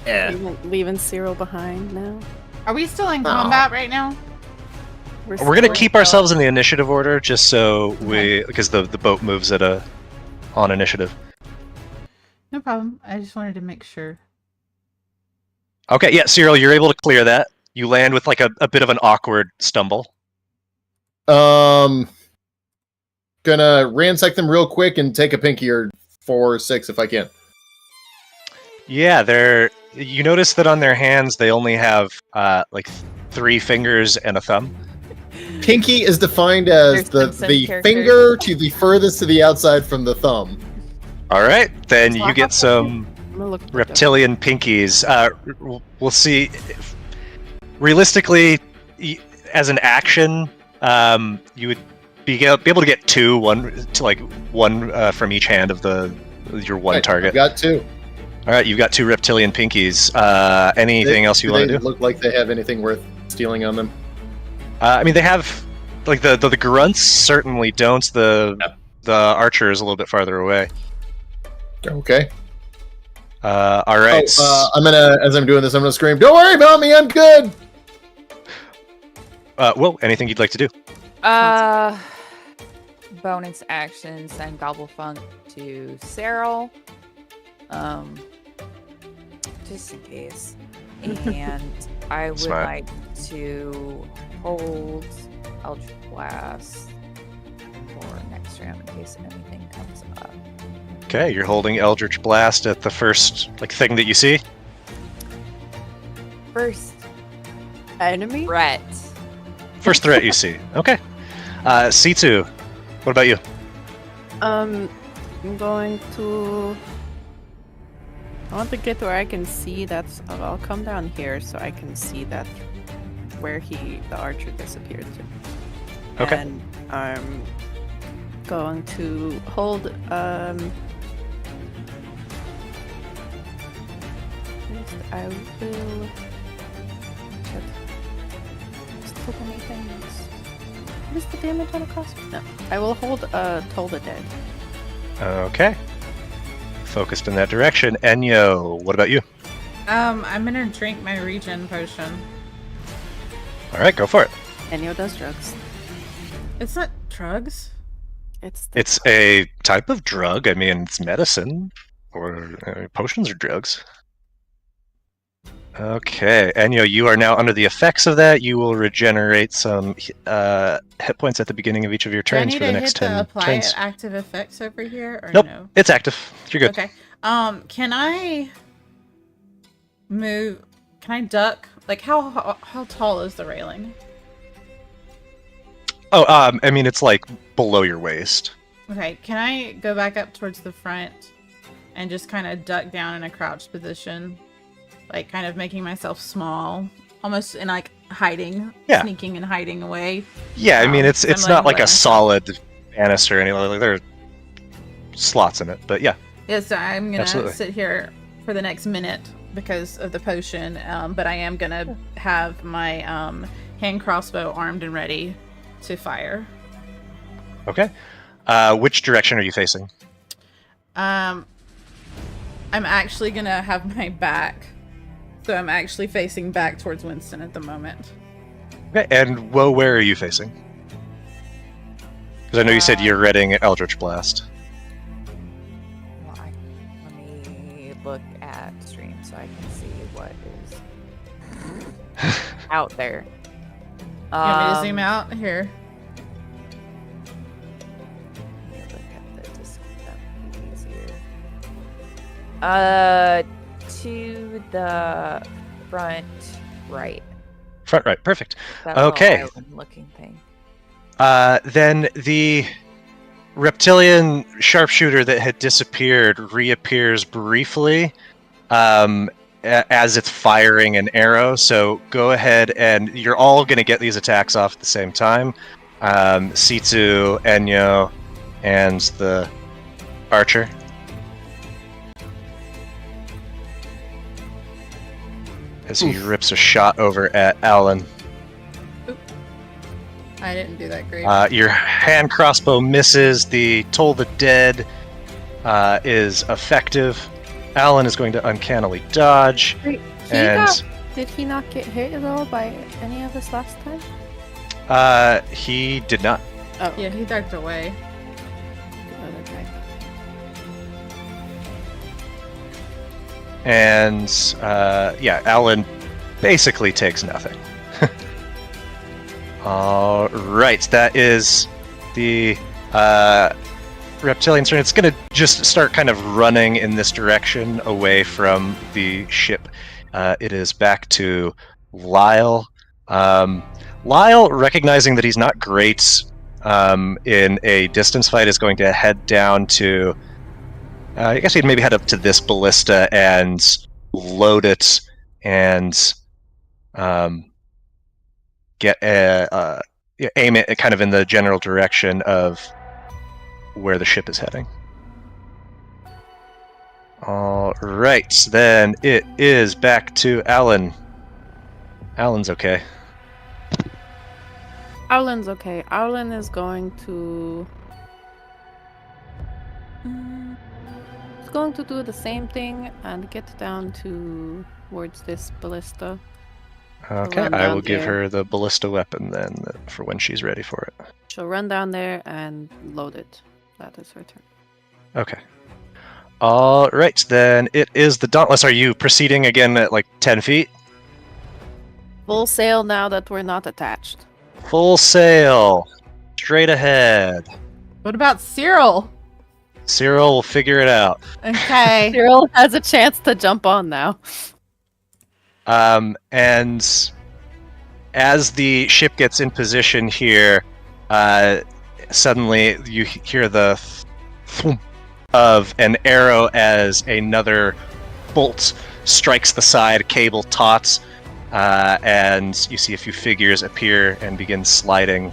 Yeah. Leaving Cyril behind now. Are we still in combat right now? We're going to keep ourselves in the initiative order just so Okay. because the boat moves at on initiative. No problem. I just wanted to make sure. Okay, yeah, Cyril, you're able to clear that. You land with like a bit of an awkward stumble. Gonna ransack them real quick and take a pinky or 4 or 6 if I can. Yeah, you notice that on their hands they only have like 3 fingers and a thumb. Pinky is defined as There's the consent characters. finger to the furthest to the outside from the thumb. All right, then you get some I'm gonna look reptilian pinkies. We'll see. Realistically, as an action, you would be able to get 2, one from each hand of your one Right, target. I've got 2. All right, you've got 2 reptilian pinkies. Anything else you want to They do? look like they have anything worth stealing on them. I mean, they have like the grunts certainly don't. The archer is a little bit farther away. Okay. All right. As I'm doing this, I'm gonna scream, "Don't worry about me, I'm good!" Well, anything you'd like to do? Bonus action, send Gobblefunk to Cyril. Just in case. And I would Smart. like to hold Eldritch Blast for next round in case anything comes up. Okay, you're holding Eldritch Blast at the first thing that you see. First enemy. threat. First threat you see. Okay. Sitsu, what about you? I'm going to. I want to get where I can see that's. I'll come down here so I can see that where the archer disappeared to. Okay. And I'm going to hold. I will. So many things. What is the damage on a crossbow? No. I will hold Toll the Dead. Okay. Focused in that direction. Enyo, what about you? I'm gonna drink my regen potion. All right, go for it. Enyo does drugs. It's not drugs. It's a type of drug. I mean, it's medicine, or potions are drugs. Okay, Enyo, you are now under the effects of that. You will regenerate some hit points at the beginning of each of your Do I turns need for the to next hit the 10 apply turns. active effects over here, or Nope, no? it's active. You're good. Okay. Can I move? Can I duck? Like, how tall is the railing? Oh, I mean, it's like below your waist. Okay. Can I go back up towards the front and just kind of duck down in a crouched position, like kind of making myself small, almost in like hiding, Yeah. sneaking and hiding away? Yeah, I mean, it's I'm not like letting a myself- solid banister or anything. Like, there are slots in it, but yeah. Yes, so I'm gonna Absolutely. sit here for the next minute because of the potion, but I am gonna have my hand crossbow armed and ready to fire. Okay. Which direction are you facing? I'm actually gonna have my back, so I'm actually facing back towards Winston at the moment. Okay, and where are you facing? Because I know you said you're readying Eldritch Blast. Well, let me look at stream so I can see what is out there. You want me to zoom out? Here. Let me look at the disc easier. To the front right. Front right, perfect. That little Okay. island-looking thing. Then the reptilian sharpshooter that had disappeared reappears briefly as it's firing an arrow. So go ahead and you're all going to get these attacks off at the same time. Sitsu, Enyo, and the archer. As he rips a shot over at Alan. I didn't do that great. Your hand crossbow misses. The Toll the Dead is effective. Alan is going to uncannily dodge. Wait, And did he not get hit at all by any of us last time? he did not. Oh, Yeah, he ducked away. okay. And yeah, Alan basically takes nothing. All right, that is the reptilian turn. It's going to just start kind of running in this direction away from the ship. It is back to Lyle. Lyle, recognizing that he's not great in a distance fight, is going to head down to... I guess he'd maybe head up to this ballista and load it and aim it kind of in the general direction of where the ship is heading. All right, then it is back to Alan. Alan's okay. Arlen's okay. Arlen is going to... He's going to do the same thing and get down towards this ballista. Okay, run I down will give there. her the ballista weapon then for when she's ready for it. She'll run down there and load it. That is her turn. Okay. All right, then it is the Dauntless. Are you proceeding again at like 10 feet? Full sail now that we're not attached. Full sail. Straight ahead. What about Cyril? Cyril will figure it out. Okay. Cyril has a chance to jump on now. And as the ship gets in position here, suddenly you hear the thump of an arrow as another bolt strikes the side, cable tauts, and you see a few figures appear and begin sliding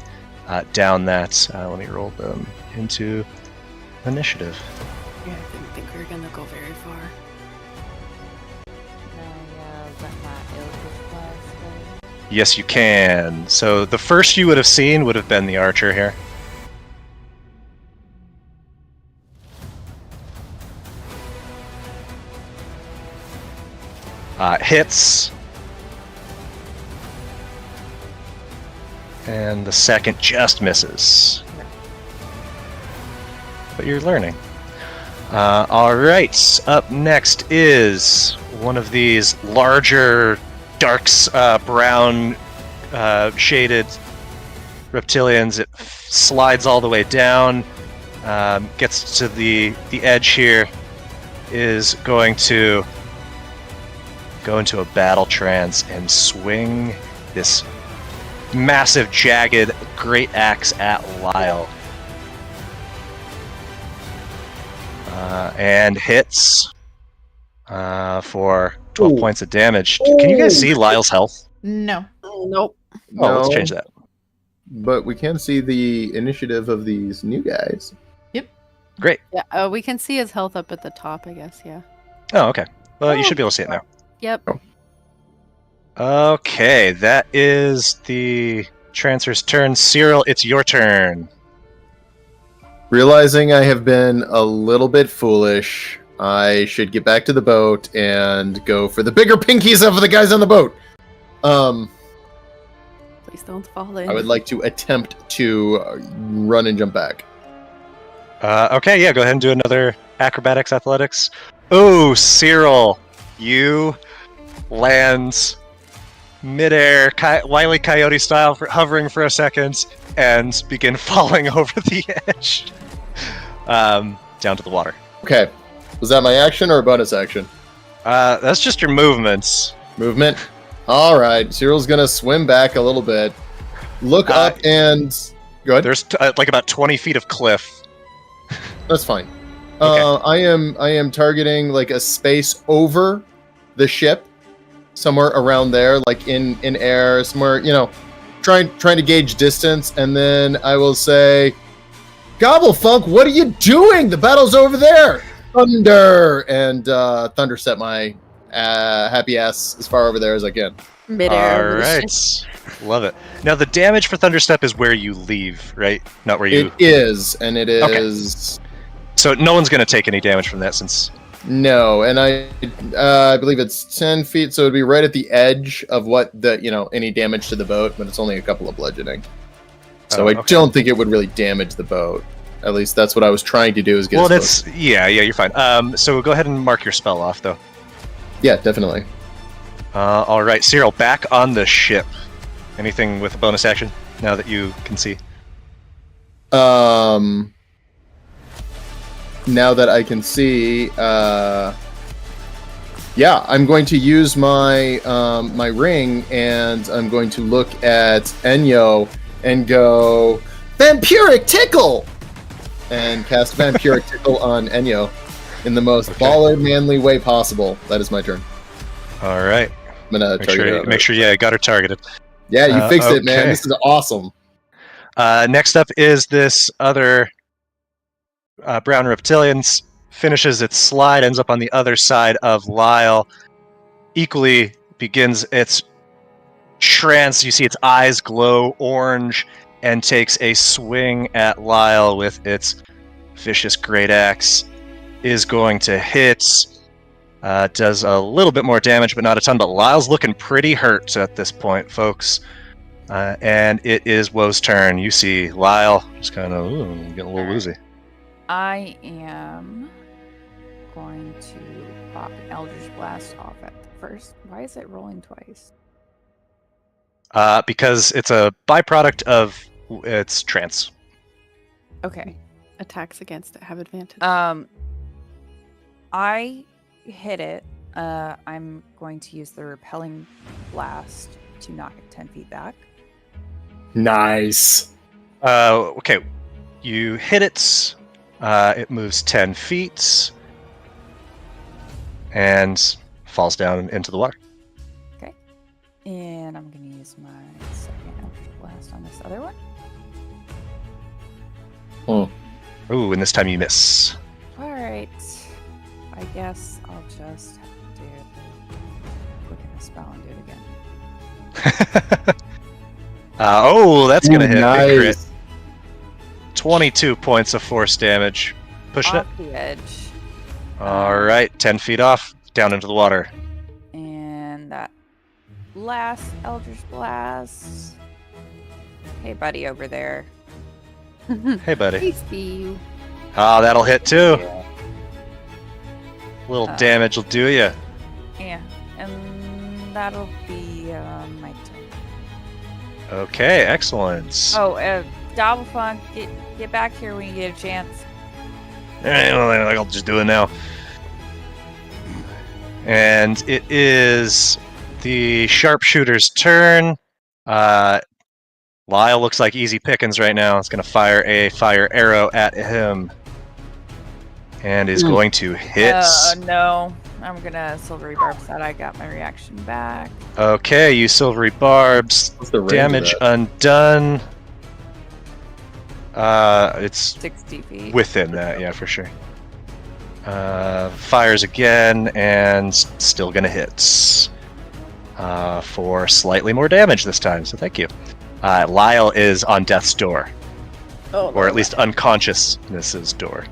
down that. Let me roll them into initiative. Yeah, I didn't think we were gonna go very far. Yes, you can. So the first you would have seen would have been the archer here. Hits. And the second just misses. But you're learning. Alright, up next is one of these larger, dark brown shaded reptilians. It slides all the way down, gets to the edge here, is going to go into a battle trance and swing this massive, jagged great axe at Lyle. And hits for 12 points of damage. Can you guys see Lyle's health? No. Nope. Oh, let's change that. But we can see the initiative of these new guys. Great. Yeah, we can see his health up at the top, I guess, yeah. Oh, okay. Well, you should be able to see it now. Yep. Okay, that is the Trancer's turn. Cyril, it's your turn. Realizing I have been a little bit foolish, I should get back to the boat and go for the bigger pinkies of the guys on the boat. Please don't fall in. I would like to attempt to run and jump back. Okay, yeah, go ahead and do another acrobatics athletics. Oh, Cyril, you land midair, Wile E. Coyote style, hovering for a second, and begin falling over the edge down to the water. Okay. Was that my action or a bonus action? That's just your movements. Movement? Alright, Cyril's gonna swim back a little bit. Look up and... Go ahead. There's like about 20 feet of cliff. That's fine. Okay. I am targeting like a space over the ship, somewhere around there, like in air, somewhere, trying to gauge distance, and then I will say, Gobblefunk, what are you doing? The battle's over there. Thunder, and thunder set my happy ass as far over there as I can. Midair. All right. Love it. Now, the damage for Thunderstep is where you leave, right? Not where you... It is, and it is... Okay. So no one's going to take any damage from that since... No, and I believe it's 10 feet, so it'd be right at the edge of what any damage to the boat, but it's only a couple of bludgeoning. So I don't think it would really damage the boat. At least that's what I was trying to do. Well, that's... Yeah, you're fine. So go ahead and mark your spell off, though. Yeah, definitely. All right, Cyril, back on the ship. Anything with a bonus action now that you can see? Now that I can see, yeah, I'm going to use my my ring, and I'm going to look at Enyo and go Vampiric Tickle, and cast Vampiric Tickle on Enyo in the most baller, manly way possible. That is my turn. All right. I'm gonna make sure, yeah, got her targeted. Yeah, you fixed it, man. This is awesome. Next up is this other brown reptilian. Finishes its slide, ends up on the other side of Lyle. Equally begins its trance. You see its eyes glow orange and takes a swing at Lyle with its vicious great axe. Is going to hit. Does a little bit more damage, but not a ton. But Lyle's looking pretty hurt at this point, folks. And it is Woe's turn. You see Lyle just kind of getting a little woozy. I am going to pop an Eldritch Blast off at the first. Why is it rolling twice? Because it's a byproduct of its trance. Okay. Attacks against it have advantage. I hit it. I'm going to use the repelling blast to knock it 10 feet back. Nice. Okay. You hit it. It moves 10 feet. And falls down into the water. Okay. And I'm going to use my second Eldritch Blast on this other one. Ooh, and this time you miss. Alright. I guess I'll just have to look at the spell and do it again. That's going to hit. Nice. Big crit. 22 points of force damage. Pushing Off the edge. All right, 10 feet off, down into the water. And that last Eldritch Blast. Hey, buddy, over there. Hey, buddy. I see you. That'll hit too. Yeah. Little damage will do you. And that'll be my turn. Okay, excellent. Oh, Doublefunk, get back here when you get a chance. Well, I'll just do it now. And it is the sharpshooter's turn. Lyle looks like easy pickings right now. It's going to fire a fire arrow at him. And is going to hit. No. I'm going to silvery barbs that. I got my reaction back. Okay, you silvery barbs. What's the range Damage of that? undone. It's 60 feet. within that, yeah, for sure. Fires again, and still gonna hit. For slightly more damage this time, so thank you. Lyle is on death's door. Or at least unconsciousness's door.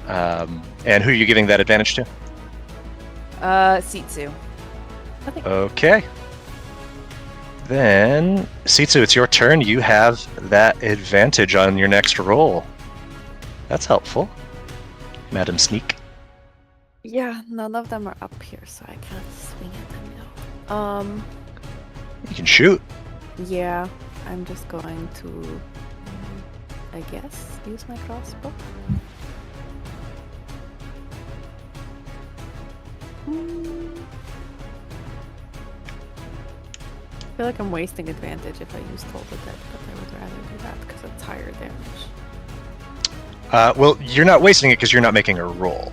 And who are you giving that advantage to? Sitsu. Okay. Then, Sitsu, it's your turn. You have that advantage on your next roll. That's helpful. Madam Sneak. Yeah, none of them are up here, so I can't swing at them yet. You can shoot. Yeah, I'm just going to, I guess, use my crossbow. I feel like I'm wasting advantage if I use Toll the Dead, but I would rather do that because it's higher damage. Well, you're not wasting it because you're not making a roll.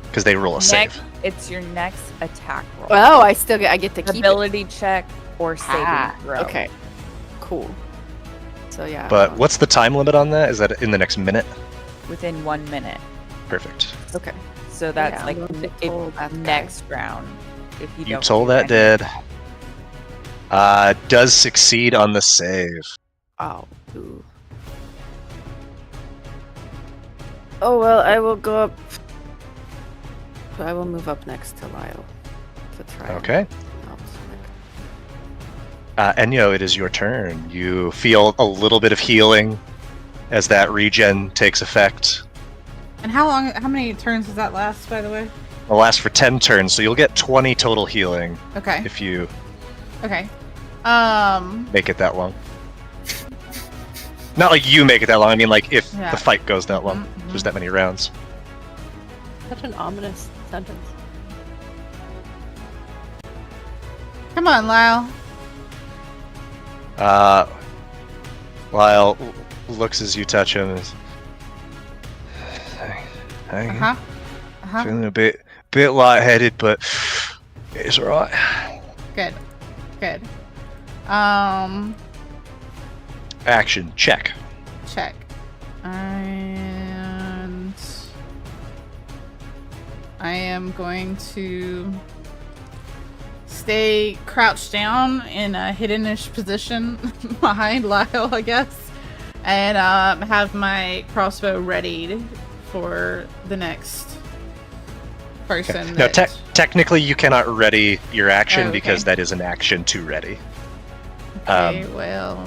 Because they roll a save. It's your next attack roll. Oh, I get to keep Ability check or saving throw. Okay, cool. So yeah. But what's the time limit on that? Is that in the next minute? Within 1 minute. Perfect. Okay. So that's Yeah, like I'm going to toll that guy. next round. If you You don't told do that anything. dead. Does succeed on the save. Oh. Ooh. Oh well, I will go up. I will move up next to Lyle to try. Okay. and help select. Enyo, it is your turn. You feel a little bit of healing as that regen takes effect. And how many turns does that last, by the way? It'll last for 10 turns, so you'll get 20 total healing Okay. if you Okay. make it that long. Not like you make it that long, I mean like if Yeah. the fight goes that long. Mhm. There's that many rounds. Such an ominous sentence. Come on, Lyle. Lyle looks as you touch him and feeling a bit lightheaded, but it's alright. Good. Action, check. Check. And I am going to stay crouched down in a hiddenish position behind Lyle, I guess, and have my crossbow readied for the next person. No, that- technically you cannot ready your action Oh, okay. because that is an action to ready. Okay, well,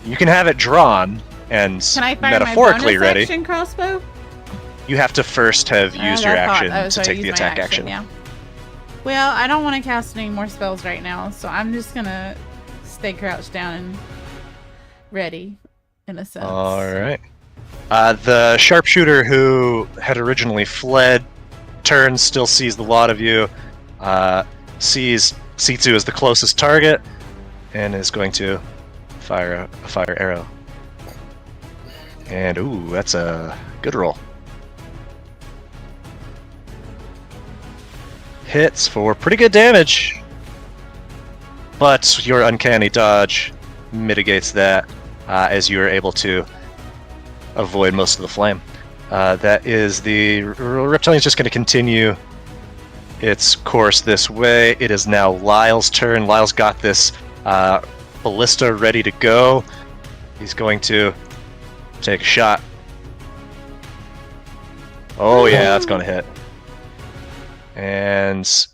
You can have it drawn and can I fire metaphorically my bonus ready. action crossbow? You have to first have used your I thought- action oh, to so I take the used my attack action. Yeah. Well, I don't want to cast any more spells right now, so I'm just gonna stay crouched down and ready, in a sense. Alright. The sharpshooter who had originally fled turns, still sees the lot of you, sees Sitsu as the closest target, and is going to fire a fire arrow. And ooh, that's a good roll. Hits for pretty good damage. But your uncanny dodge mitigates that as you are able to avoid most of the flame. That is the reptilian's just going to continue its course this way. It is now Lyle's turn. Lyle's got this ballista ready to go. He's going to take a shot. Oh yeah, that's going to hit. And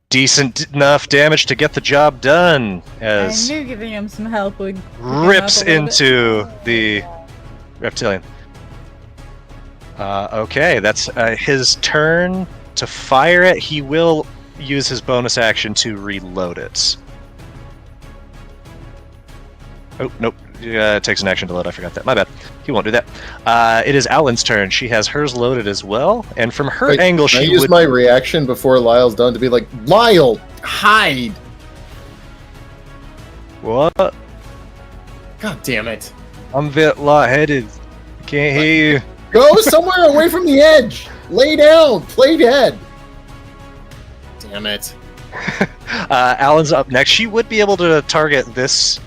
decent enough damage to get the job done I as knew giving him some help would rips pick him up a little into the reptilian. Okay, that's his turn to fire it. He will use his bonus action to reload it. Oh, nope. It takes an action to load. I forgot that. My bad. He won't do that. It is Alan's turn. She has hers loaded as well. And from her angle, can she I use would... my reaction before Lyle's done to be like, Lyle, hide! What? God damn it. I'm a bit lightheaded. Can't hear you. Go somewhere away from the edge! Lay down! Play dead! Damn it. Alan's up next. She would be able to target this...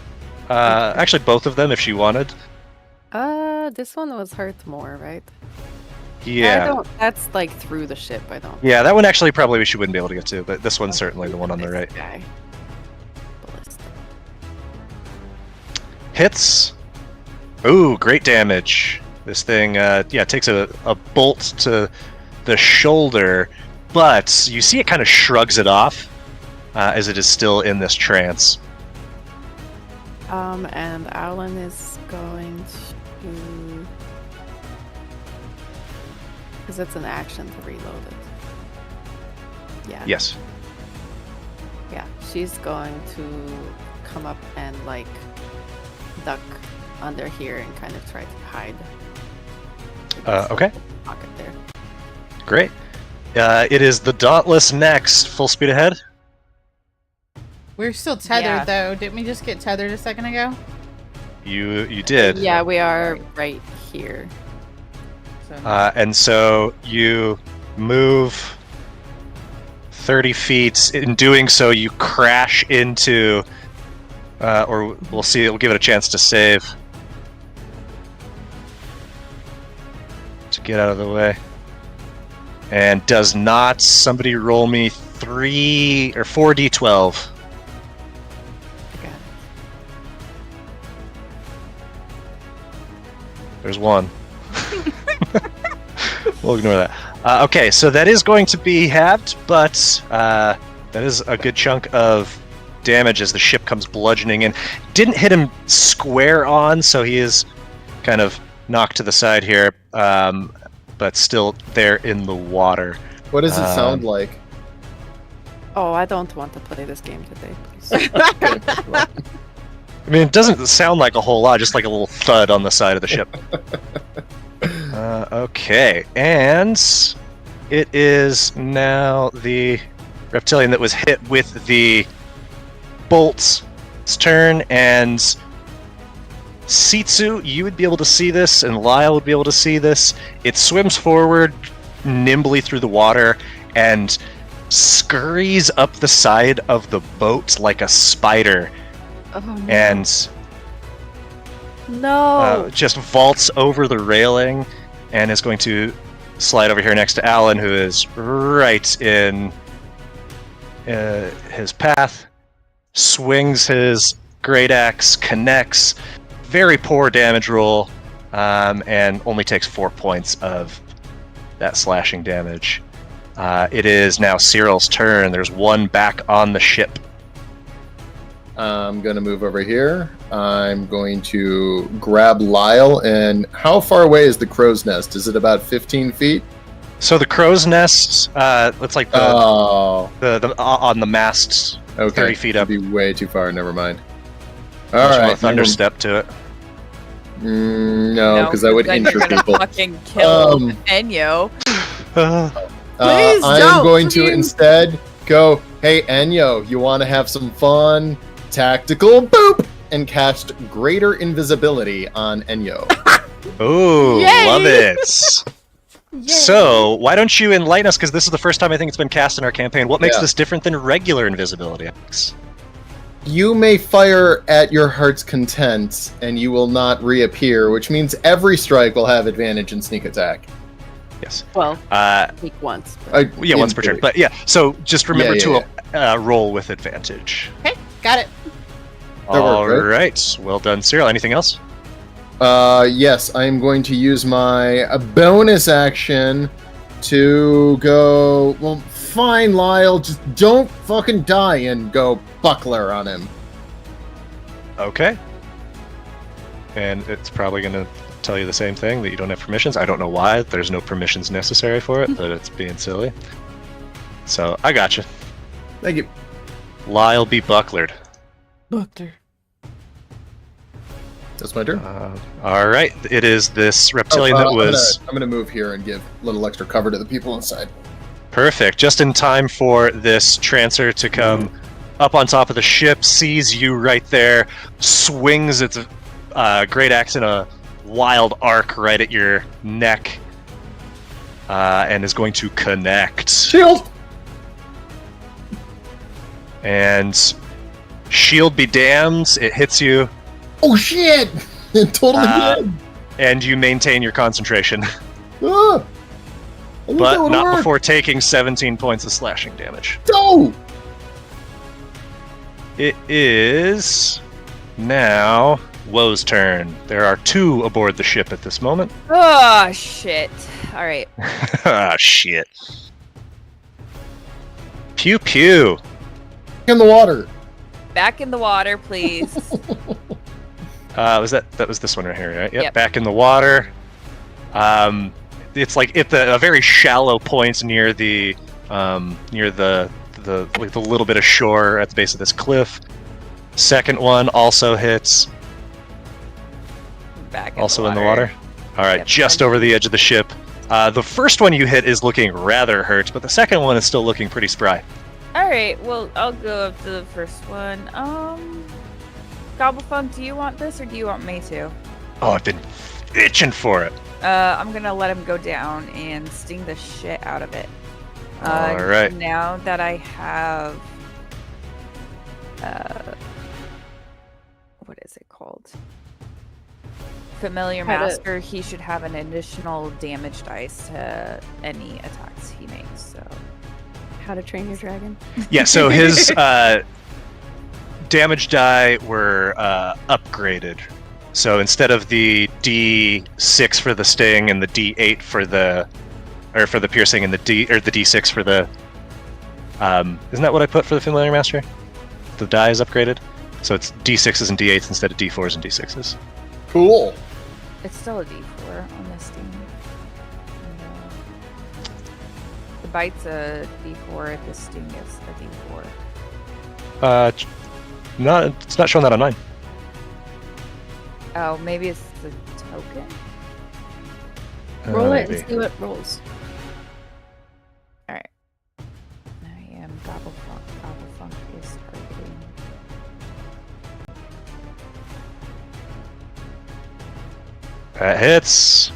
actually, both of them if she wanted. This one was hurt more, right? Yeah. That's like through the ship. I don't. Yeah, that one actually probably she wouldn't be able to get to, but this one's certainly the one on the right. Guy. Ballista. Hits. Ooh, great damage. This thing, takes a bolt to the shoulder, but you see it kind of shrugs it off as it is still in this trance. And Alan is going to... Because it's an action to reload it. Yeah. Yes. Yeah, she's going to come up and, like, duck under here and kind of try to hide. Okay. Pocket there. Great. It is the Dauntless next. Full speed ahead. We're still tethered, though. Didn't we just get tethered a second ago? You did. Yeah, we are right here. So And so you move 30 feet. In doing so, you crash into, or we'll see, it'll give it a chance to save. To get out of the way. And does not somebody roll me 3 or 4d12? I got it. There's one. We'll ignore that. Okay, so that is going to be halved, but that is a good chunk of damage as the ship comes bludgeoning in. Didn't hit him square on, so he is kind of knocked to the side here, but still there in the water. What does it sound like? Oh, I don't want to play this game today, please. I mean, it doesn't sound like a whole lot, just like a little thud on the side of the ship. Okay, and it is now the reptilian that was hit with the bolt's turn, and Sitsu, you would be able to see this, and Lyle would be able to see this. It swims forward nimbly through the water and scurries up the side of the boat like a spider. Oh, no. And No! just vaults over the railing and is going to slide over here next to Alan, who is right in his path. Swings his great axe, connects. Very poor damage roll, and only takes 4 points of that slashing damage. It is now Cyril's turn. There's one back on the ship. I'm going to move over here. I'm going to grab Lyle. And how far away is the crow's nest? Is it about 15 feet? So the crow's nest, it's like the on the mast, Okay. 30 feet up. That'd be way too far. Never mind. All All right, right. thunder step to it. No, because that would then injure you're gonna people. fucking kill Um, Enyo. Please I am don't, going to please. instead go, hey, Enyo, you want to have some fun? Tactical boop! And cast Greater Invisibility on Enyo. Ooh, Yay! love it. So, why don't you enlighten us, because this is the first time I think it's been cast in our campaign. What makes Yeah. this different than regular invisibility? You may fire at your heart's content, and you will not reappear, which means every strike will have advantage in sneak attack. Yes. Well, Uh, take once. yeah, in once per turn. theory. But yeah, so just remember Yeah, to roll with advantage. Okay, got it. That All worked, right? right. Well done, Cyril. Anything else? Yes, I am going to use my bonus action to go. Well, fine, Lyle. Just don't fucking die and go buckler on him. Okay. And it's probably going to tell you the same thing, that you don't have permissions. I don't know why. There's no permissions necessary for it, but it's being silly. So, I gotcha. Thank you. Lyle be bucklered. Buckler. That's my turn. All right, it is this reptilian that was I'm gonna move here and give a little extra cover to the people inside. perfect, just in time for this trancer to come up on top of the ship, sees you right there, swings its great axe in a wild arc right at your neck, and is going to connect. Shield. And shield be damned, it hits you. Oh shit! It totally did. And you maintain your concentration, Ah! I knew that but would not work. before taking 17 points of slashing damage. No! It is now Woe's turn. There are 2 aboard the ship at this moment. Oh, shit. All right. Ah, shit. Pew pew. In the water. Back in the water, please. Was that was this one right here, right? Yep. Yep. Back in the water. It's like at a very shallow point near the little bit of shore at the base of this cliff. Second one also hits. Back Also in the water. All right, Yep. just over the edge of the ship. The first one you hit is looking rather hurt, but the second one is still looking pretty spry. All right. Well, I'll go up to the first one. Gobblefunk, do you want this or do you want me to? Oh, I've been itching for it. I'm gonna let him go down and sting the shit out of it. All right. Now that I have, what is it called? Familiar How to- Master. He should have an additional damage dice to any attacks he makes. So. How to Train Your Dragon. Yeah, so his damage die were upgraded. So instead of the D6 for the sting and the D8 for the piercing and the D6 for the isn't that what I put for the Familiar Master? The die is upgraded, so it's D6s and D8s instead of D4s and D6s. Cool. It's still a D4 on this sting. And, the bite's a D4. The sting is a D4. It's not showing that on mine. Oh, maybe it's the token. Roll it Maybe. and see what rolls. All right. I am Gobblefunk. Gobblefunk is targeting. That hits.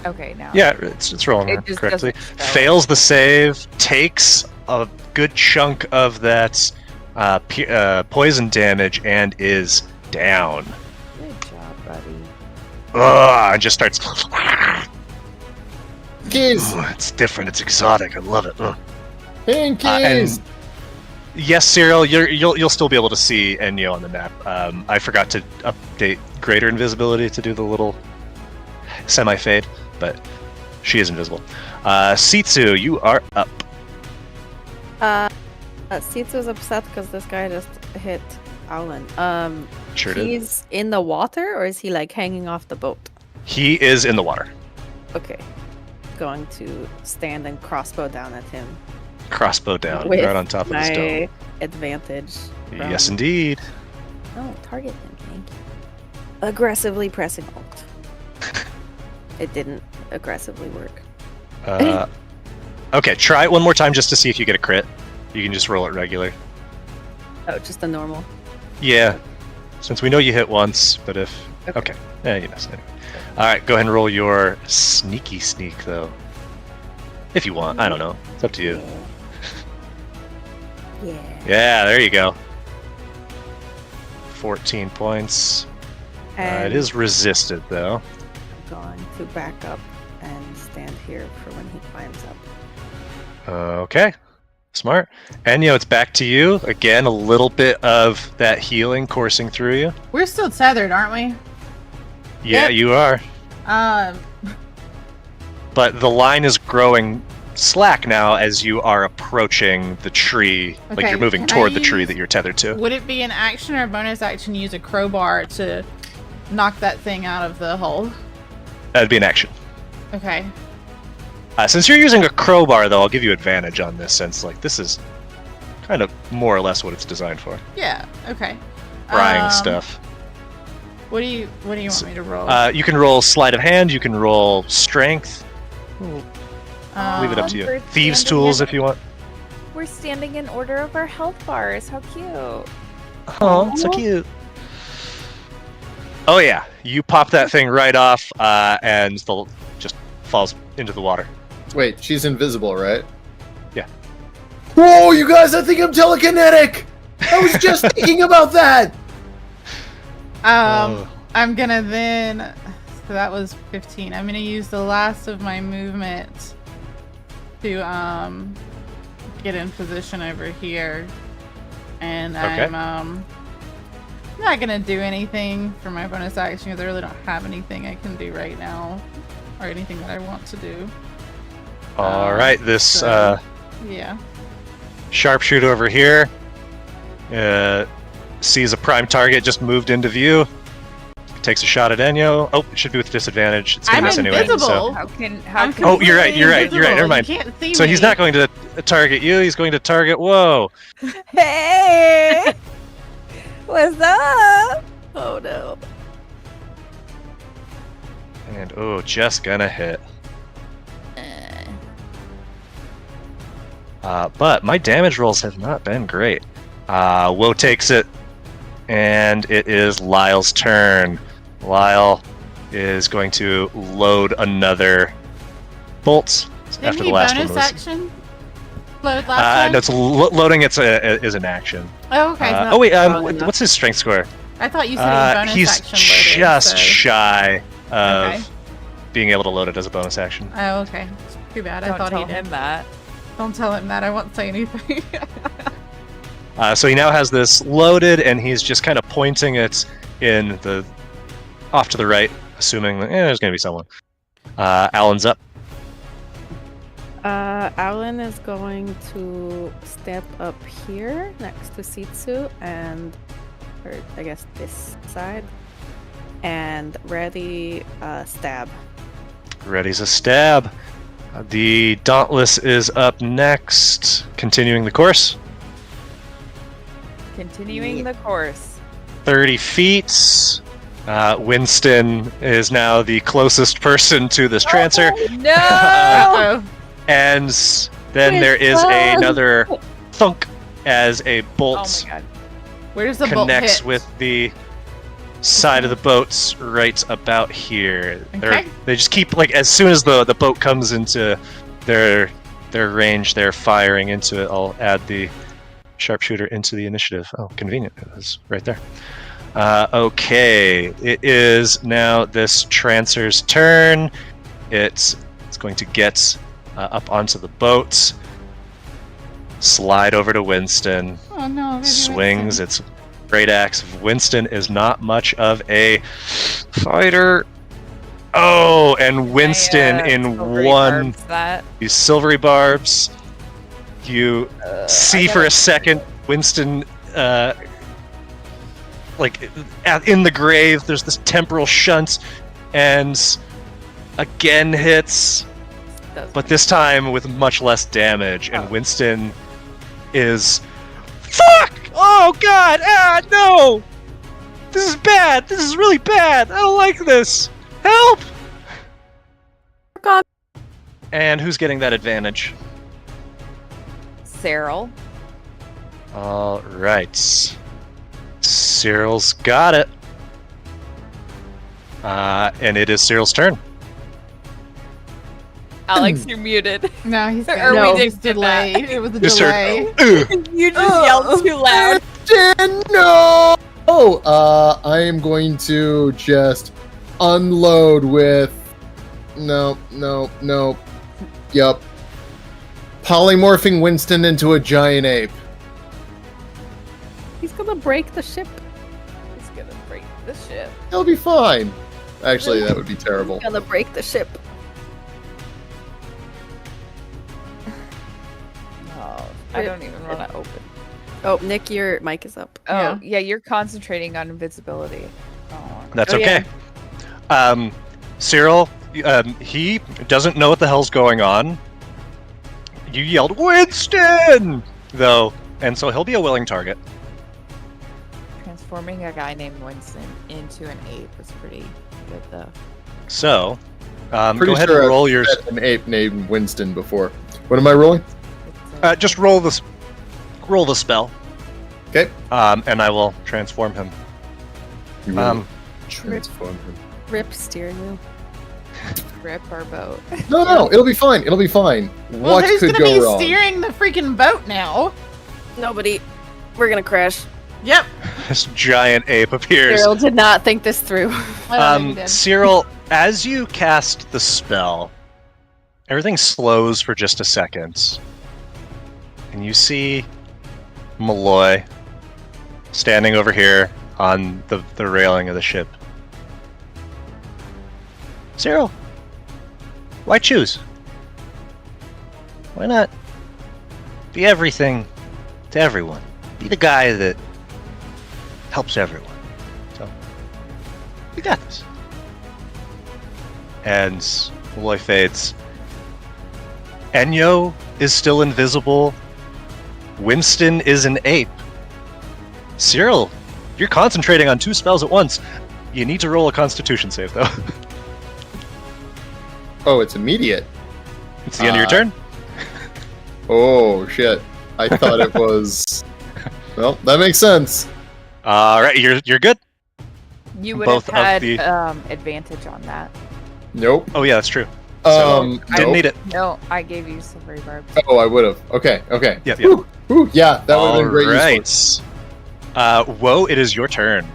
Okay, now. Yeah, it's rolling It just correctly. doesn't show. Fails the save, takes a good chunk of that poison damage, and is down. Good job, buddy. Ugh, and just starts. Kiss. Ugh, it's different. It's exotic. I love it. Ugh. Pinkies. And yes, Cyril, you'll still be able to see Enyo on the map. I forgot to update greater invisibility to do the little semi-fade, but she is invisible. Sitsu, you are up. Sitsu's upset because this guy just hit Alan. Sure did. He's in the water, or is he like hanging off the boat? He is in the water. Okay. Going to stand and crossbow down at him. Crossbow down, with right on top of the stone. my advantage. Yes, from- indeed. Oh, target him, thank you. Aggressively pressing Alt. It didn't aggressively work. Okay, try it one more time just to see if you get a crit. You can just roll it regular. Oh, just a normal. Yeah, since we know you hit once, but if... Okay. Okay, yeah, you miss anyway. Alright, go ahead and roll your sneaky sneak, though. If you want, I don't know. It's up to you. Yeah. Yeah, there you go. 14 points. And It is resisted, though. I'm going to back up and stand here for when he climbs up. Okay. Smart. Enyo, it's back to you. Again, a little bit of that healing coursing through you. We're still tethered, aren't we? Yeah, Yep. you are. But the line is growing slack now as you are approaching the tree. Like Okay, you're moving can I toward the tree use- that you're tethered to. Would it be an action or a bonus action to use a crowbar to knock that thing out of the hole? That'd be an action. Okay. Since you're using a crowbar, though, I'll give you advantage on this since, like, this is kind of more or less what it's designed for. Yeah. Okay. Frying stuff. What do you want me to roll? You can roll sleight of hand. You can roll strength. Leave it up to you. We're Thieves' standing tools in- if you want. We're standing in order of our health bars. How cute. Oh, so cute. Oh yeah, you pop that thing right off, and the just falls into the water. Wait, she's invisible, right? Yeah. Whoa, you guys! I think I'm telekinetic. I was just thinking about that. I'm gonna then. So that was 15. I'm gonna use the last of my movement to get in position over here, and Okay. I'm not gonna do anything for my bonus action because I really don't have anything I can do right now, or anything that I want to do. All right, this so- Yeah. sharpshooter over here sees a prime target just moved into view. Takes a shot at Enyo. Oh, it should be with disadvantage. It's gonna I'm miss anyway. invisible. So. How I'm can Oh, you're right, completely you're right, you're right, never invisible. mind. You can't see So me. he's not going to target you. He's going to target. Whoa! Hey! What's up? Oh no. And just gonna hit. But my damage rolls have not been great. Woe takes it, and it is Lyle's turn. Lyle is going to load another bolt Didn't after he the last bonus one was. action? Load last time? No, it's loading. Is an action. Oh, okay. Oh wait, strong enough. what's his strength score? I thought you said he bonus He's action loaded. just so- shy of Okay. being able to load it as a bonus action. Oh, okay. Too bad. I Don't thought tell he did. him that. Don't tell him that. I won't say anything. So he now has this loaded, and he's just kind of pointing it in the off to the right, assuming that there's going to be someone. Alan's up. Alan is going to step up here next to Sitsu or I guess this side, and ready stab. Ready's a stab. The Dauntless is up next, continuing the course. Continuing the course. 30 feet. Winston is now the closest person to this trancer. No! Uh-oh. And then there is another thunk as a Oh bolt my god. Where does the bolt connects hit? with the side of the boats right about here. Okay. They just keep, like, as soon as the boat comes into their range, they're firing into it. I'll add the sharpshooter into the initiative. Oh, convenient. It was right there. Okay, it is now this trancer's turn. It's going to get up onto the boat, slide over to Winston, Oh no. baby swings Winston. its great axe. Winston is not much of a fighter. Oh, and Winston Yeah, in silvery one barbs that. these silvery barbs. You see for a second Winston in the grave. There's this temporal shunt, and again hits, but this time with much less damage. And Winston is fuck. Oh god! Ah no! This is bad. This is really bad. I don't like this. Help! God. And who's getting that advantage? Cyril. All right. Cyril's got it. And it is Cyril's turn. Alex, you're muted. No, he's Or got we no, didn't he's get that. delayed. It was a His turn. delay. You just yelled too loud. No! Oh, I am going to just unload with. No. Yup. Polymorphing Winston into a giant ape. He's gonna break the ship. He's gonna break the ship. That'll be fine. Actually, that would be terrible. He's gonna break the ship. Oh, I don't even want to open. Oh, Nick, your mic is up. Oh, yeah, you're concentrating on invisibility. Oh, That's Oh, okay. Cyril, he doesn't know what the hell's going on. You yelled, Winston! Though, and so he'll be a willing target. Transforming a guy named Winston into an ape was pretty good, though. So, Pretty go ahead sure and roll I've your. met an ape named Winston before. What am I rolling? It's, Just roll the spell, Okay. and I will transform him. You will Um, transform him. Rip steering wheel. rip our boat. No, it'll be fine. It'll be fine. Well, What who's could gonna go be wrong? steering the freaking boat now? Nobody. We're gonna crash. Yep. This giant ape appears. Cyril did not think this through. I don't think he did. Cyril, as you cast the spell, everything slows for just a second, and you see Malloy standing over here on the railing of the ship. Cyril, why choose? Why not be everything to everyone? Be the guy that helps everyone. So, you got this. And Malloy fades. Enyo is still invisible. Winston is an ape. Cyril, you're concentrating on 2 spells at once. You need to roll a Constitution save, though. Oh, it's immediate. It's the end of your turn. Oh, shit. I thought it was... Well, that makes sense. All right, you're good. You would Both have of had the- advantage on that. Nope. Oh yeah, that's true. Didn't nope. need it. No, I gave you silvery barbs. Oh, I would have. Okay. Yep. Whew, whew, yeah, that would have been great. Right. Woe, it is your turn.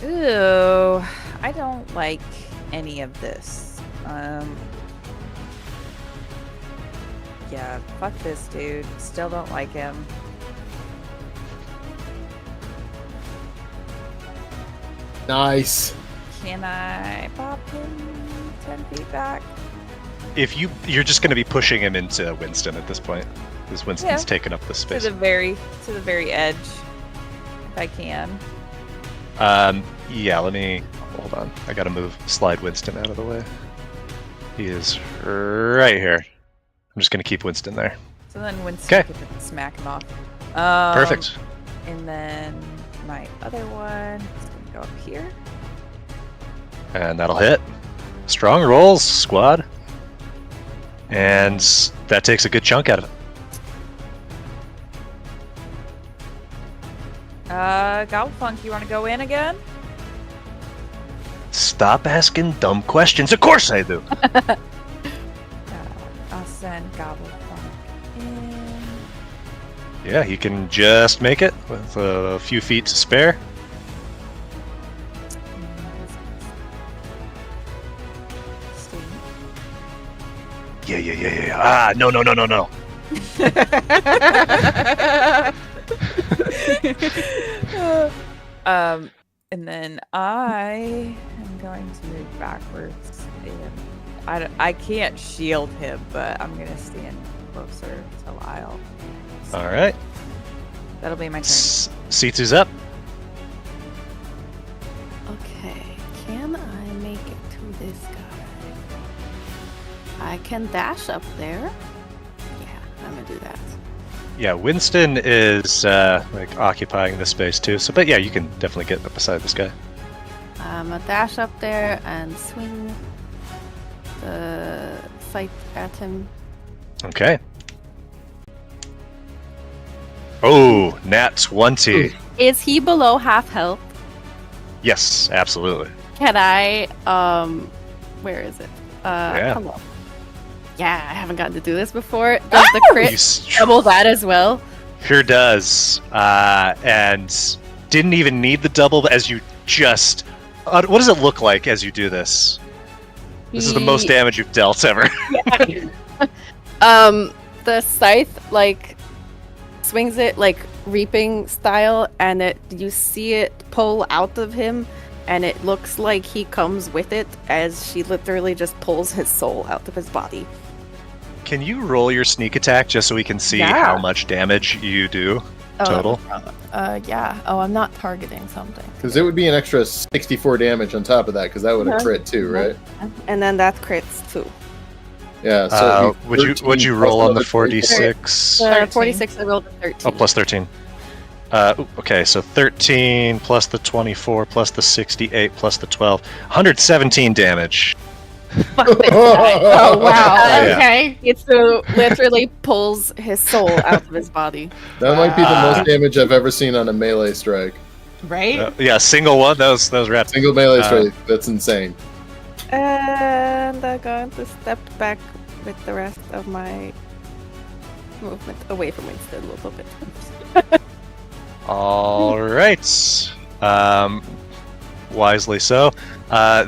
Ooh, I don't like any of this. Yeah, fuck this dude. Still don't like him. Nice. Can I pop him 10 feet back? If you're just going to be pushing him into Winston at this point, because Winston's Yeah. taken up the To space. the very edge, if I can. Yeah. Let me hold on. I got to slide Winston out of the way. He is right here. I'm just going to keep Winston there. So then Winston 'Kay. could smack him off. Perfect. And then my other one is gonna go up here. And that'll hit. Strong rolls, squad. And that takes a good chunk out of it. Gobblefunk, you want to go in again? Stop asking dumb questions. Of course I do. I'll send Gobblefunk in. Yeah, he can just make it with a few feet to spare. Yeah. Ah, no. And then I am going to move backwards. And I can't shield him, but I'm gonna stand closer to Lyle. So All right. that'll be my turn. Sitsu's up. Okay, can I make it to this guy? I can dash up there. Yeah, I'm gonna do that. Yeah, Winston is like occupying this space too. So, but yeah, you can definitely get up beside this guy. I'm gonna dash up there and swing the scythe at him. Okay. Oh, nat 20. Is he below half health? Yes, absolutely. Can I, where is it? Yeah. Hello. Yeah, I haven't gotten to do this before. Does the You crit double that as well? Sure does. And didn't even need the double as you just... what does it look like as you do this? This is the most damage you've dealt ever. The scythe, like, swings it, like, reaping style, and you see it pull out of him, and it looks like he comes with it as she literally just pulls his soul out of his body. Can you roll your sneak attack just so we can see Yeah. how much damage you do total? Yeah. Oh, I'm not targeting something. Because it would be an extra 64 damage on top of that, because that would have crit too, right? And then that crits too. Yeah. So it'd be Would you 13 roll plus on the another 46? 46, I rolled a 13. Oh, plus 13. Okay, so 13 plus the 24 plus the 68 plus the 12. 117 damage. Oh wow. Yeah. Okay. Itsu literally pulls his soul out of his body. That might be the most damage I've ever seen on a melee strike. Right? Yeah, single one. That was rad. Single melee strike. That's insane. And I'm going to step back with the rest of my movement away from Winston a little bit. All right. Wisely so.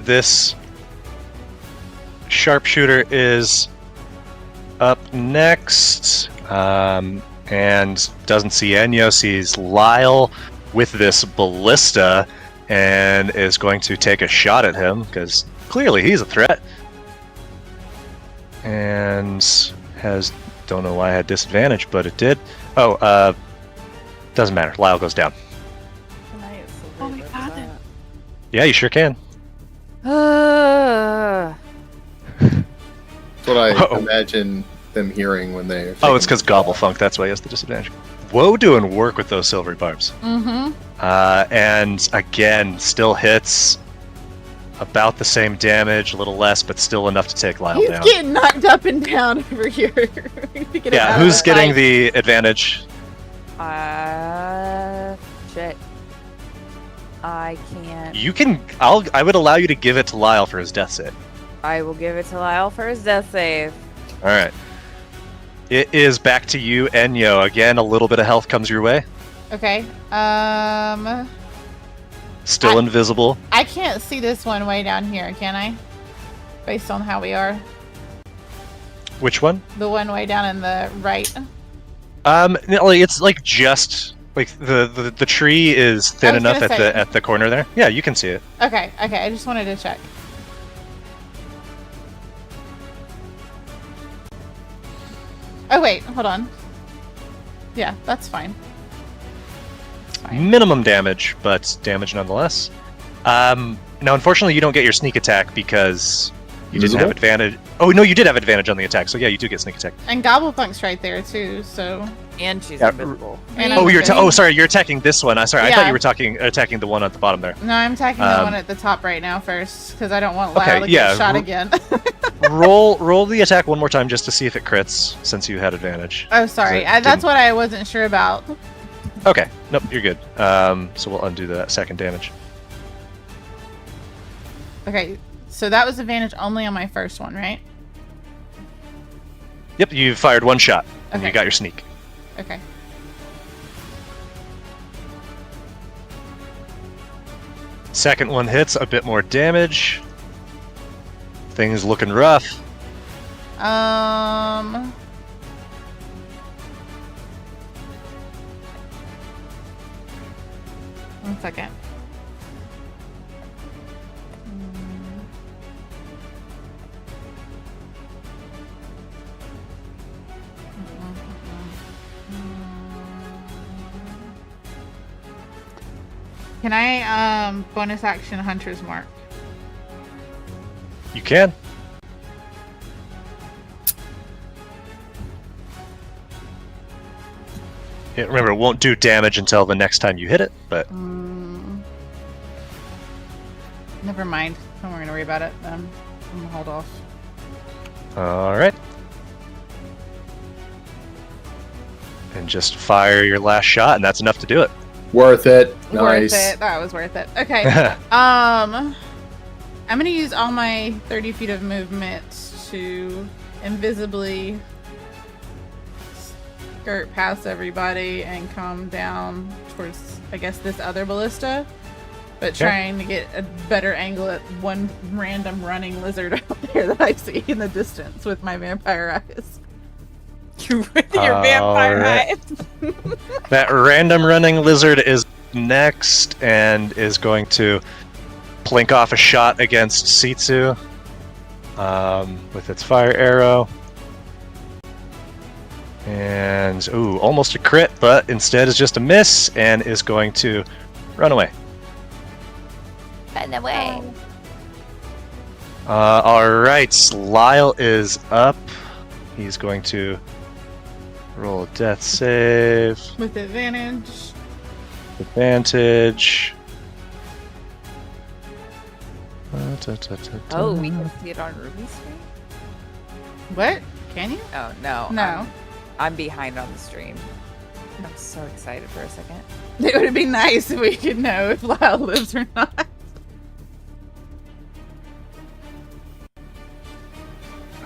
This sharpshooter is up next, and doesn't see Enyo, sees Lyle with this ballista, and is going to take a shot at him because clearly he's a threat. And don't know why I had disadvantage, but it did. Oh, doesn't matter. Lyle goes down. Oh my god. Yeah, you sure can. That's what I Uh-oh. imagine them hearing when they. Oh, it's because Gobblefunk. That's why he has the disadvantage. Whoa, doing work with those silvery barbs. Mm-hmm. And again, still hits. About the same damage, a little less, but still enough to take Lyle He's down. getting knocked up and down over here. Yeah, who's getting the advantage? Shit. I can't. You can. I would allow you to give it to Lyle for his death save. I will give it to Lyle for his death save. All right. It is back to you, Enyo. Again, a little bit of health comes your way. Okay. Still invisible. I can't see this one way down here, can I? Based on how we are. Which one? The one way down in the right. No, it's like just like the tree is thin was enough gonna at say- the corner there. Yeah, you can see it. Okay, I just wanted to check. Oh wait, hold on. Yeah, that's fine. That's fine. Minimum damage, but damage nonetheless. Now, unfortunately, you don't get your sneak attack because you didn't have Invisible? advantage. Oh no, you did have advantage on the attack, so yeah, you do get sneak attack. And Gobblefunk's right there too, so. And she's Yeah, invisible. And Oh, I'm you're invisible. sorry, you're attacking this one. I thought Yeah. you were attacking the one at the bottom there. No, I'm attacking the Um, one at the top right now first, because I don't want Lyle Okay, to yeah, get shot again. roll the attack one more time just to see if it crits, since you had advantage. Oh, sorry. it That's didn't- what I wasn't sure about. Okay, nope, you're good. So we'll undo that second damage. Okay, so that was advantage only on my first one, right? Yep, you fired one shot, and you Okay. got your sneak. Okay. Second one hits, a bit more damage. Things looking rough. One second. Can I bonus action Hunter's Mark? You can. Yeah, remember, it won't do damage until the next time you hit it, but Never mind. Don't worry about it. I'm gonna hold off. alright. And just fire your last shot, and that's enough to do it. Worth it. Worth Nice. it. That was worth it. Okay. I'm gonna use all my 30 feet of movement to invisibly skirt past everybody and come down towards, I guess, this other ballista. But Okay. trying to get a better angle at one random running lizard out there that I see in the distance with my vampire eyes. Your vampire Alright. eyes. That random running lizard is next and is going to plink off a shot against Sitsu with its fire arrow. And, ooh, almost a crit, but instead is just a miss and is going to run away. Run away. Alright, Lyle is up. He's going to roll a death save. With advantage. Advantage. Oh, we can see it on Ruby's screen? What? Can you? Oh, no. No. I'm behind on the stream. I'm so excited for a second. It would be nice if we could know if Lyle lives or not.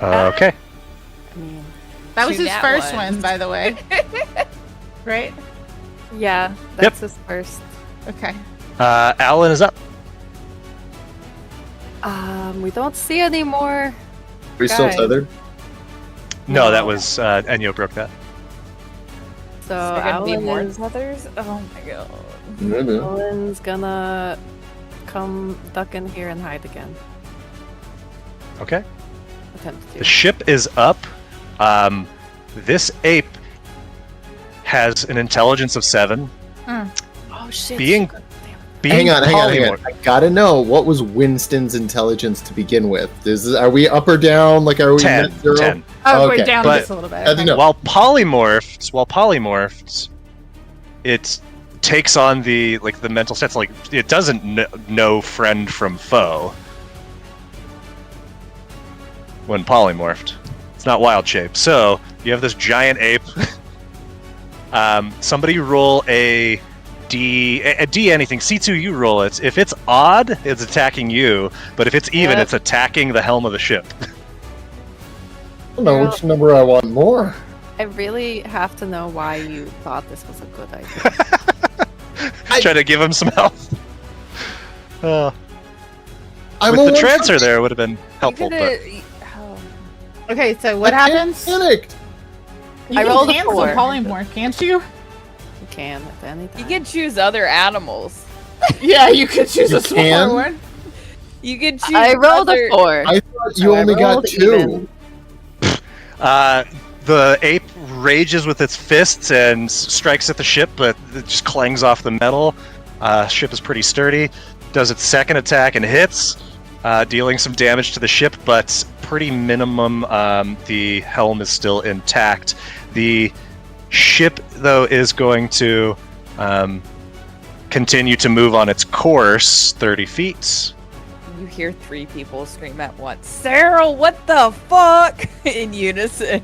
Okay. I mean, That was Two his nat first ones. one, by the way. Right? yeah, that's his first. Okay. Alan is up. We don't see any more. We still Guys. tethered? No, that was Enyo broke that. So Is there gonna be more Alan is, others? Oh my god. No. Alan's gonna come duck in here and hide again. Okay. Attempt to. The ship is up. This ape has an intelligence of 7. Oh shit! Being Hang on. polymorph- I gotta know, what was Winston's intelligence to begin with? Are we up or down? Like, are we 10. net zero? 10. Oh, Okay, we're down but- just a little bit. I think no. While polymorphs, it takes on the mental stats. Like, it doesn't know friend from foe when polymorphed. It's not wild shape. So you have this giant ape. Somebody roll a D anything. Sitsu, you roll it. If it's odd, it's attacking you. But if it's even, it's attacking the helm of the ship. I don't know which number I want more. I really have to know why you thought this was a good idea. Try to give him some health. I'm With the almost- transfer there, it would have been helpful. But Oh. Okay, so what I happens? panicked. You I can rolled a cancel 4. polymorph, can't you? You can at any time. You can choose other animals. Yeah, you could choose You a smaller can? one. You can choose I rolled other... a 4. I thought you So I only got rolled 2. even. the ape rages with its fists and strikes at the ship, but it just clangs off the metal. Ship is pretty sturdy. Does its second attack and hits, dealing some damage to the ship, but pretty minimum. The helm is still intact. The ship, though, is going to continue to move on its course 30 feet. You hear 3 people scream at once. Cyril, what the fuck? In unison.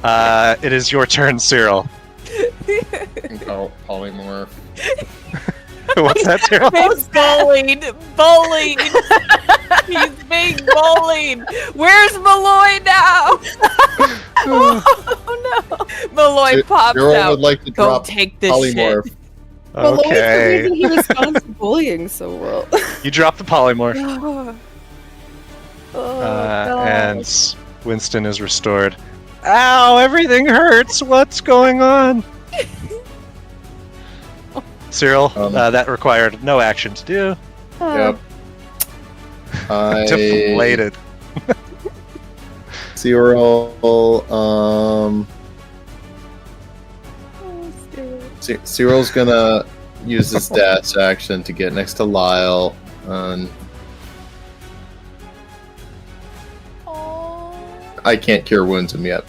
It is your turn, Cyril. Oh, polymorph. What's that, Cyril? He's bullied. Bullied. He's being bullied. Where's Malloy now? Oh no! Malloy pops Cyril out. would like to Go drop take this polymorph. shit. Okay. He responds to bullying so well. You drop the polymorph. Oh, And Winston is restored. Ow, everything hurts. What's going on? Cyril, that required no action to do. Yep. Deflated. Cyril, Cyril's gonna use his dash action to get next to Lyle. I can't cure wounds him yet.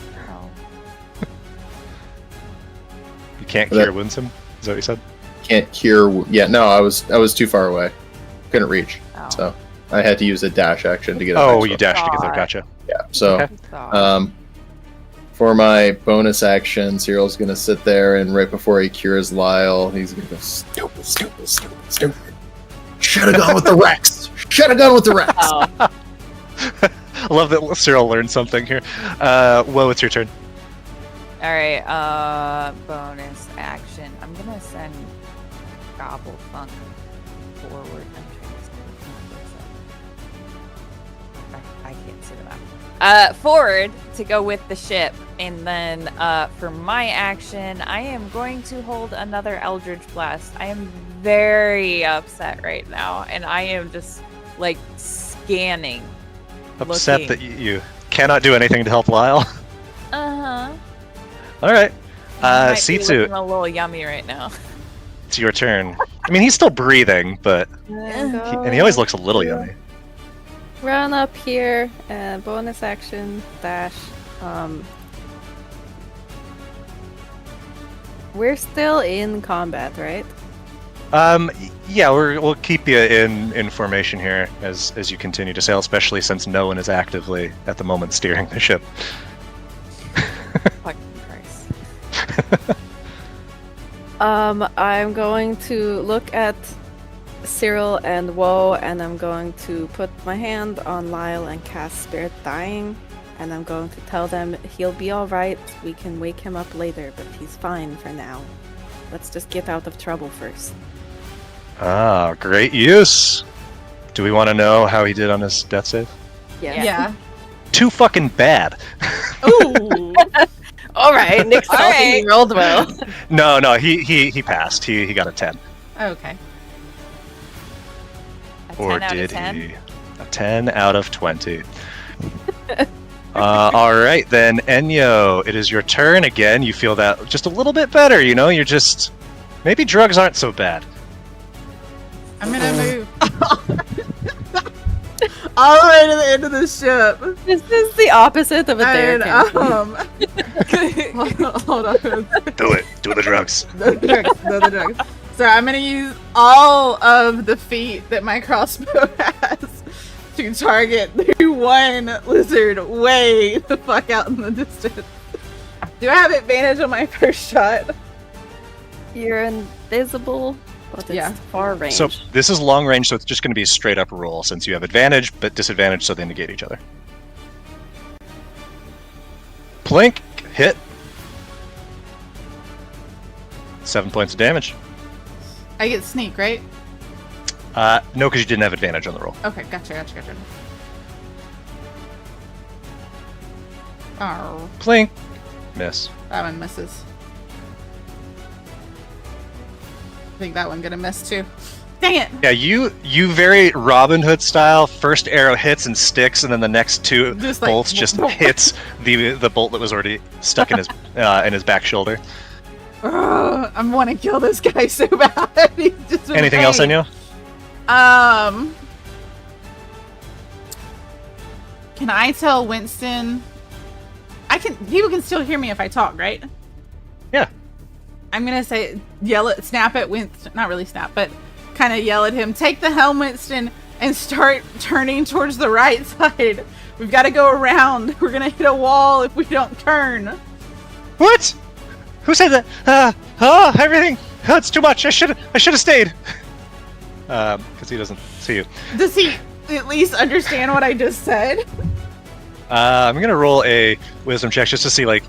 You can't That- cure wounds him? Is that what you said? Can't cure. Yeah, no, I was too far away. Couldn't reach, Oh. so I had to use a dash action to get. a Oh, next you one. dashed to get there. God. Gotcha. Yeah. So, Okay. for my bonus action, Cyril's gonna sit there, and right before he cures Lyle, he's gonna go stupid, stupid, stupid, stupid. Should have gone with the Rex. Should have gone with the Rex. Oh. I love that Cyril learned something here. Whoa, it's your turn. Alright, bonus action. I'm gonna send Gobblefunk forward. I'm trying to see what I can't see the map. Forward to go with the ship. And then for my action, I am going to hold another Eldritch Blast. I am very upset right now, and I am just like scanning. Upset looking. that you cannot do anything to help Lyle. Uh-huh. All right. Might be Sitsu, looking a little yummy right now. it's your turn. I mean, he's still breathing, but and he always looks a little yummy. Run up here, bonus action, dash. We're still in combat, right? Yeah, we'll keep you in formation here as you continue to sail, especially since no one is actively at the moment steering the ship. Fucking Christ. I'm going to look at Cyril and Woe, and I'm going to put my hand on Lyle and cast Spirit Dying, and I'm going to tell them he'll be alright, we can wake him up later, but he's fine for now. Let's just get out of trouble first. Ah, great use! Do we want to know how he did on his death save? Yeah. Too fucking bad! Ooh. Alright, Nick's Alright. rolled well. No, he passed. He got a 10. Okay. A 10 Or out of did 10? he? A 10 out of 20. Alright then, Enyo, it is your turn again. You feel that just a little bit better, you know? You're just... Maybe drugs aren't so bad. I'm gonna move. All the way to the end of the ship. This is the opposite of a dare And, campaign. hold on. Do it. Do the drugs. No, the drugs. So I'm gonna use all of the feet that my crossbow has to target the one lizard way the fuck out in the distance. Do I have advantage on my first shot? You're invisible, but it's Yeah. far range. So this is long range, so it's just going to be a straight up roll since you have advantage, but disadvantage, so they negate each other. Plink, hit. 7 points of damage. I get sneak, right? No, because you didn't have advantage on the roll. Okay, gotcha. Oh, Plink, miss. that one misses. I think that one gonna miss too. Dang it! Yeah, you very Robin Hood style. First arrow hits and sticks, and then the next two Just like- bolts just hits the bolt that was already stuck in his back shoulder. Ugh, I want to kill this guy so bad. He's just Anything else, Enyo? Can I tell Winston? People can still hear me if I talk, right? Yeah. I'm gonna snap at Winston. Not really snap, but kind of yell at him. Take the helm, Winston, and start turning towards the right side. We've got to go around. We're gonna hit a wall if we don't turn. What? Who said that? Everything. Oh, it's too much. I should have stayed. Because he doesn't see you. Does he at least understand what I just said? I'm gonna roll a wisdom check just to see like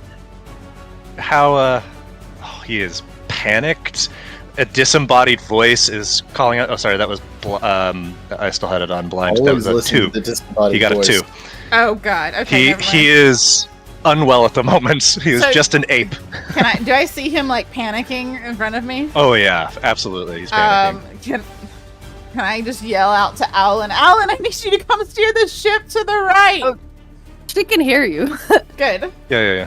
how he is panicked. A disembodied voice is calling out. Oh, sorry, that was I still had it on blind. That was Always a listen 2. to the disembodied He got voice. a 2. Oh God. Okay. never mind. He is unwell at the moment. He is So- just an ape. Do I see him like panicking in front of me? Oh yeah, absolutely. He's panicking. Can I just yell out to Alan? Alan, I need you to come steer the ship to the right. Oh. She can hear you. Good. Yeah.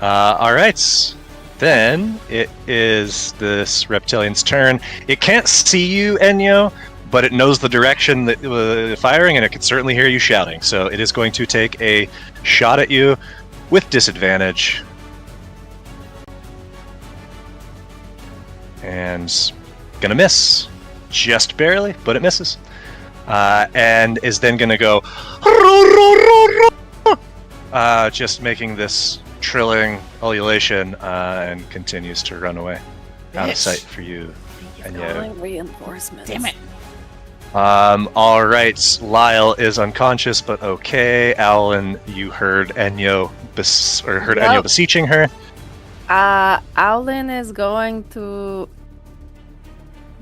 All right. Then it is this reptilian's turn. It can't see you, Enyo, but it knows the direction that firing, and it can certainly hear you shouting. So it is going to take a shot at you with disadvantage. And gonna miss. Just barely, but it misses. And is then gonna go just making this trilling ululation and continues to run away out of sight for you. Calling reinforcements. Damn it. All right, Lyle is unconscious, but okay. Alan, you heard Enyo Enyo beseeching her. Alan is going to...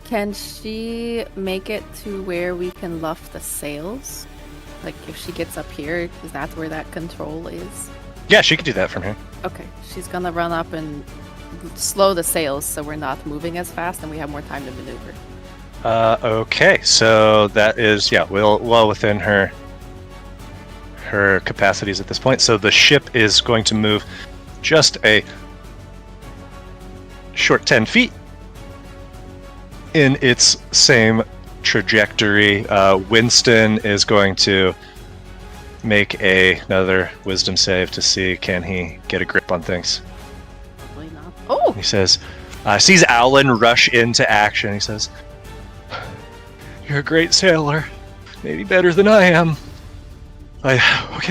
Can she make it to where we can luff the sails? Like, if she gets up here, is that where that control is? Yeah, she could do that from here. Okay, she's gonna run up and slow the sails so we're not moving as fast and we have more time to maneuver. Okay, so that is well within her capacities at this point. So the ship is going to move just a short 10 feet in its same trajectory. Winston is going to make another wisdom save to see can he get a grip on things. Probably not. Oh, He says, sees Alan rush into action. He says, "You're a great sailor, maybe better than I am." Okay,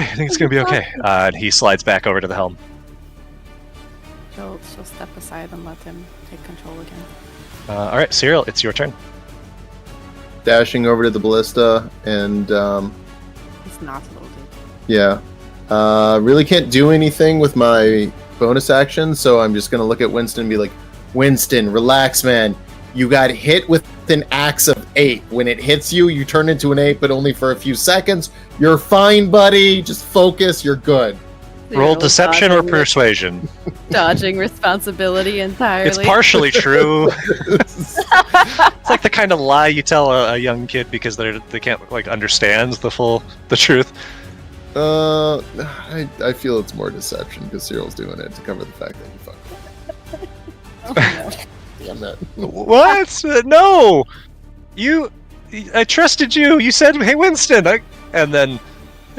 I think it's gonna be okay. And he slides back over to the helm. She'll step aside and let him take control again. All right, Cyril, it's your turn. Dashing over to the ballista and He's not loaded. yeah. Really can't do anything with my bonus action, so I'm just gonna look at Winston and be like, Winston, relax, man. You got hit with an axe of ape. When it hits you, you turn into an ape, but only for a few seconds. You're fine, buddy. Just focus. You're good. Roll Cyril deception or dodging- persuasion. Dodging responsibility entirely. It's partially true. It's like the kind of lie you tell a young kid because they can't like understand the truth. I feel it's more deception because Cyril's doing it to cover the fact that you fucked. Oh, no. Damn that. What? No! I trusted you. You said, "Hey, Winston," and then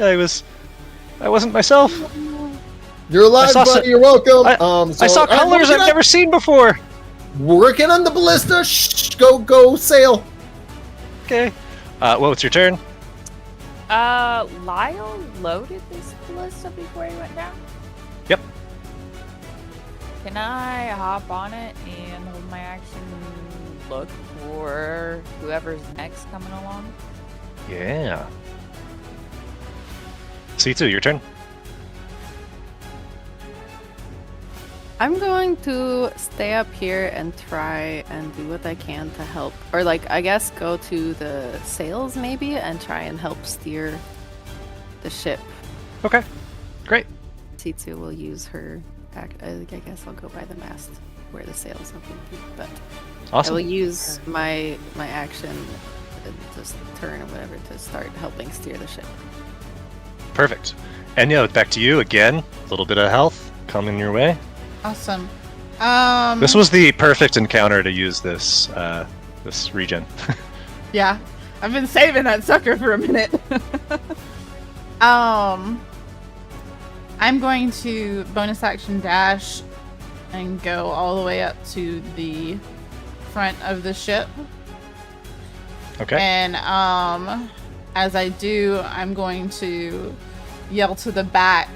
I wasn't myself. You're alive, saw buddy. You're welcome. I saw colors I've never seen before. Working on the ballista. Shh. Go sail. Okay. What's your turn? Lyle loaded this ballista before he went down? Yep. Can I hop on it and hold my action, look for whoever's next coming along? Yeah. Sitsu, your turn. I'm going to stay up here and try and do what I can to help. Or, like, I guess go to the sails maybe and try and help steer the ship. Okay. Great. Sitsu will use her. I guess I'll go by the mast where the sails have been put, but Awesome. I will use my action, just turn or whatever, to start helping steer the ship. Perfect. Enyo, back to you again. A little bit of health coming your way. Awesome. This was the perfect encounter to use this regen. Yeah, I've been saving that sucker for a minute. I'm going to bonus action dash and go all the way up to the front of the ship. Okay. And as I do, I'm going to yell to the back,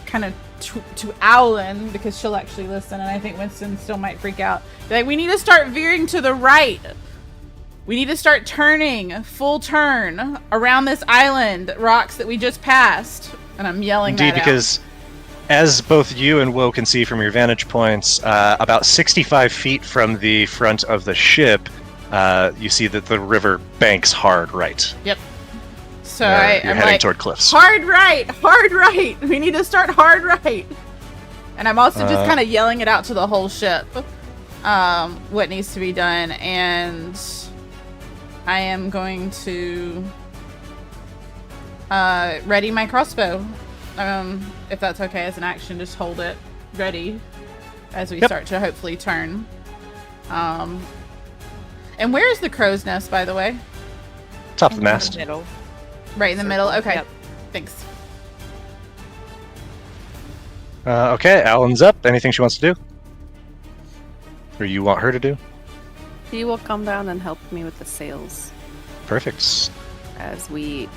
kind of to Owlin, because she'll actually listen, and I think Winston still might freak out. Be like, we need to start veering to the right. We need to start turning, full turn, around this island, rocks that we just passed. And I'm yelling Indeed, that out. because as both you and Woe can see from your vantage points, about 65 feet from the front of the ship, you see that the river banks hard right. Yep. So You're I'm heading like, toward cliffs. hard right. We need to start hard right. And I'm also just kind of yelling it out to the whole ship, what needs to be done. And I am going to ready my crossbow. If that's okay as an action, just hold it ready as we start to hopefully turn. And where is the crow's nest, by the way? Top of the mast. Middle. Right in the middle? Okay. Yep. Thanks. Okay, Alan's up. Anything she wants to do? Or you want her to do? He will come down and help me with the sails Perfect. as we're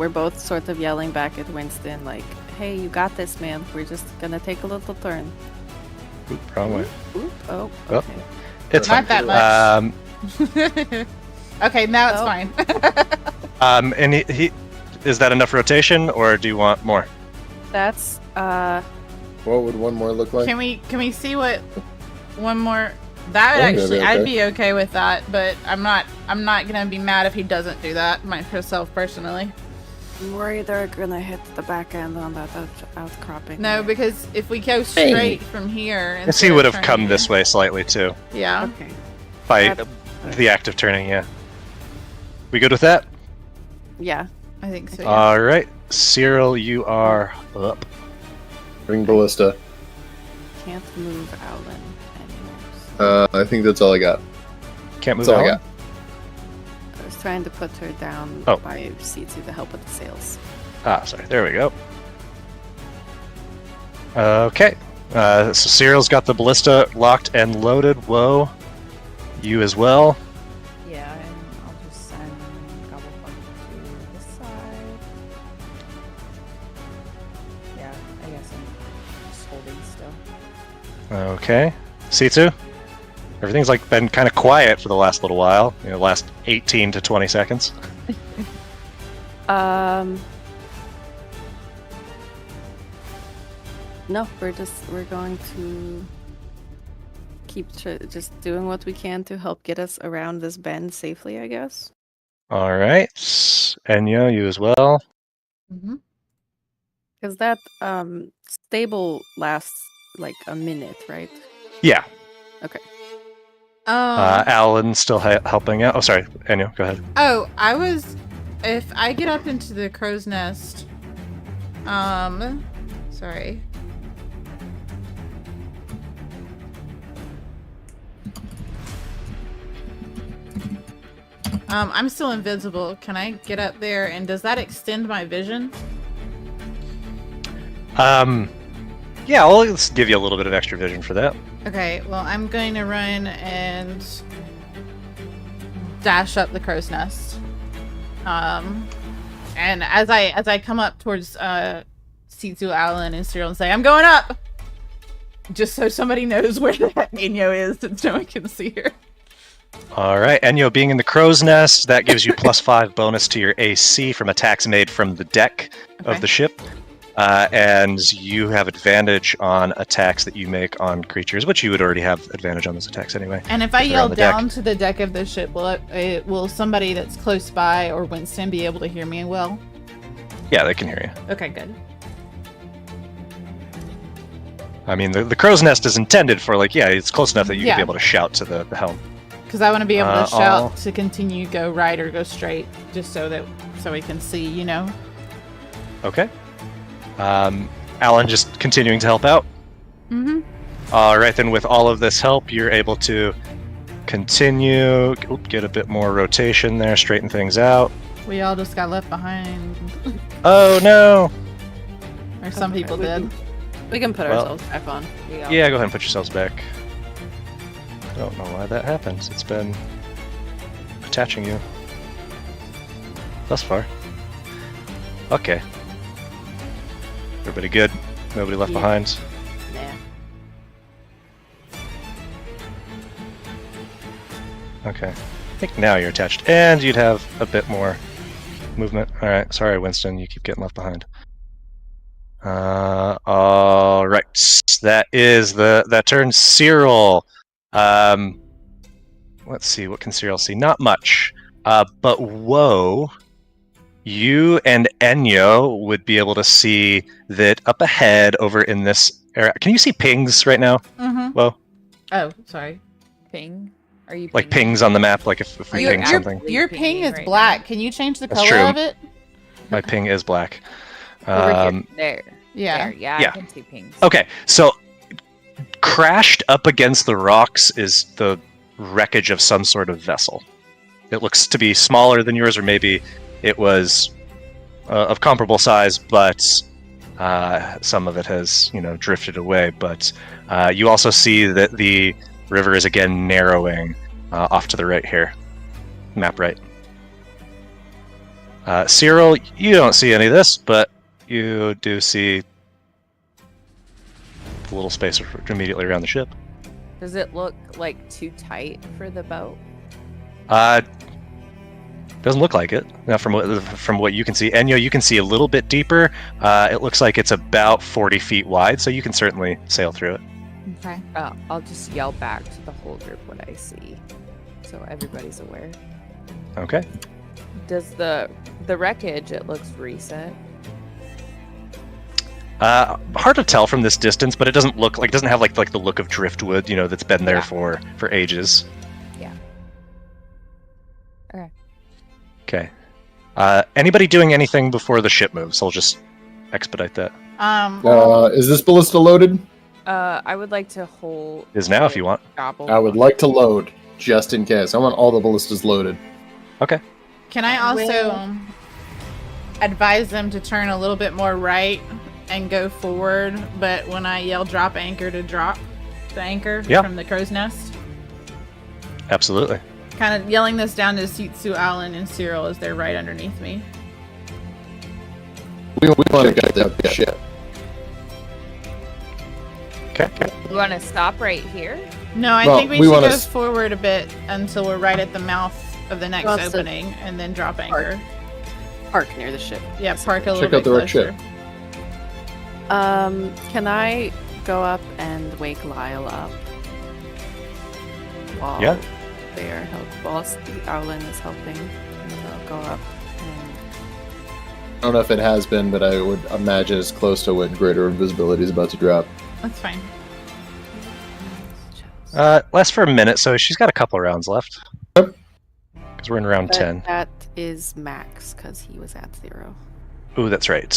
both sort of yelling back at Winston like, hey, you got this, man. We're just gonna take a little turn. Oop, wrong way. Oop, oh, Oh. okay. It's Not fine. that much. Okay, now it's Oh. fine. And he is that enough rotation, or do you want more? That's What would one more look like? Can we see what one more? That would Oh, that'd actually, be I'd okay. be okay with that, but I'm not gonna be mad if he doesn't do that myself personally. I'm worried they're gonna hit the back end on that outcropping. No, there. because if we go straight from here, Yes, he instead of would have turning come here- this way slightly too. Yeah. Okay. By That- the act of turning, yeah. We good with that? Yeah. I think so. Yeah. All right, Cyril, you are up. Ring ballista. Can't move Owlin anywhere. So. I think that's all I got. Can't move That's all I on. got. trying to put her down Oh. by Sitsu to help with the sails. Ah, sorry. There we go. Okay. So Cyril's got the ballista locked and loaded. Whoa. You as well. Yeah, and I'll just send Gobblefunk to this side. Yeah, I guess I'm just holding still. Okay. Sitsu? Everything's like been kind of quiet for the last little while. Last 18 to 20 seconds. No, we're going to keep just doing what we can to help get us around this bend safely, I guess. All right. Enyo, you as well. Mm-hmm. Because that stable lasts like a minute, right? Yeah. Okay. Alan's still helping out. Oh, sorry. Enyo, go ahead. If I get up into the crow's nest, sorry. I'm still invisible. Can I get up there, and does that extend my vision? Yeah, well, let's give you a little bit of extra vision for that. Okay, well, I'm going to run and dash up the crow's nest. And as I come up towards Sitsu, Alan, and Cyril and say, I'm going up! Just so somebody knows where that Enyo is, since no one can see her. All right, Enyo being in the crow's nest, that gives you +5 bonus to your AC from attacks made from the deck of the ship. And you have advantage on attacks that you make on creatures, which you would already have advantage on those attacks anyway. And if I they're yell on the down deck. to the deck of the ship, will somebody that's close by or Winston be able to hear me well? Yeah, they can hear you. Okay, good. I mean, the crow's nest is intended for, like, it's close enough that you can be able to shout to the helm. Because I want to be able to shout I'll- to continue go right or go straight, just so we can see, you know. Okay. Alan just continuing to help out. Mm-hmm. All right, then with all of this help, you're able to continue, get a bit more rotation there, straighten things out. We all just got left behind, Oh no! or some people did. We can put Well, ourselves back on. Yeah, go ahead and put yourselves back. Don't know why that happens. It's been attaching you thus far. Okay. Everybody good? Nobody left Yeah. behind? Nah. Okay. I think now you're attached. And you'd have a bit more movement. Alright, sorry Winston, you keep getting left behind. Alright. That turns Cyril. Let's see, what can Cyril see? Not much. But whoa. You and Enyo would be able to see that up ahead over in this area. Can you see pings right now? Mm-hmm. Whoa. Oh, sorry. Ping? Are you Like pinging? pings on the map, like if we ping something. Your ping is Right black. now. Can you change the That's color true. of it? My ping is black. Over here. There. Yeah. There. Yeah, Yeah. I can see pings. Okay, so crashed up against the rocks is the wreckage of some sort of vessel. It looks to be smaller than yours, or maybe it was of comparable size, but some of it has, drifted away. But you also see that the river is again narrowing off to the right here. Map right. Cyril, you don't see any of this, but you do see the little space immediately around the ship. Does it look like too tight for the boat? Doesn't look like it. Now, from what you can see, Enyo, you can see a little bit deeper. It looks like it's about 40 feet wide, so you can certainly sail through it. Okay. I'll just yell back to the whole group what I see, so everybody's aware. Okay. Does the wreckage? It looks recent. Hard to tell from this distance, but it doesn't have like the look of driftwood, that's been there Yeah. for ages. Yeah. Okay. Okay. Anybody doing anything before the ship moves? I'll just expedite that. Is this ballista loaded? I would like to hold. Is now if you want. Gobble. I would like to load, just in case. I want all the ballistas loaded. Okay. Can I also advise them to turn a little bit more right and go forward, but when I yell drop anchor to drop the anchor from the crow's nest? Absolutely. Kind of yelling this down to Sitsu, Alan, and Cyril as they're right underneath me. We want to get the ship. Okay. You want to stop right here? No, I think we should go forward a bit until we're right at the mouth of the next opening, and then drop anchor. Park near the ship. Yeah, park a little Check bit out the right closer. ship. Can I go up and wake Lyle up? While they are while Owlin is helping, and then I'll go up and... I don't know if it has been, but I would imagine it's close to when greater invisibility is about to drop. That's fine. Lasts for a minute, so she's got a couple rounds left. Yep. Because we're in round 10. That is max, because he was at 0. Ooh, that's right.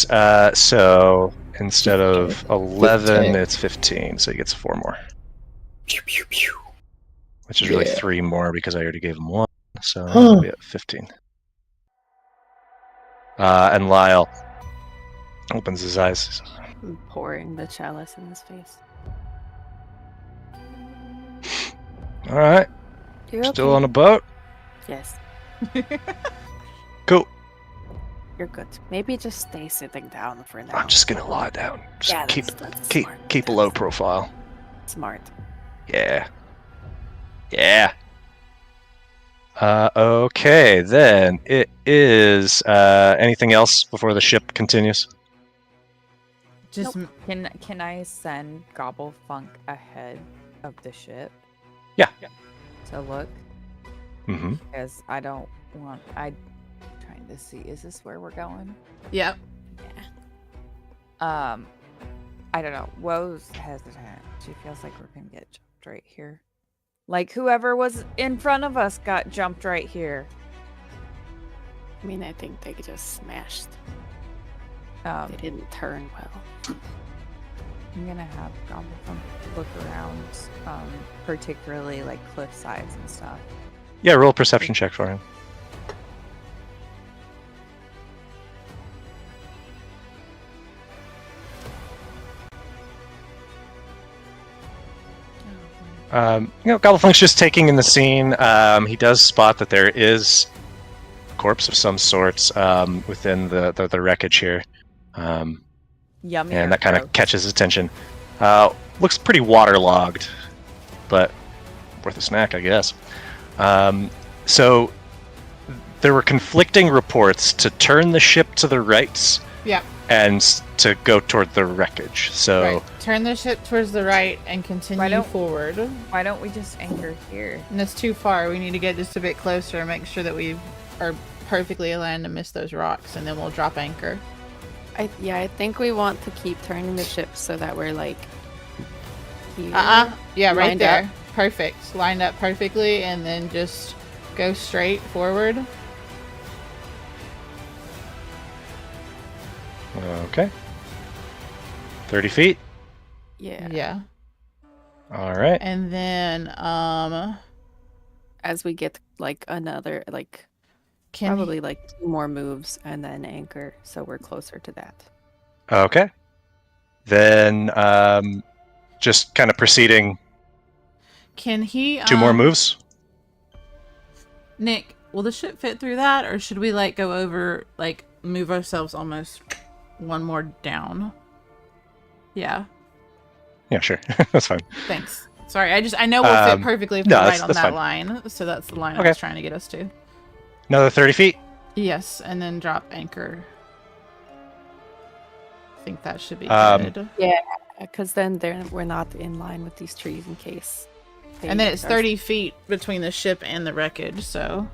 So instead of 11, 15. it's 15, so he gets 4 more. Pew, pew, pew. Which is really 3 more because I already gave him 1, so Huh. we'll be at 15. And Lyle opens his eyes. I'm pouring the chalice in his face. All right, You're still okay. on a boat. Yes, Cool. you're good. Maybe just stay sitting down for now. I'm just gonna lie down. Just Yeah, keep that's keep smart. keep a low profile. Smart. Yeah. Yeah. Okay, then it is anything else before the ship continues? Just Can I send Gobblefunk ahead of the ship Yeah. to look? Mm-hmm. Because I'm trying to see. Is this where we're going? Yep. I don't know. Woe's hesitant. She feels like we're gonna get jumped right here. Like whoever was in front of us got jumped right here. I mean, I think they just smashed. Um, They didn't turn well. I'm gonna have Gobblefunk look around, particularly like cliff sides and stuff. Yeah, roll a perception check for him. Gobblefunk's just taking in the scene. He does spot that there is a corpse of some sorts within the wreckage here. Yummy. And or that kind of gross? catches his attention. Looks pretty waterlogged, but worth a snack, I guess. So there were conflicting reports to turn the ship to the right Yeah. and to go toward the wreckage. So Right. Turn the ship towards the right and continue forward. Why don't we just anchor here? And it's too far. We need to get just a bit closer and make sure that we are perfectly aligned to miss those rocks, and then we'll drop anchor. I think we want to keep turning the ship so that we're like here. Yeah, right Lined there. up. Perfect. Lined up perfectly, and then just go straight forward. okay, 30 feet. Yeah. Yeah. All right. And then As we get like another probably like 2 more moves and then anchor, so we're closer to that. Okay. Then just kind of proceeding. can he 2 more moves. Nick, will the ship fit through that, or should we like go over, like move ourselves almost 1 more down? Yeah. Yeah, sure. That's fine. Thanks. Sorry, I know we'll fit perfectly if we're right on that's that fine. line, so that's the line I Okay. was trying to get us to. Another 30 feet. Yes, and then drop anchor. I think that should be Um, good. Because then we're not in line with these trees in case. And then it's are- 30 feet between the ship and the wreckage, so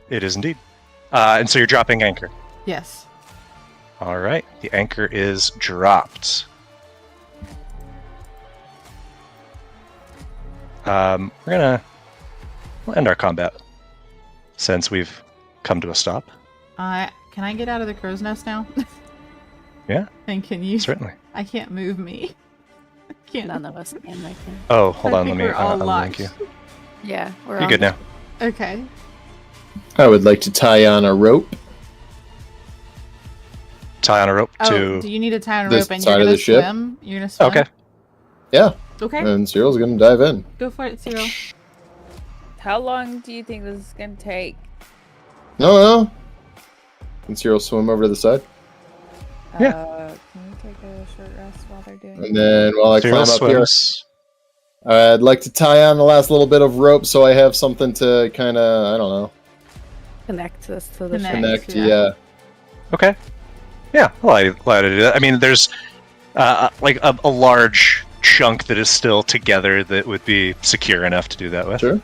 It is indeed. And so you're dropping anchor. yes. All right. The anchor is dropped. We'll end our combat since we've come to a stop. Can I get out of the crow's nest now? Yeah. And can you? Certainly. I can't move me. Can't. None of us can. I can. Oh, hold I on. think Let me we're all unlink locked. you. Yeah, we're You're on good now. Okay. I would like to tie on a rope. Tie on a rope Oh, to. do you need to tie on a this rope and side you're of gonna the ship? swim? You're gonna swim? Okay. Yeah, Okay. and Cyril's gonna dive in. Go for it, Cyril. How long do you think this is gonna take? No. Can Cyril swim over to the side? Yeah. Can we take a short rest while they're doing And then while I Cyril climb up here, swims. I'd like to tie on the last little bit of rope so I have something to kind of, I don't know, Connect us to the Connect. ship. connect. Yeah. Yeah. Okay. Yeah, I'll allow you to do that. I mean, there's like a large chunk that is still together that would be secure enough to do that with. Sure.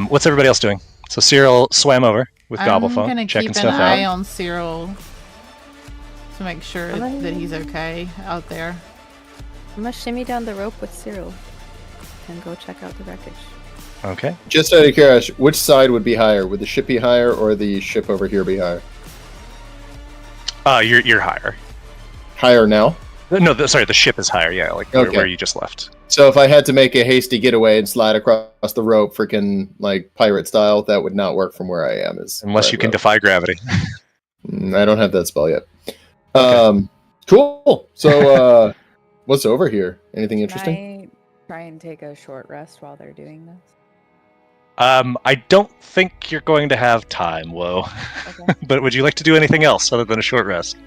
What's everybody else doing? So Cyril swam over with I'm Gobblephone, gonna checking keep an stuff eye out. on Cyril to make sure that he's okay out there. I'm gonna shimmy down the rope with Cyril and go check out the wreckage. Okay. Just out of curiosity, which side would be higher? Would the ship be higher or the ship over here be higher? You're higher. Higher now. No, sorry, the ship is higher. Yeah, like Okay. where you just left. So if I had to make a hasty getaway and slide across the rope, freaking like pirate style, that would not work from where I am. Unless you can defy gravity. I don't have that spell yet. Cool. So, what's over here? Anything interesting? Can I try and take a short rest while they're doing this? I don't think you're going to have time, Woe. Okay. But would you like to do anything else other than a short rest?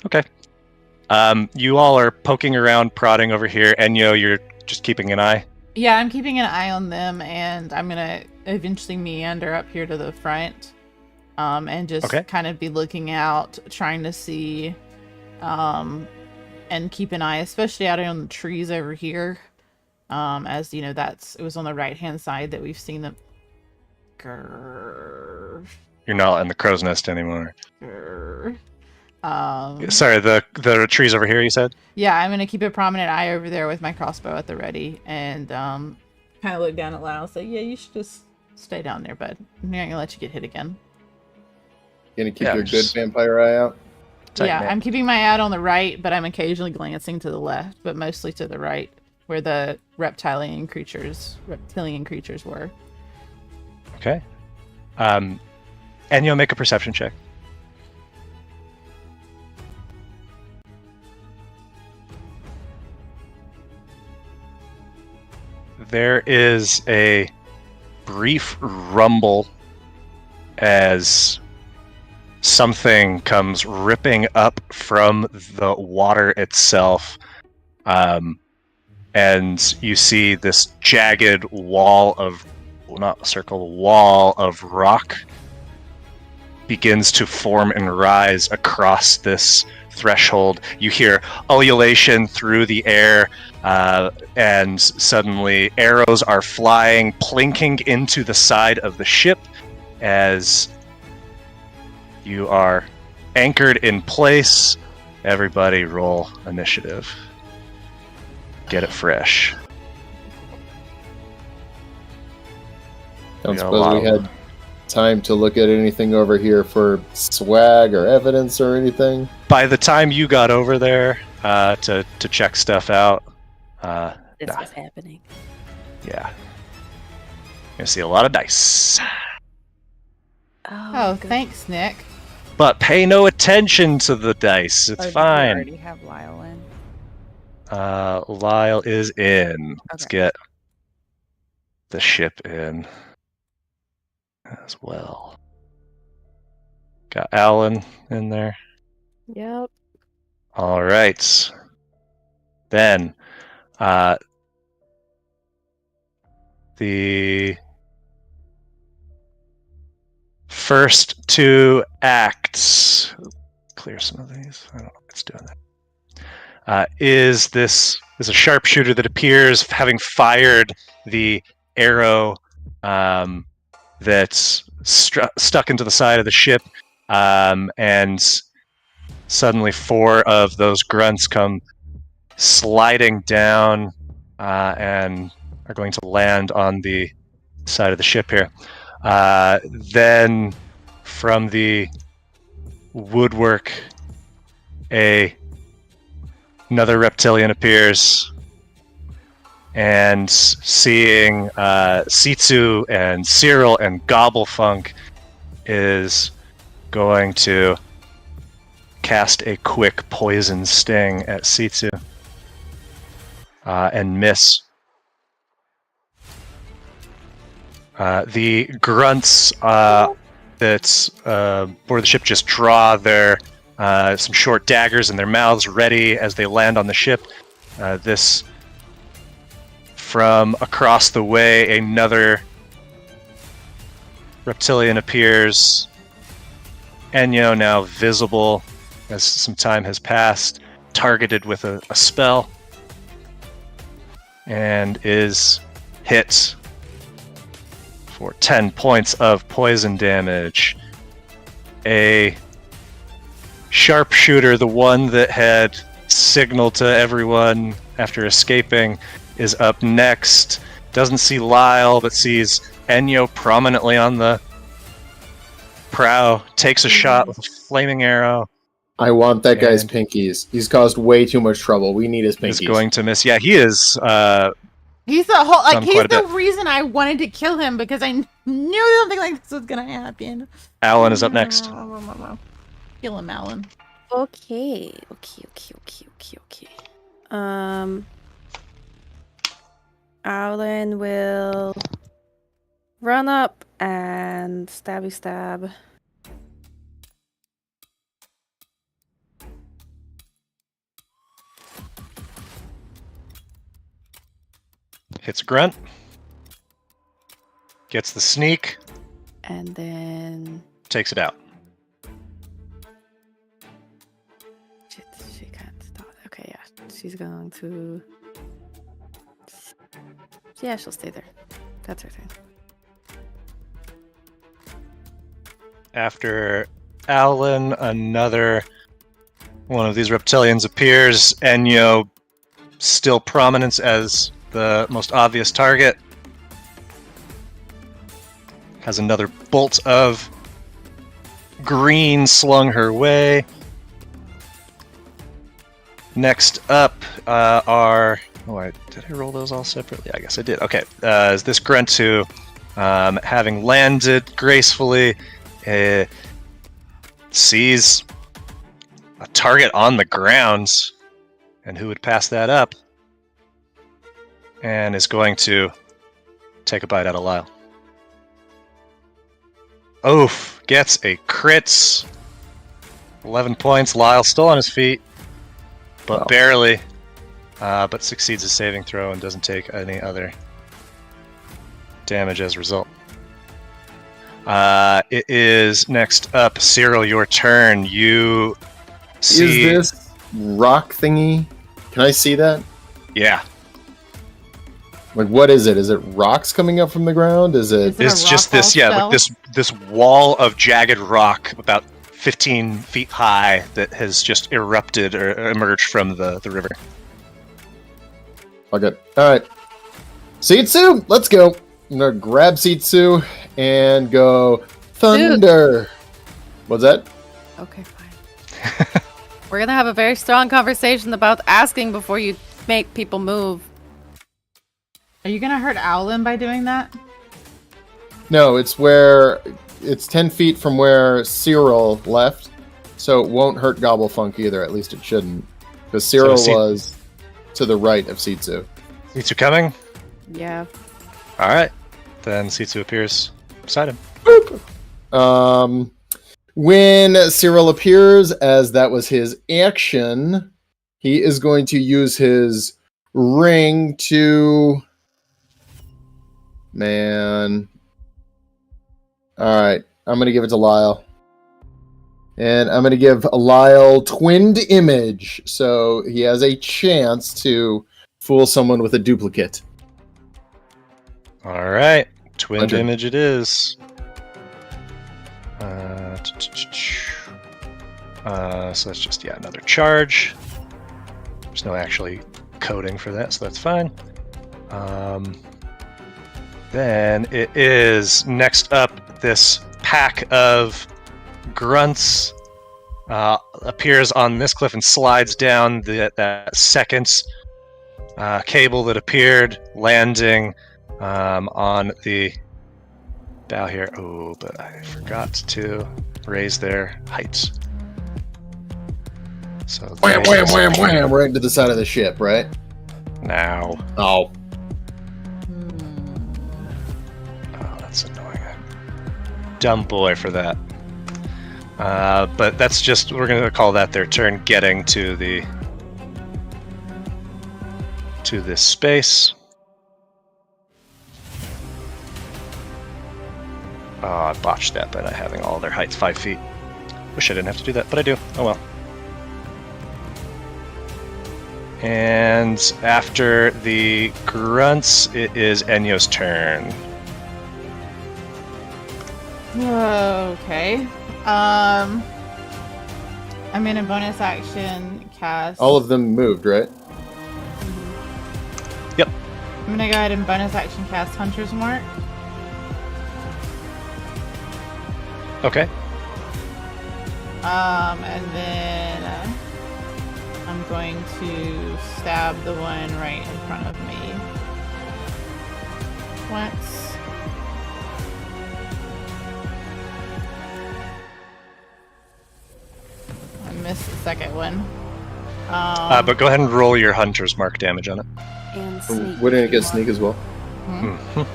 Okay. You all are poking around, prodding over here. Enyo, you're just keeping an eye. Yeah, I'm keeping an eye on them, and I'm gonna eventually meander up here to the front, and just Okay. kind of be looking out, trying to see, and keep an eye, especially out on the trees over here. As you know, it was on the right hand side that we've seen them. Grrr, You're not in the crow's nest anymore. grrr. Sorry, the trees over here, you said? Yeah, I'm gonna keep a prominent eye over there with my crossbow at the ready, and kind of look down at Lyle and say, "Yeah, you should just stay down there, bud. I'm not gonna let you get hit again." Gonna keep Yeah, your just- good vampire eye out. Tight Yeah, knit. I'm keeping my eye out on the right, but I'm occasionally glancing to the left, but mostly to the right, where the reptilian creatures were. Okay. Enyo, make a perception check. There is a brief rumble as something comes ripping up from the water itself. And you see this jagged wall of, well, not a circle, wall of rock begins to form and rise across this threshold. You hear ululation through the air, and suddenly arrows are flying, plinking into the side of the ship as you are anchored in place. Everybody roll initiative. Get it fresh. Don't Yeah, a suppose lot we of had time to look at anything over here for swag or evidence or anything. By the time you got over there to check stuff out, This nah, was happening. yeah, you're gonna see a lot of dice. Oh, good. thanks, Nick. But pay no attention to the dice. It's Or do we fine. already have Lyle in? Lyle is in. Let's Okay. get the ship in as well. Got Alan in there. Yep. All right. Then, the first two acts. Clear some of these. I don't know what's doing that. Is a sharpshooter that appears having fired the arrow that's stuck into the side of the ship, and suddenly four of those grunts come sliding down and are going to land on the side of the ship here. Then from the woodwork, another reptilian appears and seeing Sitsu and Cyril and Gobblefunk is going to cast a quick poison sting at Sitsu and miss. The grunts that's aboard the ship just draw their some short daggers in their mouths ready as they land on the ship. This from across the way, another reptilian appears. Enyo now visible as some time has passed, targeted with a spell, and is hit for 10 points of poison damage. A sharpshooter, the one that had signaled to everyone after escaping, is up next. Doesn't see Lyle, but sees Enyo prominently on the prow. Takes a shot with a flaming arrow. I want that guy's pinkies. He's caused way too much trouble. We need his pinkies. Is going to miss. Yeah, he is. He's the whole Done he's quite a the bit. reason I wanted to kill him because I knew something like this was gonna happen. Alan is up next. Kill him, Alan. Okay. Alan will run up and stabby stab. Hits a grunt. Gets the sneak. And then Takes it out. shit, she can't stop. Okay, yeah. She's going to yeah, she'll stay there. That's her thing. After Alan, another one of these reptilians appears. Enyo, still prominence as the most obvious target, has another bolt of green slung her way. Next up are... did I roll those all separately? I guess I did. Okay, is this grunt who, having landed gracefully, sees a target on the ground, and who would pass that up, and is going to take a bite out of Lyle. Oof, gets a crit. 11 points. Lyle still on his feet, but barely. But succeeds his saving throw and doesn't take any other damage as a result. It is next up, Cyril, your turn. You see... Is this rock thingy? Can I see that? Yeah. Like, what is it? Is it rocks coming up from the ground? Is it? Is it It's a just rock this, wall yeah, like this wall of jagged rock about 15 feet high that has just erupted or emerged from the river. Okay. All right. Sitsu, let's go. I'm gonna grab Sitsu and go thunder. What's that? Okay, fine. We're gonna have a very strong conversation about asking before you make people move. Are you gonna hurt Alan by doing that? No, it's 10 feet from where Cyril left, so it won't hurt Gobblefunk either. At least it shouldn't, because Cyril was to the right of Sitsu. Sitsu coming? Yeah. Alright. Then Sitsu appears beside him. When Cyril appears, as that was his action, he is going to use his ring to... Man. Alright, I'm going to give it to Lyle. And I'm going to give Lyle twinned image, so he has a chance to fool someone with a duplicate. Alright. Twinned 100. image it is. So that's just, another charge. There's no actually coding for that, so that's fine. Then it is next up, this pack of grunts appears on this cliff and slides down that second cable that appeared, landing on the bow here. Oh, but I forgot to raise their heights. So Wham, wham, wham, wham, right into the side of the ship, right? now. Oh. Oh, that's annoying. Dumb boy for that. But that's just, we're going to call that their turn getting to this space. Oh, I botched that by not having all their heights 5 feet. Wish I didn't have to do that, but I do. Oh well. And after the grunts, it is Enyo's turn. Okay. I'm gonna bonus action cast. All of them moved, right? Yep. I'm gonna go ahead and bonus action cast Hunter's Mark. Okay. And then I'm going to stab the one right in front of me. Once. I missed the second one. But go ahead and roll your Hunter's Mark damage on it. And sneak. Wouldn't it get sneak as well? Mhm.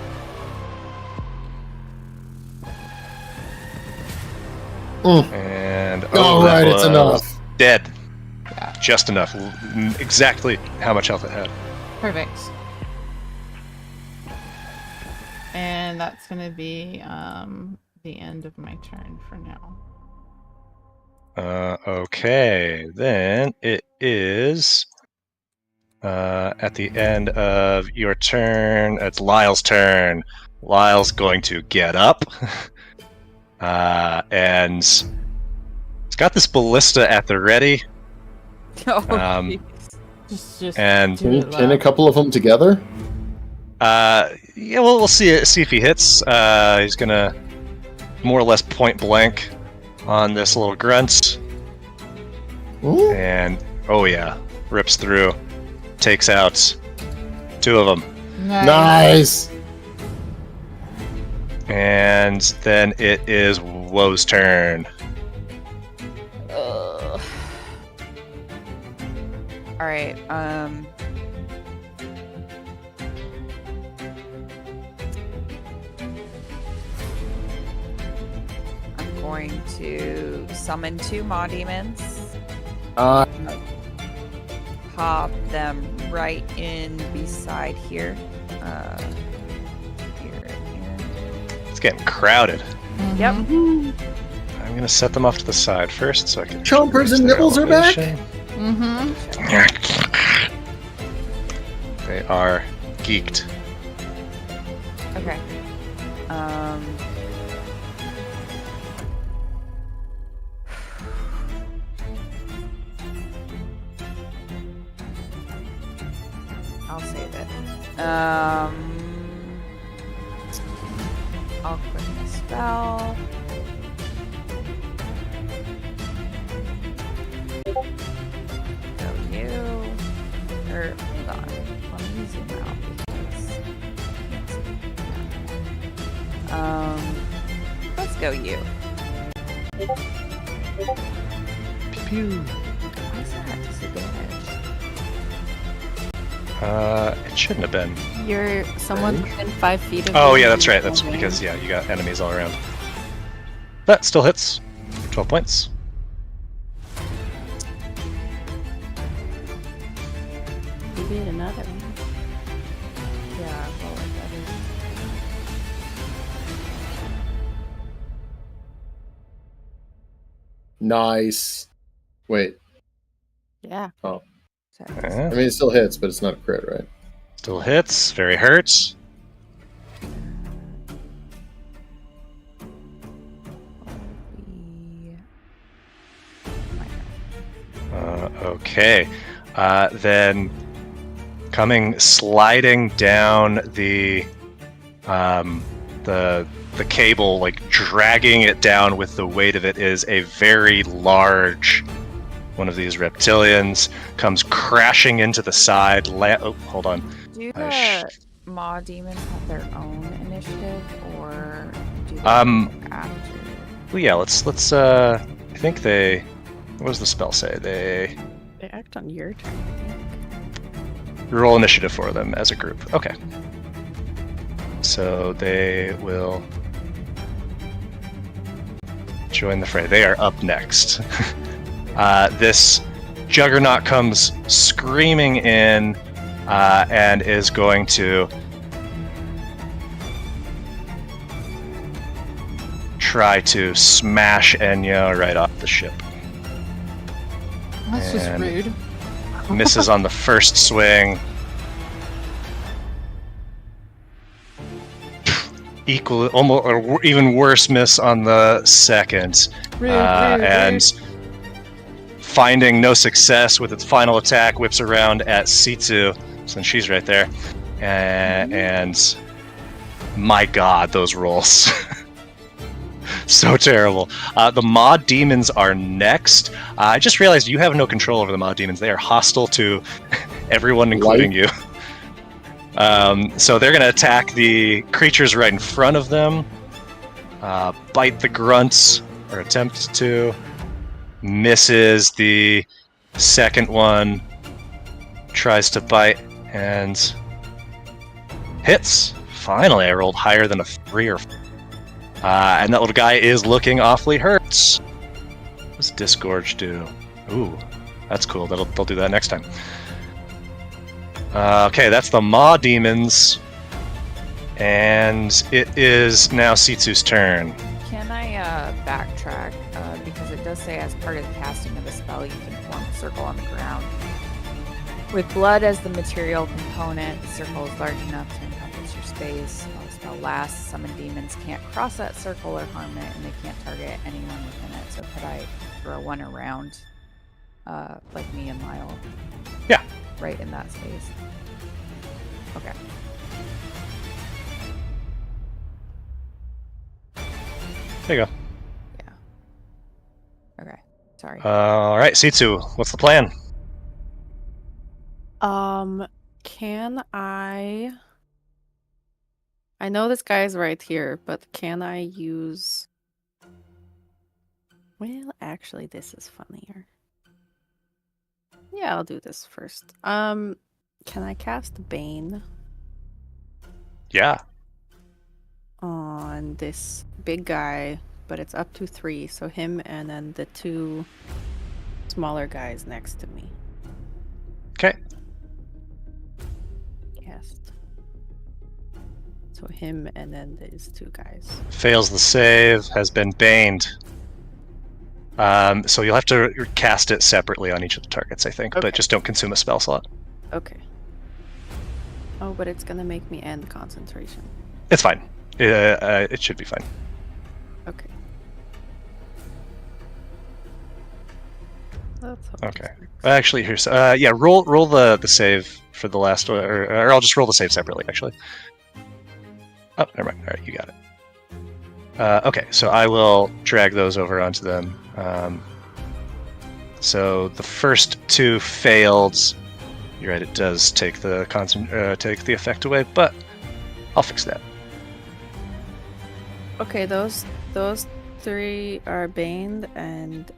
And All that right, it's was enough. Dead. Yeah. Just enough. Exactly how much health it had. Perfect. And that's gonna be the end of my turn for now. Okay, then it is at the end of your turn. It's Lyle's turn. Lyle's going to get up, and he's got this ballista at the ready. Oh, Um, jeez. Just And- do Can you it pin a loud. couple of them together? Yeah, well, we'll see if he hits. He's gonna more or less point blank on this little grunt, Ooh. and oh yeah, rips through, takes out 2 of them. Nice. And then it is Woe's turn. Ugh. All right. I'm going to summon 2 Maw Demons. Pop them right in beside here. Here and here. It's getting crowded. Yep. I'm gonna set them off to the side first, so I can. Chompers and their nibbles are back? elevation. Mm-hmm. They are geeked. Okay. I'll save it. I'll click the spell. Go you. Or hold on. Let me zoom out because I can't see. Let's go you. Pew. Why is that disadvantage? It shouldn't have been. You're someone within 5 feet of Oh you. yeah, that's right. That's because yeah, you got enemies all around. That still hits. 12 points. You did another one. Yeah, well, that is. Nice. Wait. Yeah. Sorry. I mean, it still hits, but it's not a crit, right? Still hits. Very hurts. Okay. Then sliding down the cable, like dragging it down with the weight of it, is a very large one of these reptilians comes crashing into the side. Oh, hold on. Do I the Maw demons have their own initiative, or do they Um, after? Well, yeah, let's I think they, what does the spell say? They They act on your turn, I think. roll initiative for them as a group. Okay. So they will join the fray. They are up next. This juggernaut comes screaming in and is going to try to smash Enyo right off the ship. That's just And- rude. Misses on the first swing. Equal, almost, or even worse miss on the second. Rude, rude, And finding no success with its final attack, whips around at Sitsu, since she's right there. And my god, those rolls. So terrible. The Maw Demons are next. I just realized you have no control over the Maw Demons. They are hostile to everyone, including you. So they're going to attack the creatures right in front of them. Bite the grunts, or attempt to. Misses the second one. Tries to bite and hits. Finally, I rolled higher than a 3 or 4. And that little guy is looking awfully hurt. What does Disgorge do? Ooh, that's cool. They'll do that next time. Okay, that's the Maw Demons. And it is now Sitsu's turn. Can I backtrack? Because it does say as part of the casting of the spell, you can form a circle on the ground. With blood as the material component, the circle is large enough to encompass your space. While the spell lasts, summoned demons can't cross that circle or harm it, and they can't target anyone within it. So could I throw one around, like me and Lyle? Yeah. Right in that space. Okay. There you go. Okay. Sorry. All right, Sitsu, what's the plan? Can I know this guy's right here, but can I use... Well, actually, this is funnier. Yeah, I'll do this first. Can I cast Bane Yeah. on this big guy, but it's up to 3, so him and then the 2 smaller guys next to me. Okay. Cast. So him and then these 2 guys. Fails the save, has been baned. So you'll have to cast it separately on each of the targets, I think, Okay. but just don't consume a spell slot. Okay. Oh, but it's gonna make me end concentration. It's fine. It should be fine. Okay. Let's hope Okay. this works. Actually, here's yeah. Roll the save for the last one, or I'll just roll the save separately. Actually. Oh, never mind. All right, you got it. Okay, so I will drag those over onto them. So the first 2 failed. You're right. It does take the effect away, but I'll fix that. Okay, those 3 are baned, and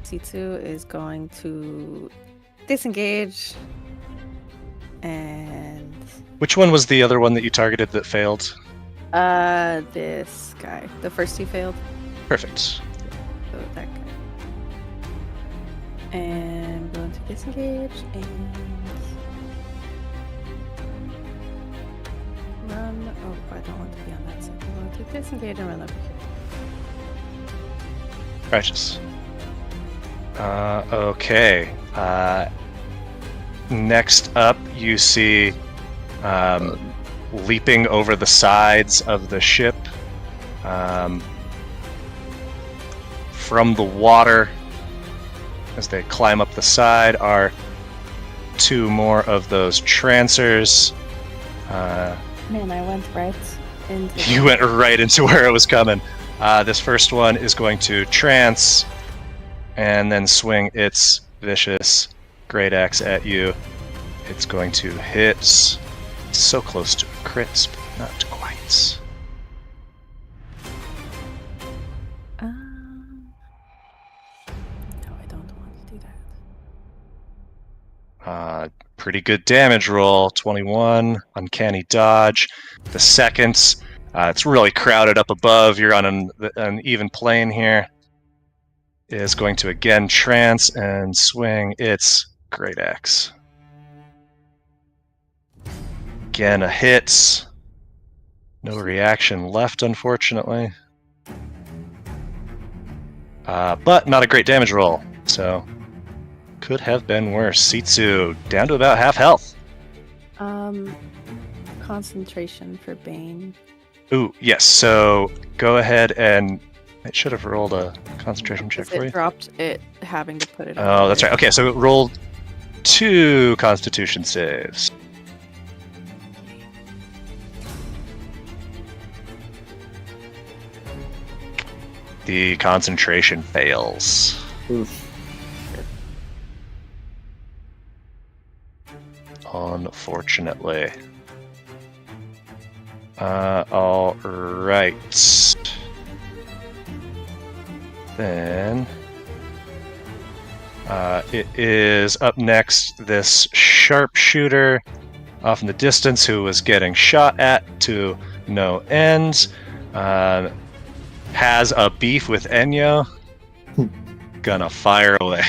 Sitsu is going to disengage. And Which one was the other one that you targeted that failed? this guy. The first 2 failed. Perfect. So that guy. And I'm going to disengage and run. Oh, I don't want to be on that side. I'm going to disengage and run over here. Righteous. Okay. Next up, you see leaping over the sides of the ship from the water as they climb up the side are 2 more of those trancers. Man, I went right into You went right into where it was coming. This first one is going to trance and then swing its vicious great axe at you. It's going to hit so close to a crit, but not quite. No, I don't want to do that. Pretty good damage roll. 21, uncanny dodge. The second, it's really crowded up above. You're on an even plane here. Is going to again trance and swing its great axe. Again, a hit. No reaction left, unfortunately. But not a great damage roll, so could have been worse. Sitsu, down to about half health. Concentration for Bane. Ooh, yes, so go ahead and... It should have rolled a concentration check for you. It dropped it having to put it on. Oh, that's right. Okay, so it rolled 2 constitution saves. The concentration fails. Oof. Unfortunately. All right. Then it is up next this sharpshooter off in the distance who was getting shot at to no end. Has a beef with Enyo. Gonna fire away.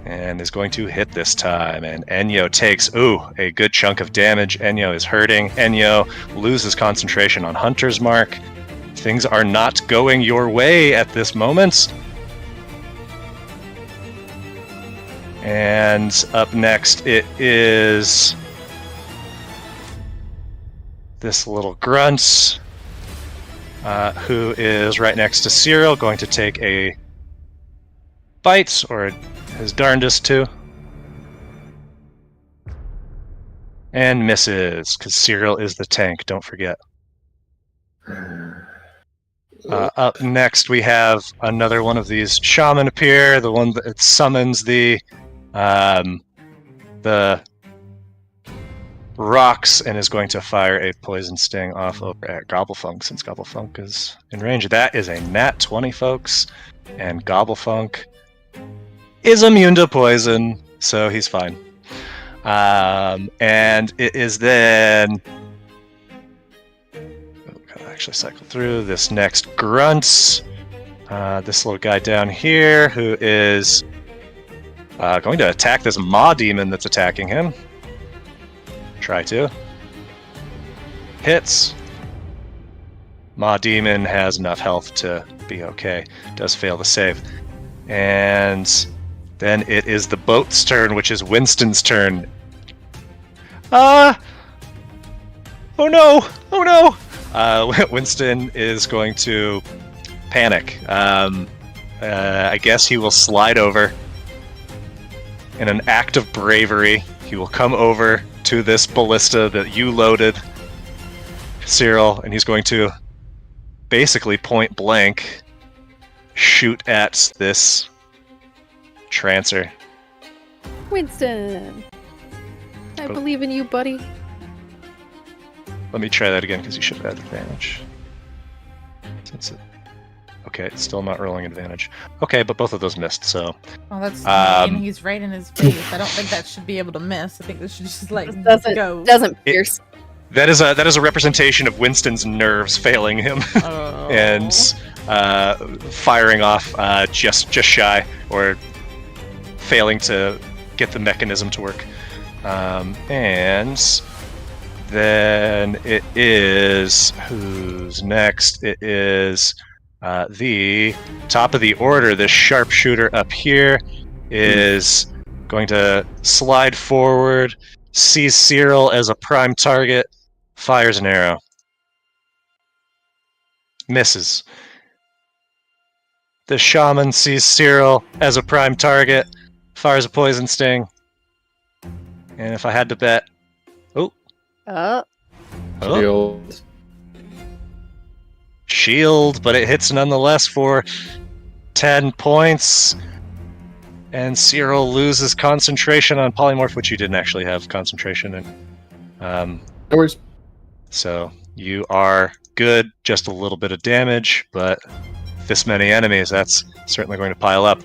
And is going to hit this time. And Enyo takes, a good chunk of damage. Enyo is hurting. Enyo loses concentration on Hunter's Mark. Things are not going your way at this moment. And up next it is this little grunt who is right next to Cyril, going to take a bite, or his darndest to. And misses, because Cyril is the tank, don't forget. Up next, we have another one of these shaman appear, the one that summons the rocks and is going to fire a poison sting off over at Gobblefunk, since Gobblefunk is in range. That is a nat 20, folks, and Gobblefunk is immune to poison, so he's fine. And it is then... actually cycle through this next grunt. This little guy down here who is going to attack this maw demon that's attacking him. Try to. Hits. Maw demon has enough health to be okay. Does fail to save. And then it is the boat's turn, which is Winston's turn. Oh no! Oh no! Winston is going to panic. I guess he will slide over. In an act of bravery, he will come over to this ballista that you loaded, Cyril, and he's going to basically point blank shoot at this trancer. Winston! I believe in you, buddy. Let me try that again, because you should have had advantage. Okay, it's still not rolling advantage. Okay, but both of those missed, so... Oh, that's mean. He's right in his face. I don't think that should be able to miss. I think this should just, like, go. Doesn't pierce. That is a representation of Winston's nerves failing him. Oh. And firing off just shy, or failing to get the mechanism to work. And then it is... Who's next? It is... the top of the order, this sharpshooter up here, is going to slide forward, sees Cyril as a prime target, fires an arrow. Misses. The shaman sees Cyril as a prime target, fires a poison sting. And if I had to bet... shield, but it hits nonetheless for 10 points. And Cyril loses concentration on polymorph, which you didn't actually have concentration in. No worries. So you are good, just a little bit of damage, but this many enemies, that's certainly going to pile up.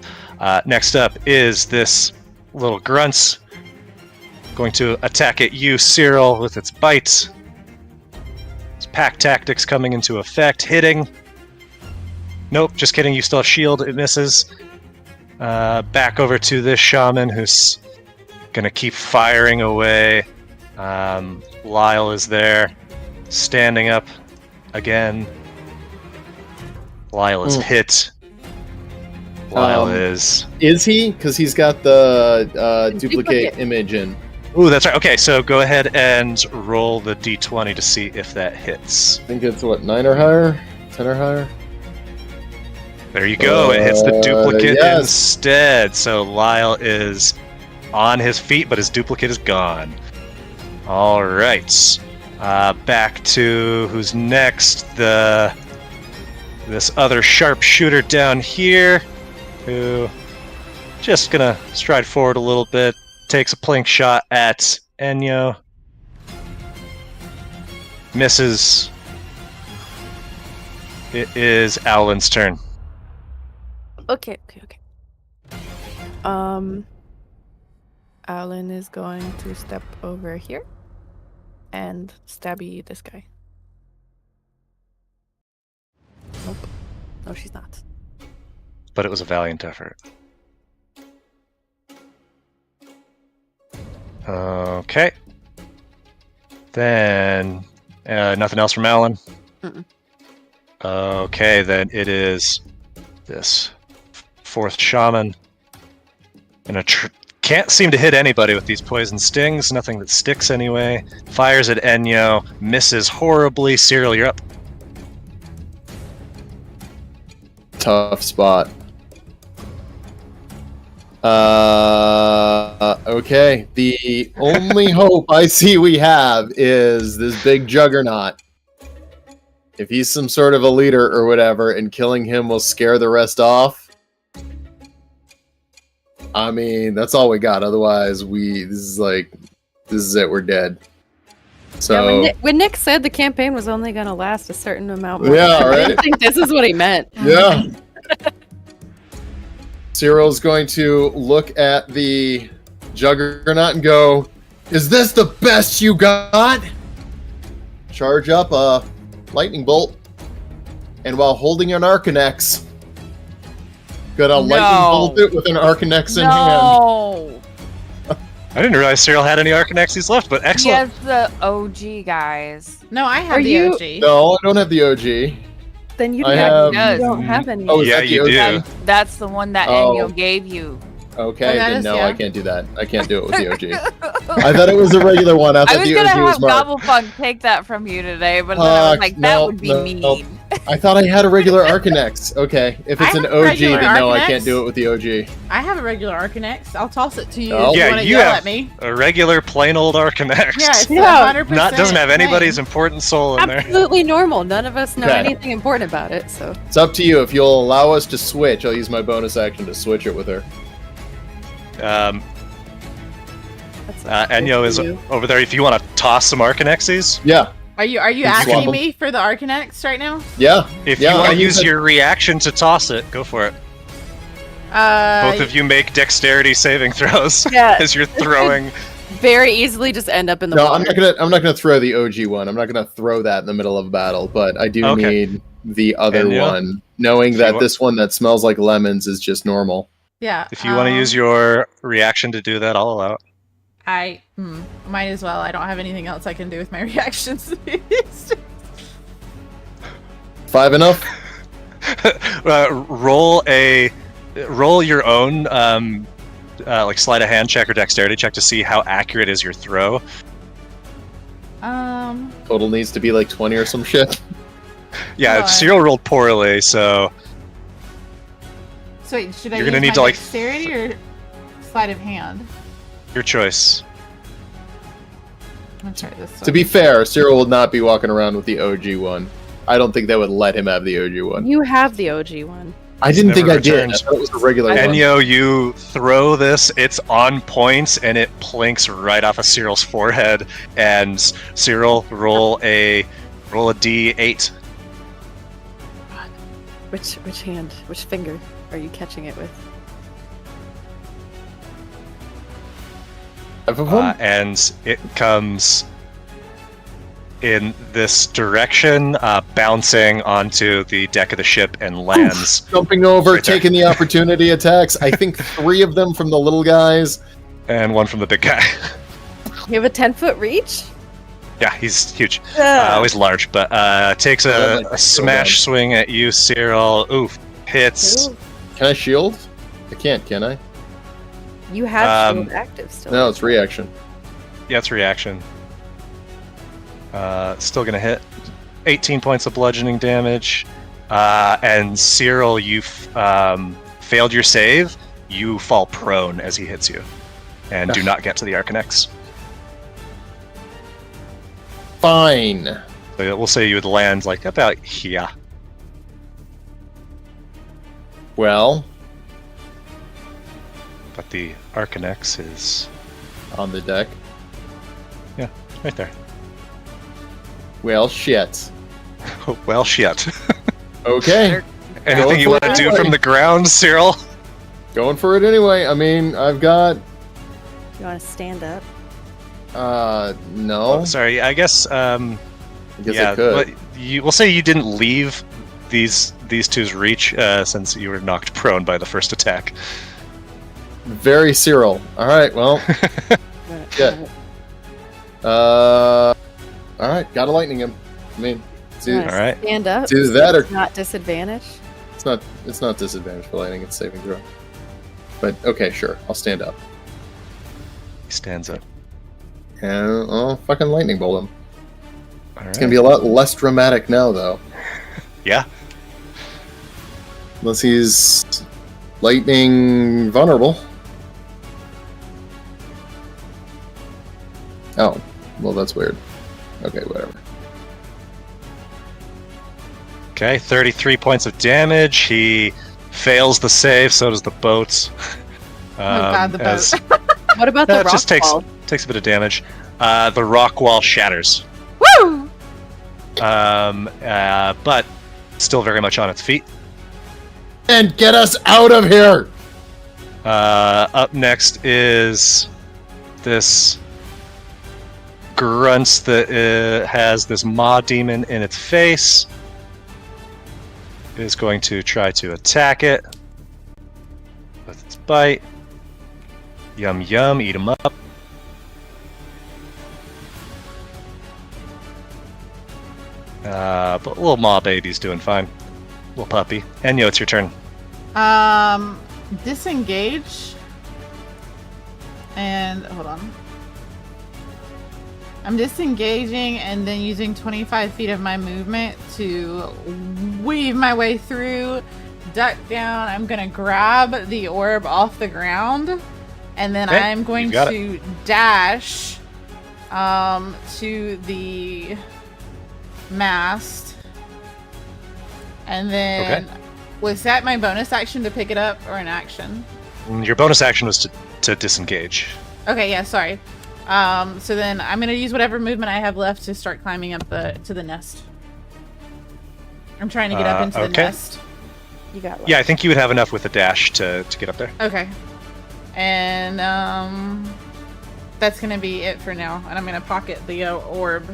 Next up is this little grunts going to attack at you, Cyril, with its bite. Its pack tactics coming into effect, hitting. Nope, just kidding, you still have shield, it misses. Back over to this shaman who's gonna keep firing away. Lyle is there, standing up again. Lyle is hit. Lyle is... Is he? Because he's got the duplicate image in. Ooh, that's right. Okay, so go ahead and roll the d20 to see if that hits. I think it's, what, 9 or higher? 10 or higher? There you go. It hits the duplicate yes. instead. So Lyle is on his feet, but his duplicate is gone. All right. Back to who's next? This other sharpshooter down here, who just gonna stride forward a little bit. Takes a plink shot at Enyo. Misses. It is Owlin's turn. Okay. Owlin is going to step over here and stabby this guy. Nope. No, she's not. But it was a valiant effort. Okay. Then, nothing else from Alan? Mm-mm. Okay, then it is this fourth shaman. And can't seem to hit anybody with these poison stings. Nothing that sticks anyway. Fires at Enyo. Misses horribly. Cyril, you're up. Tough spot. Okay. The only hope I see we have is this big juggernaut. If he's some sort of a leader or whatever, and killing him will scare the rest off. I mean, that's all we got. Otherwise, this is it. We're dead. So yeah, when Nick said the campaign was only going to last a certain amount more, yeah, I right. don't think this is what he meant. Yeah. Cyril's going to look at the juggernaut and go, "Is this the best you got?" Charge up a lightning bolt, and while holding an Arcanex, gonna lightning bolt it with an Arcanex in hand. No. I didn't realize Cyril had any Arcanexes left, but He excellent. has the OG, guys. No, I have Are the you- OG. No, I don't have the OG. Then you I don't, have- you don't have any. Oh, is Yeah, that the you OG? do. That's the one that Oh. Enyo gave you. Okay, Oh, that then is- no, yeah. I can't do that. I can't do it with the OG. I thought it was a regular one. I I thought was the gonna OG was have marked. Gobblefunk take that from you today, but then I was Fuck, like, that no, would be no, mean. no. I thought I had a regular Arcanex. Okay, if it's I an have OG, regular then no, I Arcanex. can't do it with the OG. I have a regular Arcanex. I'll toss it to you Oh. if you Yeah, want to you yell have at me. a regular plain old Arcanex. Yeah, it's Yeah. 100% Doesn't have anybody's plain. important soul in there. Absolutely normal. None of us know Okay. anything important about it, so. It's up to you. If you'll allow us to switch, I'll use my bonus action to switch it with her. That's Enyo is you. over there. If you want to toss some Arcanexes, Yeah, Are you Swap asking 'em. me for the Arcanex right now? yeah. if Yeah, you want I'll to use use it. your reaction to toss it, go for it. Both of you make dexterity saving throws Yeah. as you're throwing. Very easily just end up in the No, water. I'm not gonna throw the OG one. I'm not gonna throw that in the middle of a battle. But I do Okay. need the other Enyo? one, knowing If you that wa- this one that smells like lemons is just normal. Yeah. If you want to use your reaction to do that, I'll allow it. I might as well. I don't have anything else I can do with my reactions. 5 enough? Roll your own like sleight of hand check or dexterity check to see how accurate is your throw. Total needs to be like 20 or some shit. Yeah, Alright. Cyril rolled poorly, so So wait, should I You're use gonna need my to, like, dexterity or sleight of hand? your choice. I'm gonna try this one. To be fair, Cyril will not be walking around with the OG one. I don't think that would let him have the OG one. You have the OG one. I didn't think never I did. returned. I thought it was a regular one. Enyo, you throw this, it's on points, and it plinks right off of Cyril's forehead. And Cyril, roll a D8. Which hand? Which finger are you catching it with? And it comes in this direction, bouncing onto the deck of the ship and lands. Jumping over, right there. taking the opportunity attacks. I think 3 of them from the little guys. And 1 from the big guy. You have a 10-foot reach? Yeah, he's huge. Yeah. Always large, but takes a smash swing at you, Cyril. Oof, hits. Ooh. Can I shield? I can't, can I? You have Um, shield active still. No, it's reaction. Yeah, it's reaction. Still gonna hit. 18 points of bludgeoning damage. And Cyril, you failed your save. You fall prone as he hits you, and do not get to the Arcanex. Fine. So we'll say you would land like about here. Well, But the Arcanex is on the deck. right there. Well, shit. Well, shit. Okay. Anything you want to do from the ground, Cyril? Going for it anyway. I mean, I've got... You want to stand up? No. Oh, sorry, I guess. I guess Yeah, I could. but we'll say you didn't leave these two's reach since you were knocked prone by the first attack. Very Cyril. Alright, well. Yeah. Alright, gotta lightning him. I mean, it's You either, wanna Alright. Stand up. it's either that or Not disadvantage. it's not disadvantage for lightning, it's saving throw. But okay, sure, I'll stand up. He stands up. And I'll fucking lightning bolt him. All It's gonna be a lot less dramatic now, though. Yeah. Unless he's lightning vulnerable. Oh, well, that's weird. Okay, whatever. Okay, 33 points of damage. He fails the save, so does the boat. God, the boat. What about the That rock just wall? takes a bit of damage. The rock wall shatters. Woo! But still very much on its feet. And get us out of here! Up next is this grunts that has this maw demon in its face. It is going to try to attack it with its bite. Yum yum, eat 'em up. But little maw baby's doing fine. Little puppy. Enyo, it's your turn. Disengage. And hold on. I'm disengaging and then using 25 feet of my movement to weave my way through, duck down. I'm gonna grab the orb off the ground, and then Okay, I'm going you got to dash to the mast. And then was that my bonus action to pick it up or an action? Your bonus action was to disengage. Okay, yeah, sorry. So then I'm gonna use whatever movement I have left to start climbing up to the nest. I'm trying to get up into the okay. nest. You got Yeah, I think you would have enough with a dash to get up there. Okay. And that's gonna be it for now. And I'm gonna pocket the orb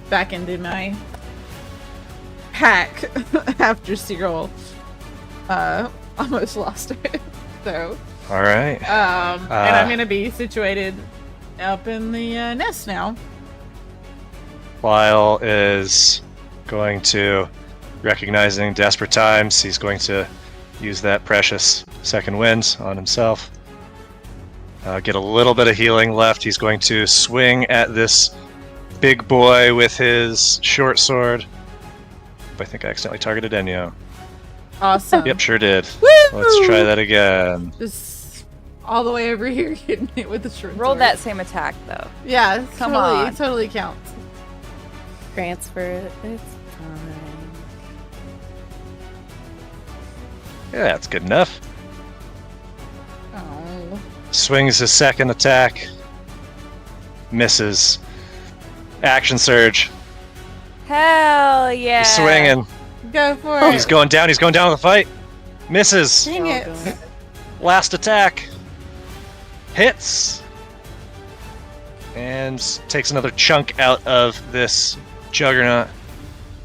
back into my pack after Cyril almost lost it. So All right. and I'm gonna be situated up in the nest now. Lyle is going to, recognizing desperate times, he's going to use that precious second wind on himself. Get a little bit of healing left. He's going to swing at this big boy with his short sword. I think I accidentally targeted Enyo. Awesome. Yep, sure did. Woo! Let's try that again. Just all the way over here, hitting it with the short Roll sword. that same attack though. Yeah, Come totally, on. totally counts. transfer it. It's fine. Yeah, that's good enough. Oh. Swings his second attack. Misses. Action surge. Hell yeah! He's swinging. Go for it. He's going down. He's going down with the fight. Misses. Dang it. Last attack. Hits. And takes another chunk out of this juggernaut.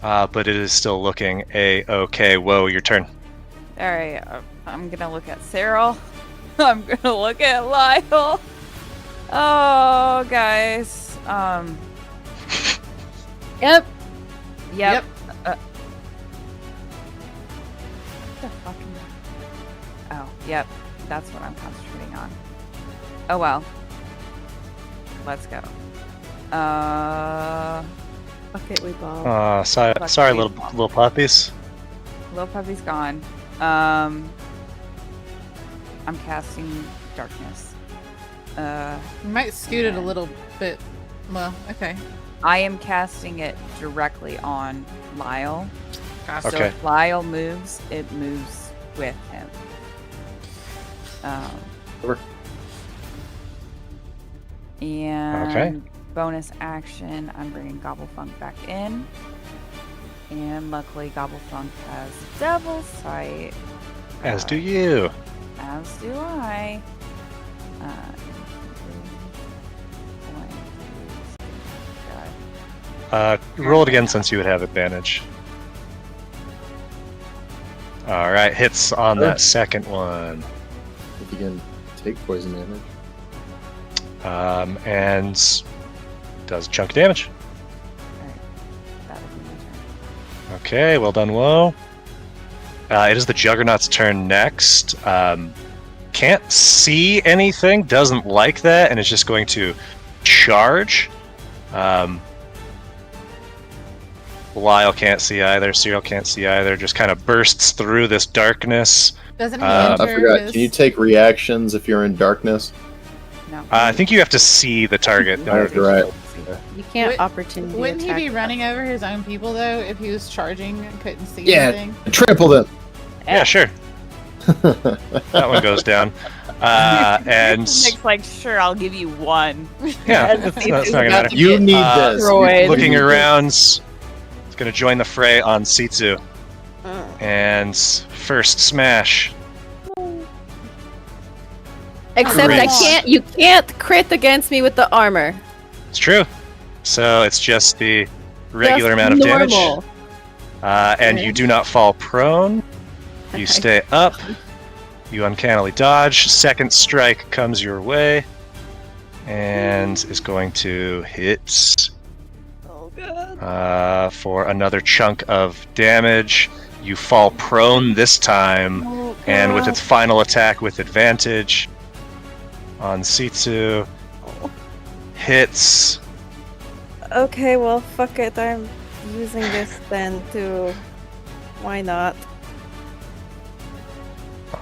But it is still looking a-okay. Whoa, your turn. Alright, I'm gonna look at Cyril. I'm gonna look at Lyle. Oh, guys. Yep. Yep. Yep. What the fuck? Oh, yep. That's what I'm concentrating on. Oh well. Let's go. Fuck it, we ball. Sorry, little puppies. Little puppy's gone. I'm casting darkness. You might scoot it a little bit. Well, okay. I am casting it directly on Lyle. So Okay. if Lyle moves, it moves with him. Over. And bonus action, I'm bringing Gobblefunk back in. And luckily, Gobblefunk has Devil's Sight. As do you. As do I. Roll it again since you would have advantage. Alright, hits on that second one. If you can take poison damage. And does chunk damage. Alright, that'll be my turn. Okay, well done, Woe. It is the Juggernaut's turn next. Can't see anything, doesn't like that, and is just going to charge. Lyle can't see either, Cyril can't see either, just kind of bursts through this darkness. Doesn't he I enter forgot. his... Can you take reactions if you're in darkness? No. I think you have to see the target. in order to- Right. You can't Wait, opportunity Wouldn't he attack be us. running over his own people, though, if he was charging and couldn't see Yeah. anything? Trample them! Yeah, sure. That one goes down. And Nick's like, sure, I'll give you one. yeah, As that's he not is gonna about matter. to You get need this. destroyed. Looking around, it's gonna join the fray on Sitsu. And first smash. Except Great. you can't crit against me with the armor. It's true. So it's just the regular Just amount of normal. damage. And you do not fall prone. You stay up. You uncannily dodge. Second strike comes your way. And is going to hit Oh god. for another chunk of damage. You fall prone this time. Oh, And with God. its final attack with advantage on Sitsu. Hits. Okay, well, fuck it. I'm using this then to. Why not?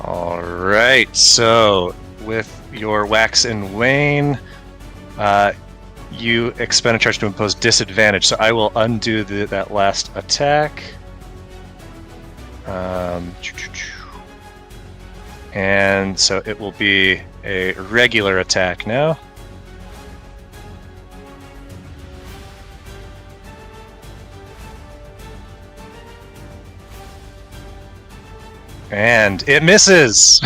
Alright, so with your wax and wane, you expend a charge to impose disadvantage. So I will undo that last attack. And so it will be a regular attack now. And it misses!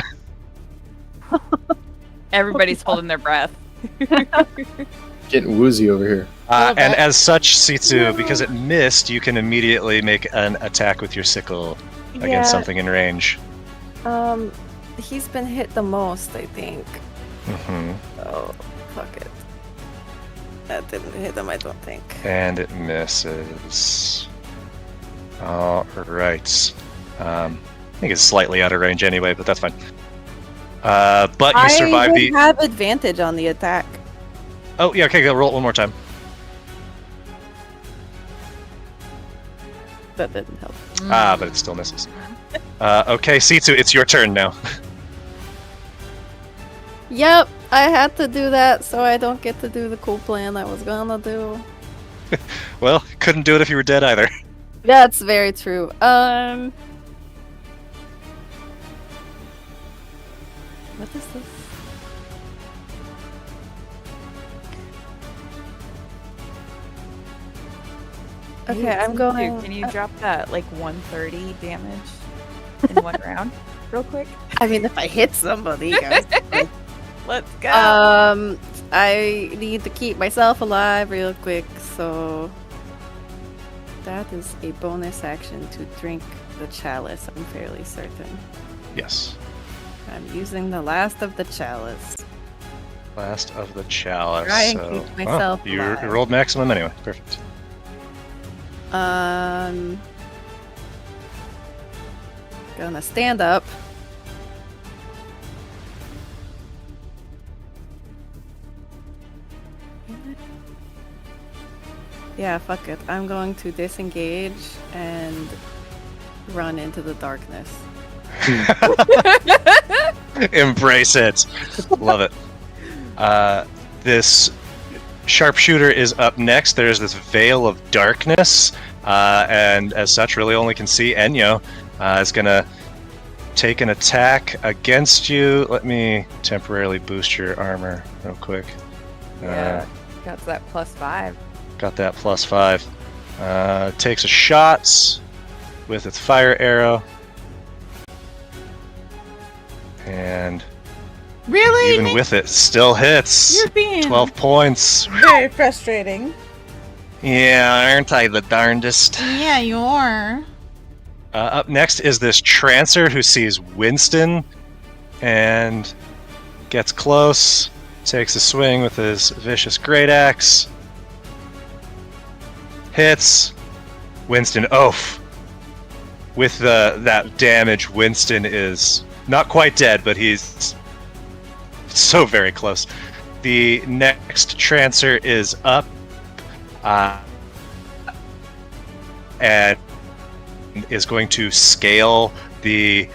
Everybody's holding their breath. Getting woozy over here. And as such, Sitsu, because it missed, you can immediately make an attack with your sickle against something in range. He's been hit the most, I think. Hmm. Oh, fuck it. That didn't hit him, I don't think. And it misses. Alright. I think it's slightly out of range anyway, but that's fine. But you survive I have advantage on the attack. Oh, yeah, okay, go roll it one more time. That didn't help. But it still misses. Okay, Sitsu, it's your turn now. Yep, I had to do that so I don't get to do the cool plan I was gonna do. Well, couldn't do it if you were dead either. That's very true. What is this? Okay, Hey, I'm Sitsu, going. Can you drop that like 130 damage in one round, real quick? I mean, if I hit somebody, guys. Let's go. I need to keep myself alive real quick, so that is a bonus action to drink the chalice. I'm fairly certain. Yes. I'm using the last of the chalice. Last of the chalice. Try and so... keep myself you alive. rolled maximum anyway. Perfect. Gonna stand up. Yeah, fuck it. I'm going to disengage and run into the darkness. Embrace it. Love it. This sharpshooter is up next. There's this veil of darkness, and as such, really only can see Enyo. Is gonna take an attack against you. Let me temporarily boost your armor real quick. Yeah, got that +5. Got that +5. Takes a shot with its fire arrow. And Really? even with it, still hits. You're being 12 points. very frustrating. Yeah, aren't I the darndest? Yeah, you are. Up next is this Trancer who sees Winston and gets close, takes a swing with his vicious great axe. Hits. Winston, oof. With that damage, Winston is not quite dead, but he's so very close. The next Trancer is up. And is going to scale the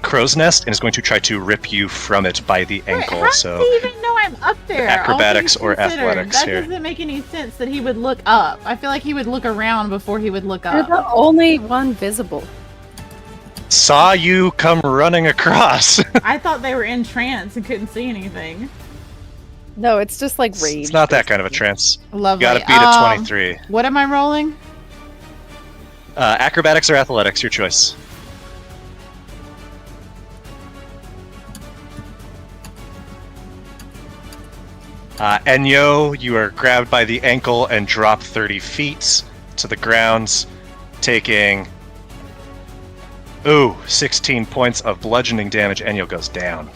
crow's nest and is going to try to rip you from it by the ankle. How So does he even know I'm up there? acrobatics All things or considered? athletics that here? doesn't make any sense that he would look up. I feel like he would look around before he would look You're up. the only one visible. saw you come running across. I thought they were in trance and couldn't see anything. No, it's just like rage. It's not that kind of a trance. Lovely. You gotta beat a 23. What am I rolling? Acrobatics or athletics, your choice. Enyo, you are grabbed by the ankle and dropped 30 feet to the ground, taking 16 points of bludgeoning damage. Enyo goes down.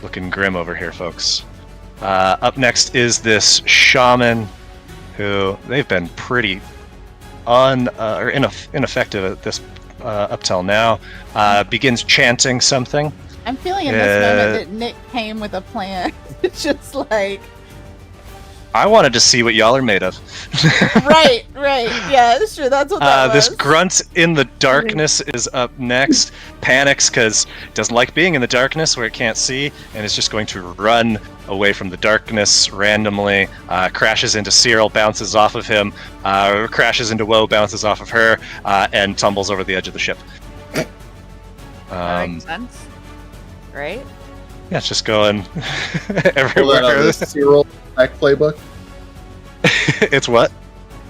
Looking grim over here, folks. Up next is this shaman, who they've been pretty ineffective at this up till now. Begins chanting something. I'm feeling in this moment that Nick came with a plan. It's just like... I wanted to see what y'all are made of. right. Yeah, it's true. That's what that was. This grunt in the darkness is up next. Panics because it doesn't like being in the darkness where it can't see, and is just going to run away from the darkness randomly. Crashes into Cyril, bounces off of him, crashes into Woe, bounces off of her, and tumbles over the edge of the ship. That makes sense. Right? Yeah, it's just going Pull that out of everywhere. the Cyril attack playbook. It's what?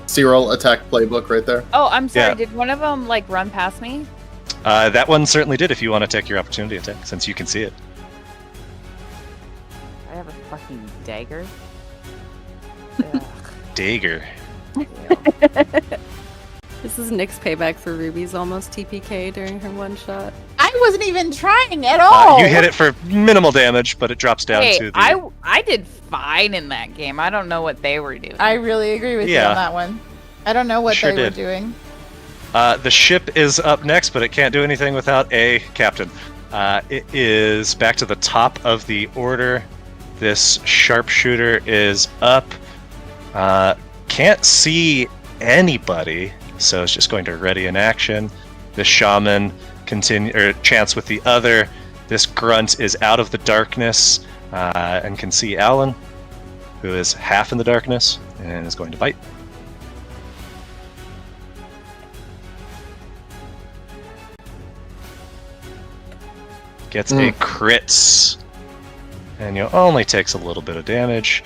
Cyril attack playbook right there. Oh, I'm sorry. Yeah. Did one of them like run past me? That one certainly did. If you want to take your opportunity attack, since you can see it. I have a fucking dagger. Ugh. Dagger. This is Nick's payback for Ruby's almost TPK during her one shot. I wasn't even trying at all. You hit it for minimal damage, but it drops down Hey, to the. I did fine in that game. I don't know what they were doing. I really agree with you Yeah. on that one. I don't know what Sure they were did. doing. The ship is up next, but it can't do anything without a captain. It is back to the top of the order. This sharpshooter is up. Can't see anybody, so it's just going to ready in action. The shaman chants with the other. This grunt is out of the darkness and can see Alan, who is half in the darkness and is going to bite. gets a crit. Enyo only takes a little bit of damage,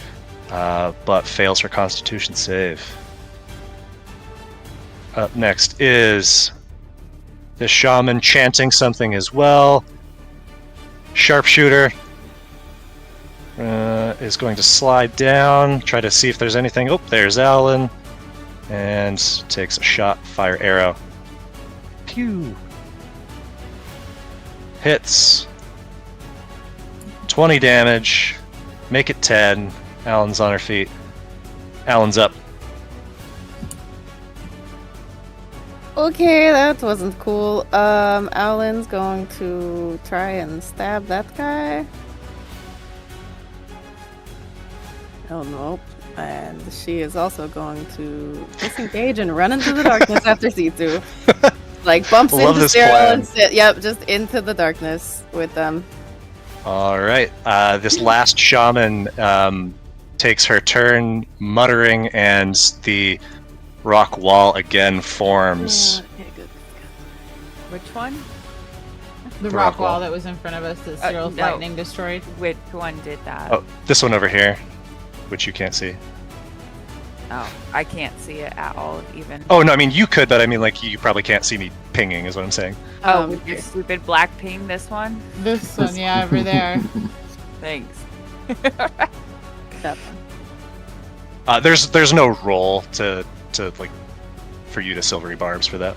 but fails her Constitution save. Up next is the shaman chanting something as well. Sharpshooter is going to slide down, try to see if there's anything. Oh, there's Alan. And takes a shot, fire arrow. Pew! Hits. 20 damage. Make it 10. Alan's on her feet. Alan's up. Okay, that wasn't cool. Alan's going to try and stab that guy. Oh no. And she is also going to disengage and run into the darkness after Sitsu. Like bumps Love into this Cyril plan. and yep, just into the darkness with them. Alright, this last shaman takes her turn, muttering, and the rock wall again forms. Okay, good. Which one? The rock rock wall. wall that was in front of us that Cyril's no. lightning destroyed. Which one did that? Oh, this one over here, which you can't see. Oh, I can't see it at all, even. Oh, no, I mean, you could, but I mean, like, you probably can't see me pinging, is what I'm saying. Oh, with your stupid black ping, this one? This one, yeah, over there. Thanks. That one. There's no roll to like, for you to silvery barbs for that.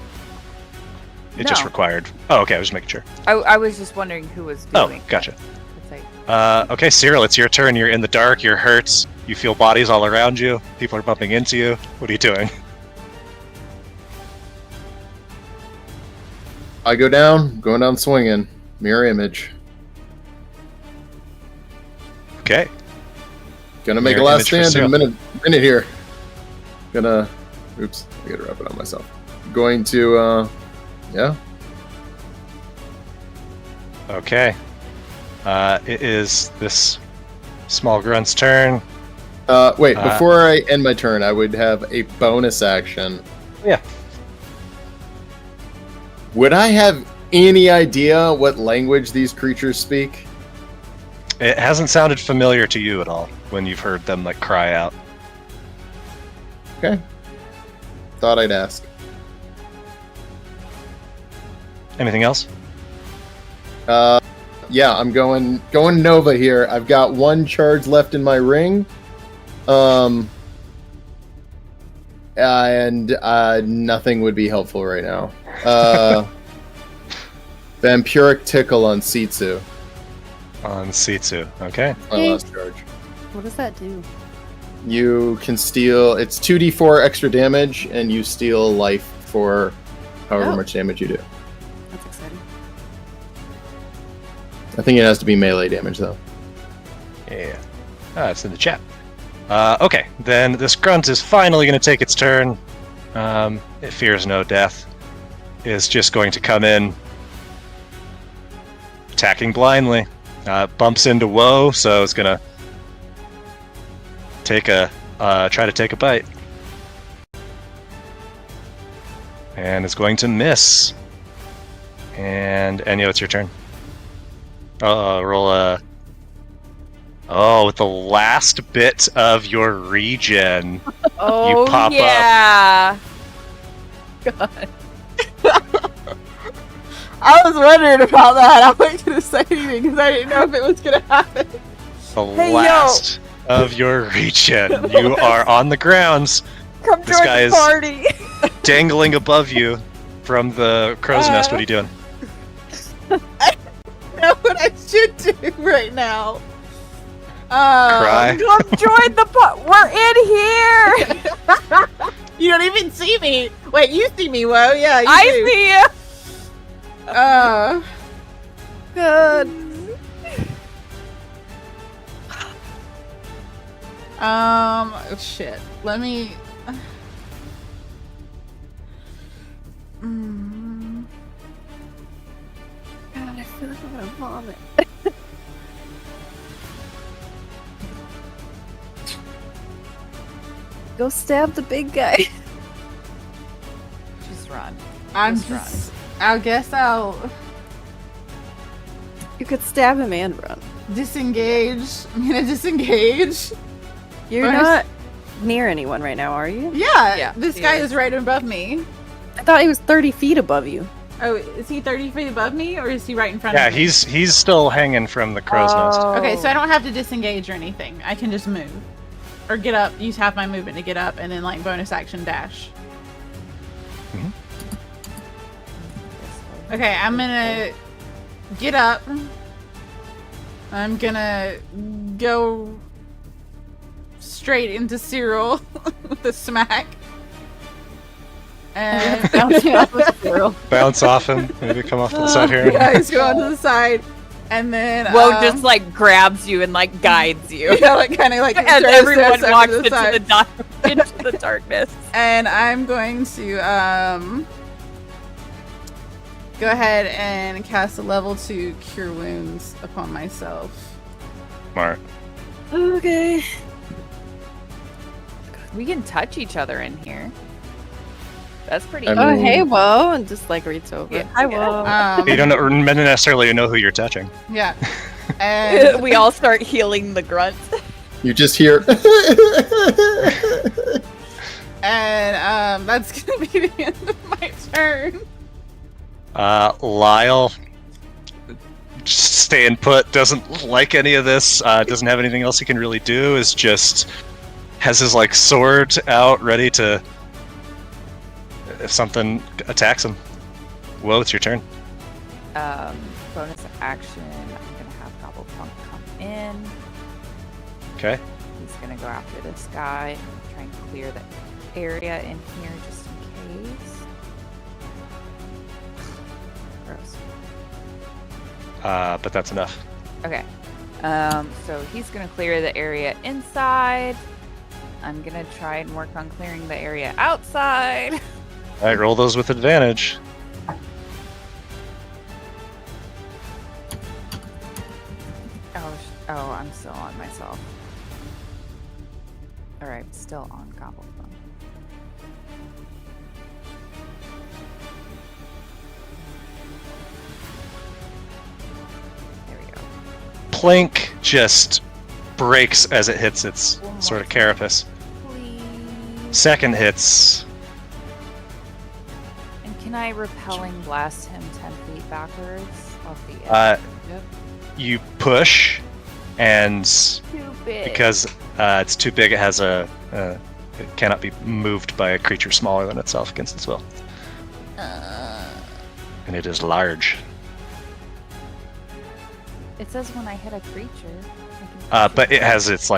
It just No. required. Oh, okay, I was just making sure. I was just wondering who was doing. Oh, gotcha. It's like, Okay, Cyril, it's your turn. You're in the dark, you're hurt, you feel bodies all around you, people are bumping into you. What are you doing? I go down, going down swinging. Mirror image. Okay. Gonna make Mirror a last image for stand in a Cyril. minute here. Gonna... Oops, I gotta wrap it on myself. Going to, yeah. Okay. It is this small grunt's turn. Wait, before I end my turn, I would have a bonus action. Yeah. Would I have any idea what language these creatures speak? It hasn't sounded familiar to you at all when you've heard them, like, cry out. Okay. Thought I'd ask. Anything else? Yeah, I'm going Nova here. I've got one charge left in my ring. And nothing would be helpful right now. Vampiric Tickle on Sitsu. On Sitsu, okay. My last charge. What does that do? You can steal... It's 2d4 extra damage, and you steal life for however Oh. much damage you do. That's exciting. I think it has to be melee damage, though. Yeah. It's in the chat. Okay, then this grunt is finally going to take its turn. It fears no death. Is just going to come in, attacking blindly. Bumps into Woe, so it's going to take a try to take a bite, and it's going to miss. And Enyo, it's your turn. Roll a. Oh, with the last bit of your regen, oh, pop up. yeah. I was wondering about that. I wasn't going to say anything because I didn't know if it was going to happen. The Hey, yo. last of your regen. You are on the grounds, Come This join guy the is- party. dangling above you from the crow's nest. What are you doing? Know what I should do right now. Cry. Come join the party. We're in here. You don't even see me. Wait, you see me, Woe? Yeah, you I do. see you. Good. Oh, shit. Let me. God, I feel like I'm gonna vomit. Go stab the big guy. Just run. I'm Just run. just. I guess I'll. You could stab him and run. Disengage. I'm gonna disengage. You're Bonus- not near anyone right now, are you? Yeah, this he guy is. is right above me. I thought he was 30 feet above you. Oh, is he 30 feet above me, or is he right in front Yeah, of me? he's still hanging from the crow's nest. Okay, so I don't have to disengage or anything. I can just move. Or get up, use half my movement to get up, and then, like, bonus action dash. Mhm. Okay, I'm gonna get up. I'm gonna go straight into Cyril with a smack. And Bouncing off of Cyril. Bounce off him. Maybe come off to the side here. yeah, he's going to the side. And then Woe just like grabs you and like guides you. yeah, like kind of like As throws everyone us over walks to into side. the into the darkness. And I'm going to go ahead and cast a level 2 Cure Wounds upon myself. Smart. Okay. We can touch each other in here. That's pretty. I Oh, mean- hey, Woe, and just like reads over. Yeah. Hi, Woe. You don't necessarily know who you're touching. Yeah. And we all start healing the grunts. You just hear. and that's gonna be the end of my turn. Lyle, just staying put, doesn't like any of this, doesn't have anything else he can really do, is just has his like sword out ready to if something attacks him. Whoa, it's your turn. Bonus action. I'm gonna have Gobblepunk come in. Okay. He's gonna go after this guy. Try and clear the area in here just in case. Gross. But that's enough. Okay. So he's gonna clear the area inside. I'm gonna try and work on clearing the area outside. Alright, roll those with advantage. Oh, I'm still on myself. Alright, still on Gobblepunk. There we go. Plank just breaks as it hits its sort of carapace. Please. Second hits. And can I repelling blast him 10 feet backwards off the edge? Uh, you push, and Too big. because it's too big, it has it cannot be moved by a creature smaller than itself against its will. And it is large. It says when I hit a creature. I can But it has its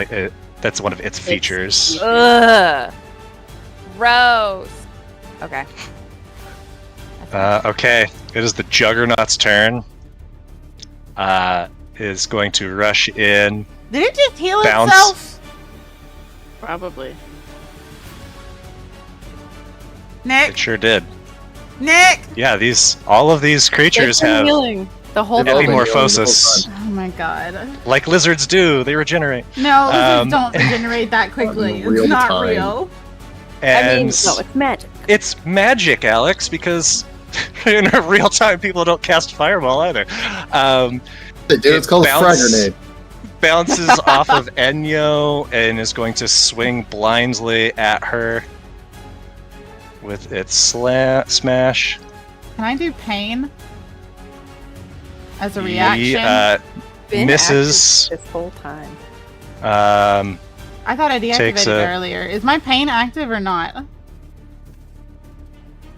that's one of its features. Ugh. Gross. Okay. Okay, it is the Juggernaut's turn. Is going to rush in. Did it just heal Bounce. itself? Probably. It Nick? sure did. Nick! Yeah, all of these creatures They've been have healing the whole They've all time. been healing the whole epimorphosis, time. Oh my god. like lizards do. They regenerate. No, Um, lizards don't regenerate that quickly. In real It's not time. real. And I mean, no, it's magic. it's magic, Alex, because in real time people don't cast fireball either. They do. It It's called a frag bounce- grenade. Bounces off of Enyo and is going to swing blindly at her with its smash. Can I do pain? As a He, reaction? Been misses. active this whole time. I thought I deactivated takes it a- earlier. Is my pain active or not?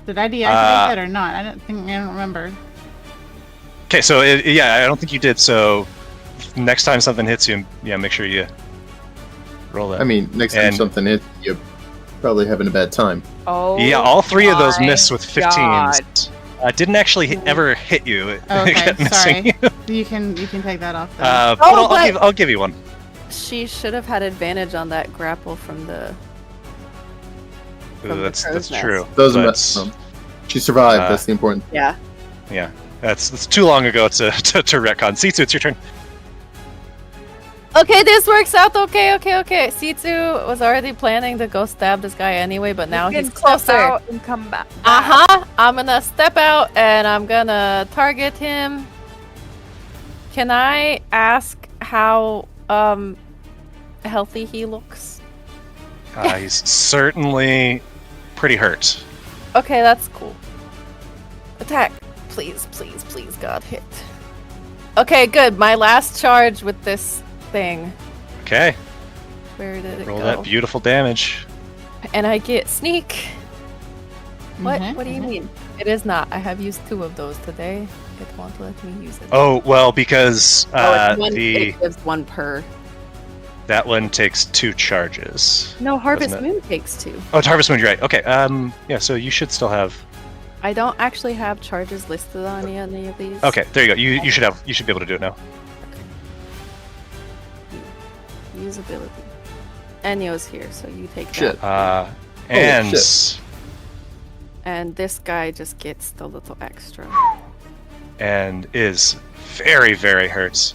Did I deactivate it or not? I don't remember. Okay, so I don't think you did. So next time something hits you, yeah, make sure you roll that. I mean, next time And- something hits, you're probably having a bad time. Oh. yeah, all three of those my miss with 15s. God. Didn't actually ever hit you. It Okay, kept missing sorry. you. You can take that off then. But Oh, I'll give you one. She should have had advantage on that grapple from the. From the That's crow's nest. true. Those are But, she survived. uh, That's the important. Yeah. yeah, that's too long ago to retcon. Sitsu, it's your turn. Okay, this works out. Okay. Sitsu was already planning to go stab this guy anyway, but now You he's can step closer. out and come back. I'm gonna step out and I'm gonna target him Can I ask how healthy he looks? He's certainly pretty hurt. Okay, that's cool. Attack. Please, please, please, God, hit. Okay, good. My last charge with this thing. Okay, Where did it roll go? that beautiful damage. And I get sneak. What? Mhm, What do you mean? It is not. I have used 2 of those today. It won't let me use it. Oh, well, because it's one, the it gives 1 per. that one takes 2 charges. No, Harvest Doesn't it? Moon takes 2. Oh, it's Harvest Moon, you're right. Okay, yeah, so you should still have... I don't actually have charges listed on any of these. Okay, there you go. You should be able to do it now. Usability. Enyo's here, so you take Shit. that. And And this guy just gets the little extra. and is very, very hurt.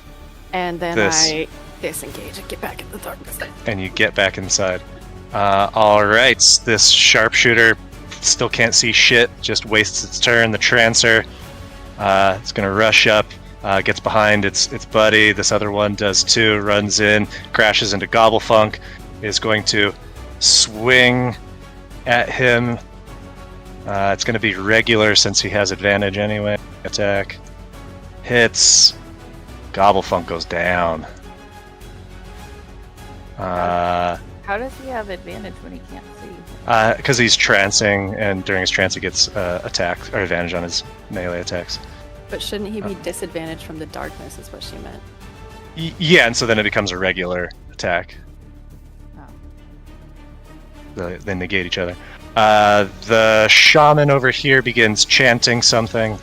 And then This. I disengage and get back in the darkness. And you get back inside. Alright, this sharpshooter still can't see shit, just wastes its turn. The Trancer, it's gonna rush up, gets behind its buddy. This other one does too, runs in, crashes into Gobblefunk, is going to swing at him. It's gonna be regular since he has advantage anyway. Attack. Hits. Gobblefunk goes down. How does he have advantage when he can't see? Because he's trancing, and during his trance he gets attack or advantage on his melee attacks. But shouldn't he be disadvantaged from the darkness, is what she meant. Yeah, and so then it becomes a regular attack. Oh. They negate each other. The shaman over here begins chanting something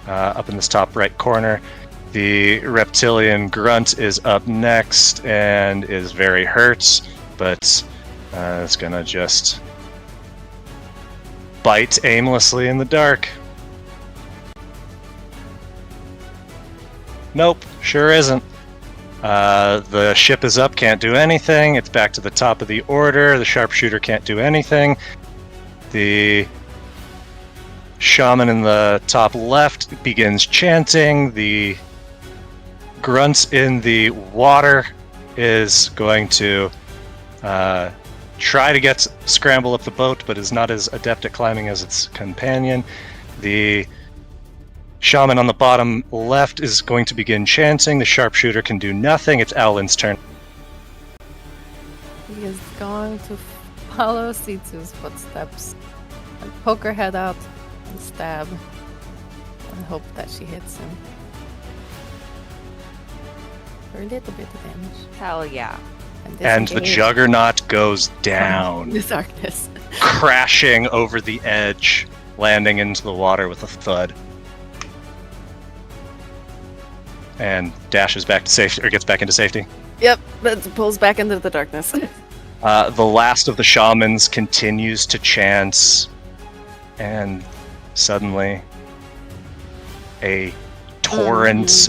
up in this top right corner. The reptilian grunt is up next and is very hurt, but it's gonna just bite aimlessly in the dark. Nope, sure isn't. The ship is up, can't do anything. It's back to the top of the order. The sharpshooter can't do anything. The shaman in the top left begins chanting. The grunt in the water is going to try to scramble up the boat, but is not as adept at climbing as its companion. The shaman on the bottom left is going to begin chanting. The sharpshooter can do nothing. It's Owlin's turn. He is going to follow Sitsu's footsteps and poke her head out and stab and hope that she hits him. For a little bit of damage. Hell yeah. And the disengage juggernaut goes down, in the darkness. crashing over the edge, landing into the water with a thud. And dashes back to safety, or gets back into safety. Yep, that pulls back into the darkness. The last of the shamans continues to chant, and suddenly a torrent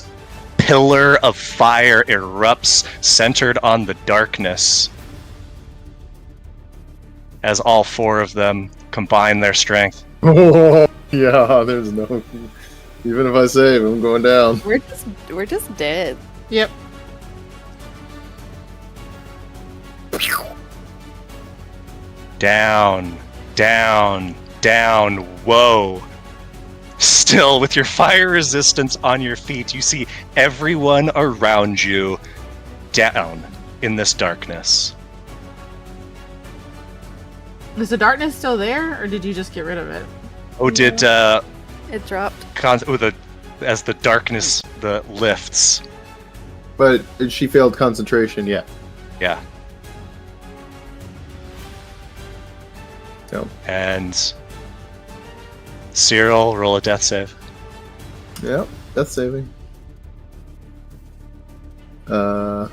pillar of fire erupts, centered on the darkness, as all 4 of them combine their strength. Oh, yeah, there's no... Even if I save, I'm going down. We're just dead. Yep. Down, down, down, whoa. Still, with your fire resistance on your feet, you see everyone around you down in this darkness. Is the darkness still there, or did you just get rid of it? Oh, did It dropped. as the darkness lifts? But she failed concentration, yeah. Yeah. So, And Cyril, roll a death save. yeah, that's saving. I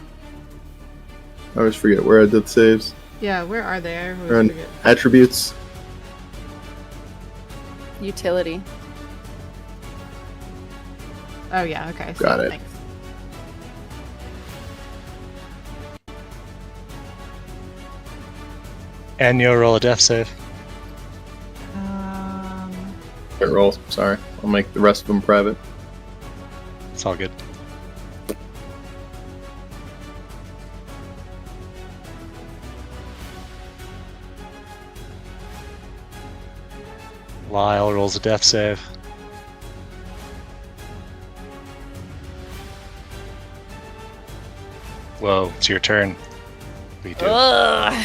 always forget where I did saves. Yeah, where are they? I always They're on forget. attributes. Utility. Oh yeah, okay. Got it. Thanks. Enyo, roll a death save. Wait, roll. Sorry. I'll make the rest of them private. It's all good. Lyle rolls a death save. Whoa, it's your turn. What do you do? Ugh.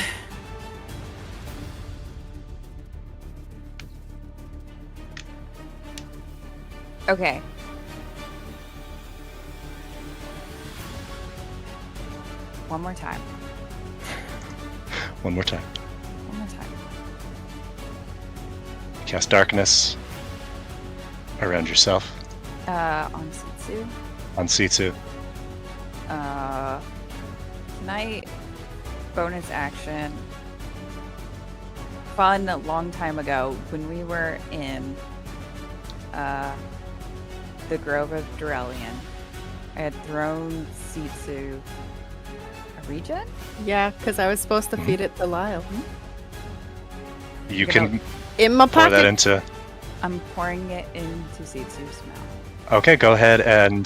Okay. One more time. One more time. One more time. Cast darkness around yourself. On Sitsu. On Sitsu. Can I bonus action? Fun a long time ago when we were in the Grove of Durelian. I had thrown Sitsu a regen? Yeah, because I was supposed to feed it to Lyle. You Get can In my pour that pocket. into. I'm pouring it into Sitsu's mouth. Okay, go ahead and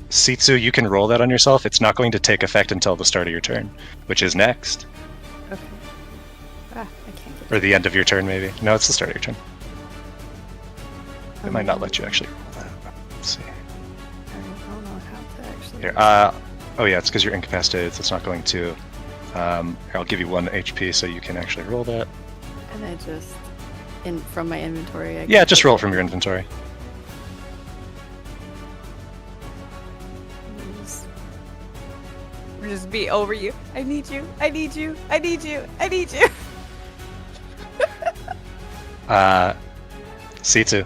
Sitsu, you can roll that on yourself. It's not going to take effect until the start of your turn, which is next. Okay. I can't get Or the end of your turn, maybe. No, it's the start of your turn. It might not let you actually roll that. Let's see. I don't know how to actually. Here. Oh yeah, it's because you're incapacitated, so it's not going to. Here, I'll give you 1 HP so you can actually roll that. And I just, from my inventory. Yeah, just roll it from your inventory. We'll just be over you. I need you. I need you. I need you. I need you. Sitsu.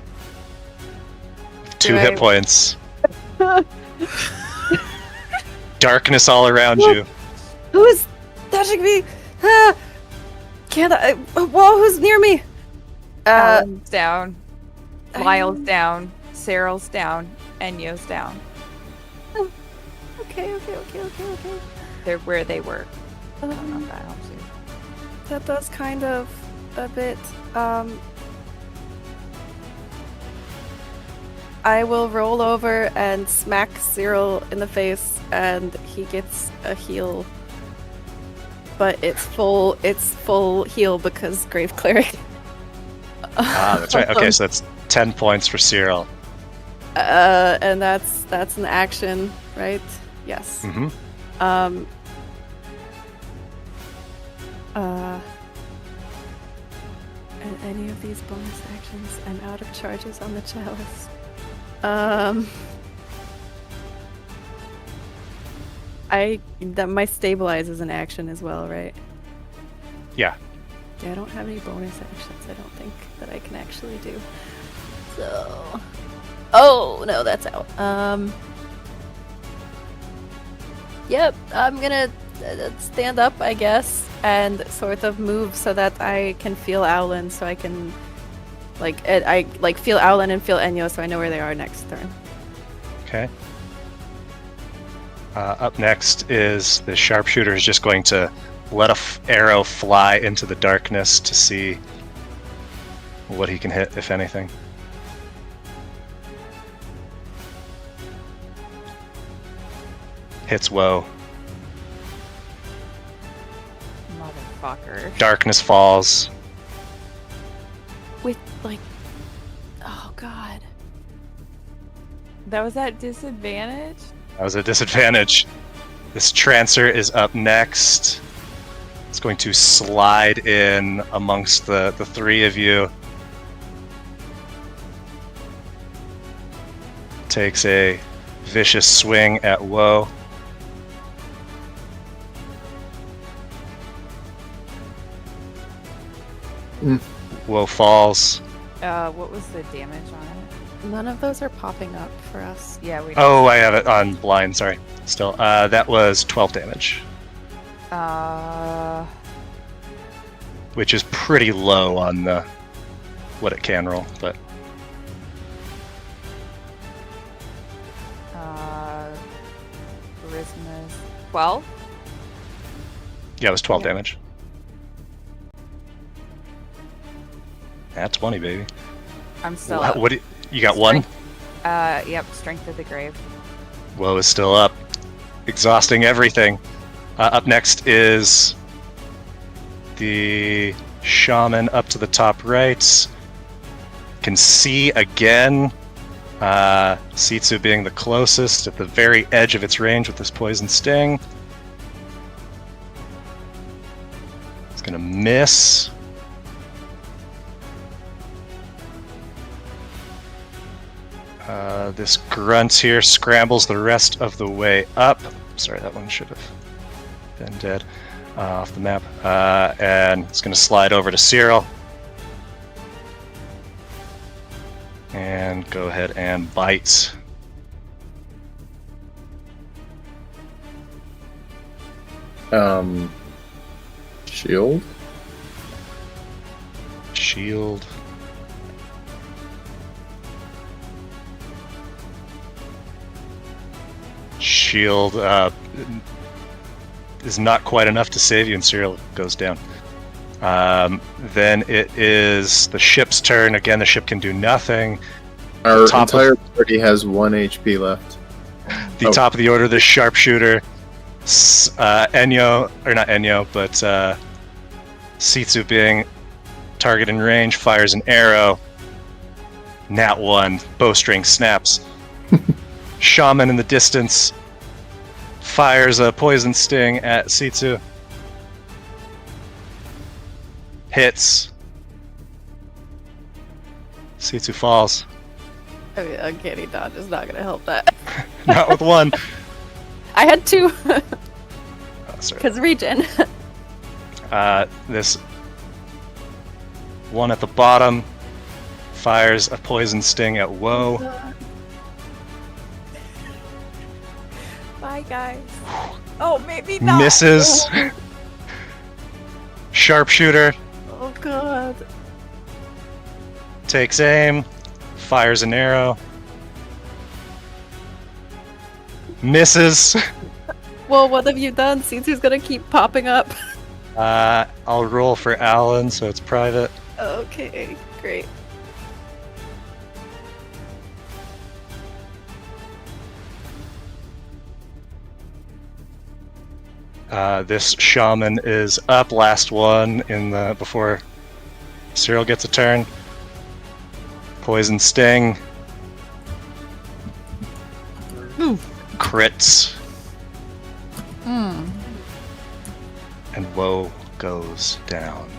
2 Do hit I- points. Darkness all around you. Who is touching me? Ah! Can't I? Whoa, who's near me? Alan's down. Lyle's down. Cyril's down. Enyo's down. Okay. They're where they were. I don't know Um, if that helps you. that does kind of a bit. I will roll over and smack Cyril in the face, and he gets a heal. But it's full heal because Grave Cleric. That's right. Okay, so that's 10 points for Cyril. And that's an action, right? Yes. Mm-hmm. And any of these bonus actions, I'm out of charges on the chalice. My stabilize is an action as well, right? Yeah. Yeah, I don't have any bonus actions. I don't think that I can actually do. So, oh no, that's out. Yep, I'm gonna stand up, I guess, and sort of move so that I can feel Owlin, so I can I feel Owlin and feel Enyo, so I know where they are next turn. Okay. Up next is the sharpshooter is just going to let a arrow fly into the darkness to see what he can hit, if anything. Hits Woe. Motherfucker. Darkness falls. With oh god. That was at disadvantage? That was a disadvantage. This Trancer is up next. It's going to slide in amongst the 3 of you. Takes a vicious swing at Woe. Woe falls. What was the damage on it? None of those are popping up for us. Yeah, we. Oh, I have it on blind, sorry. Still. That was 12 damage, which is pretty low on the what it can roll, but Charisma's 12. yeah, it was 12 Yeah. damage. That's 20, baby. I'm still What, up. what you got? One? Yep, Strength of the Grave. Woe is still up, exhausting everything. Up next is the Shaman up to the top right. Can see again. Sitsu being the closest at the very edge of its range with this poison sting. It's gonna miss. This grunt here scrambles the rest of the way up. Sorry, that one should have been dead off the map. And it's gonna slide over to Cyril. And go ahead and bite. Shield? Shield. Shield is not quite enough to save you, and Cyril goes down. Then it is the ship's turn. Again, the ship can do nothing. Our entire party has 1 HP left. Top of the order, the sharpshooter, Enyo, or not Enyo, but Sitsu being target in range, fires an arrow. Nat 1, bowstring snaps. Shaman in the distance fires a poison sting at Sitsu. Hits. Sitsu falls. I mean, uncanny dodge is not gonna help that. Not with 1. I had 2. Oh, sorry. Because regen. This one at the bottom fires a poison sting at Woe. Bye, guys. Oh, maybe not. Misses. Sharpshooter Oh god. takes aim, fires an arrow. Misses. Well, what have you done? Sitsu's gonna keep popping up. I'll roll for Alan, so it's private. Okay, great. This shaman is up, last one before Cyril gets a turn. Poison sting. Crits. And Woe goes down.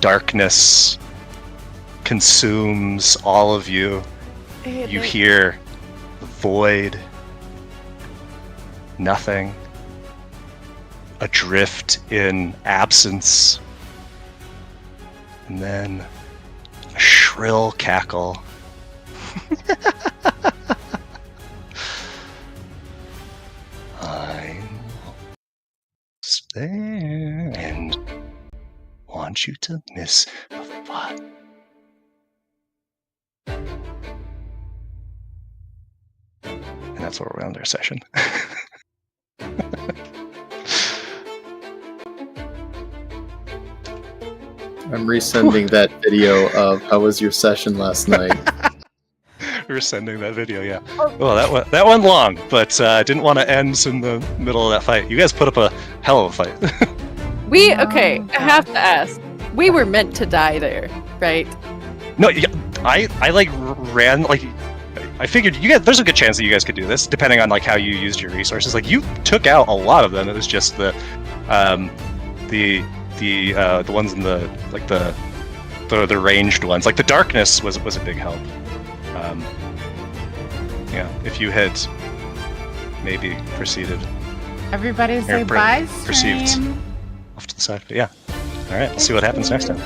Darkness consumes all of you. You hear void. Nothing. Adrift in absence. And then a shrill cackle. I will stay and want you to miss a fun. And that's where we're on our session. I'm resending that video of how was your session last night. We were sending that video, yeah. Well, that went long, but didn't want to end in the middle of that fight. You guys put up a hell of a fight. Okay, I have to ask. We were meant to die there, right? No, I ran like I figured you guys. There's a good chance that you guys could do this, depending on like how you used your resources. Like you took out a lot of them. It was just the ones in the ranged ones. Like the darkness was a big help. Yeah, if you had maybe proceeded. Everybody say Or bye, perceived. stream. Off to the side, but yeah. All right, let's see what happens next time.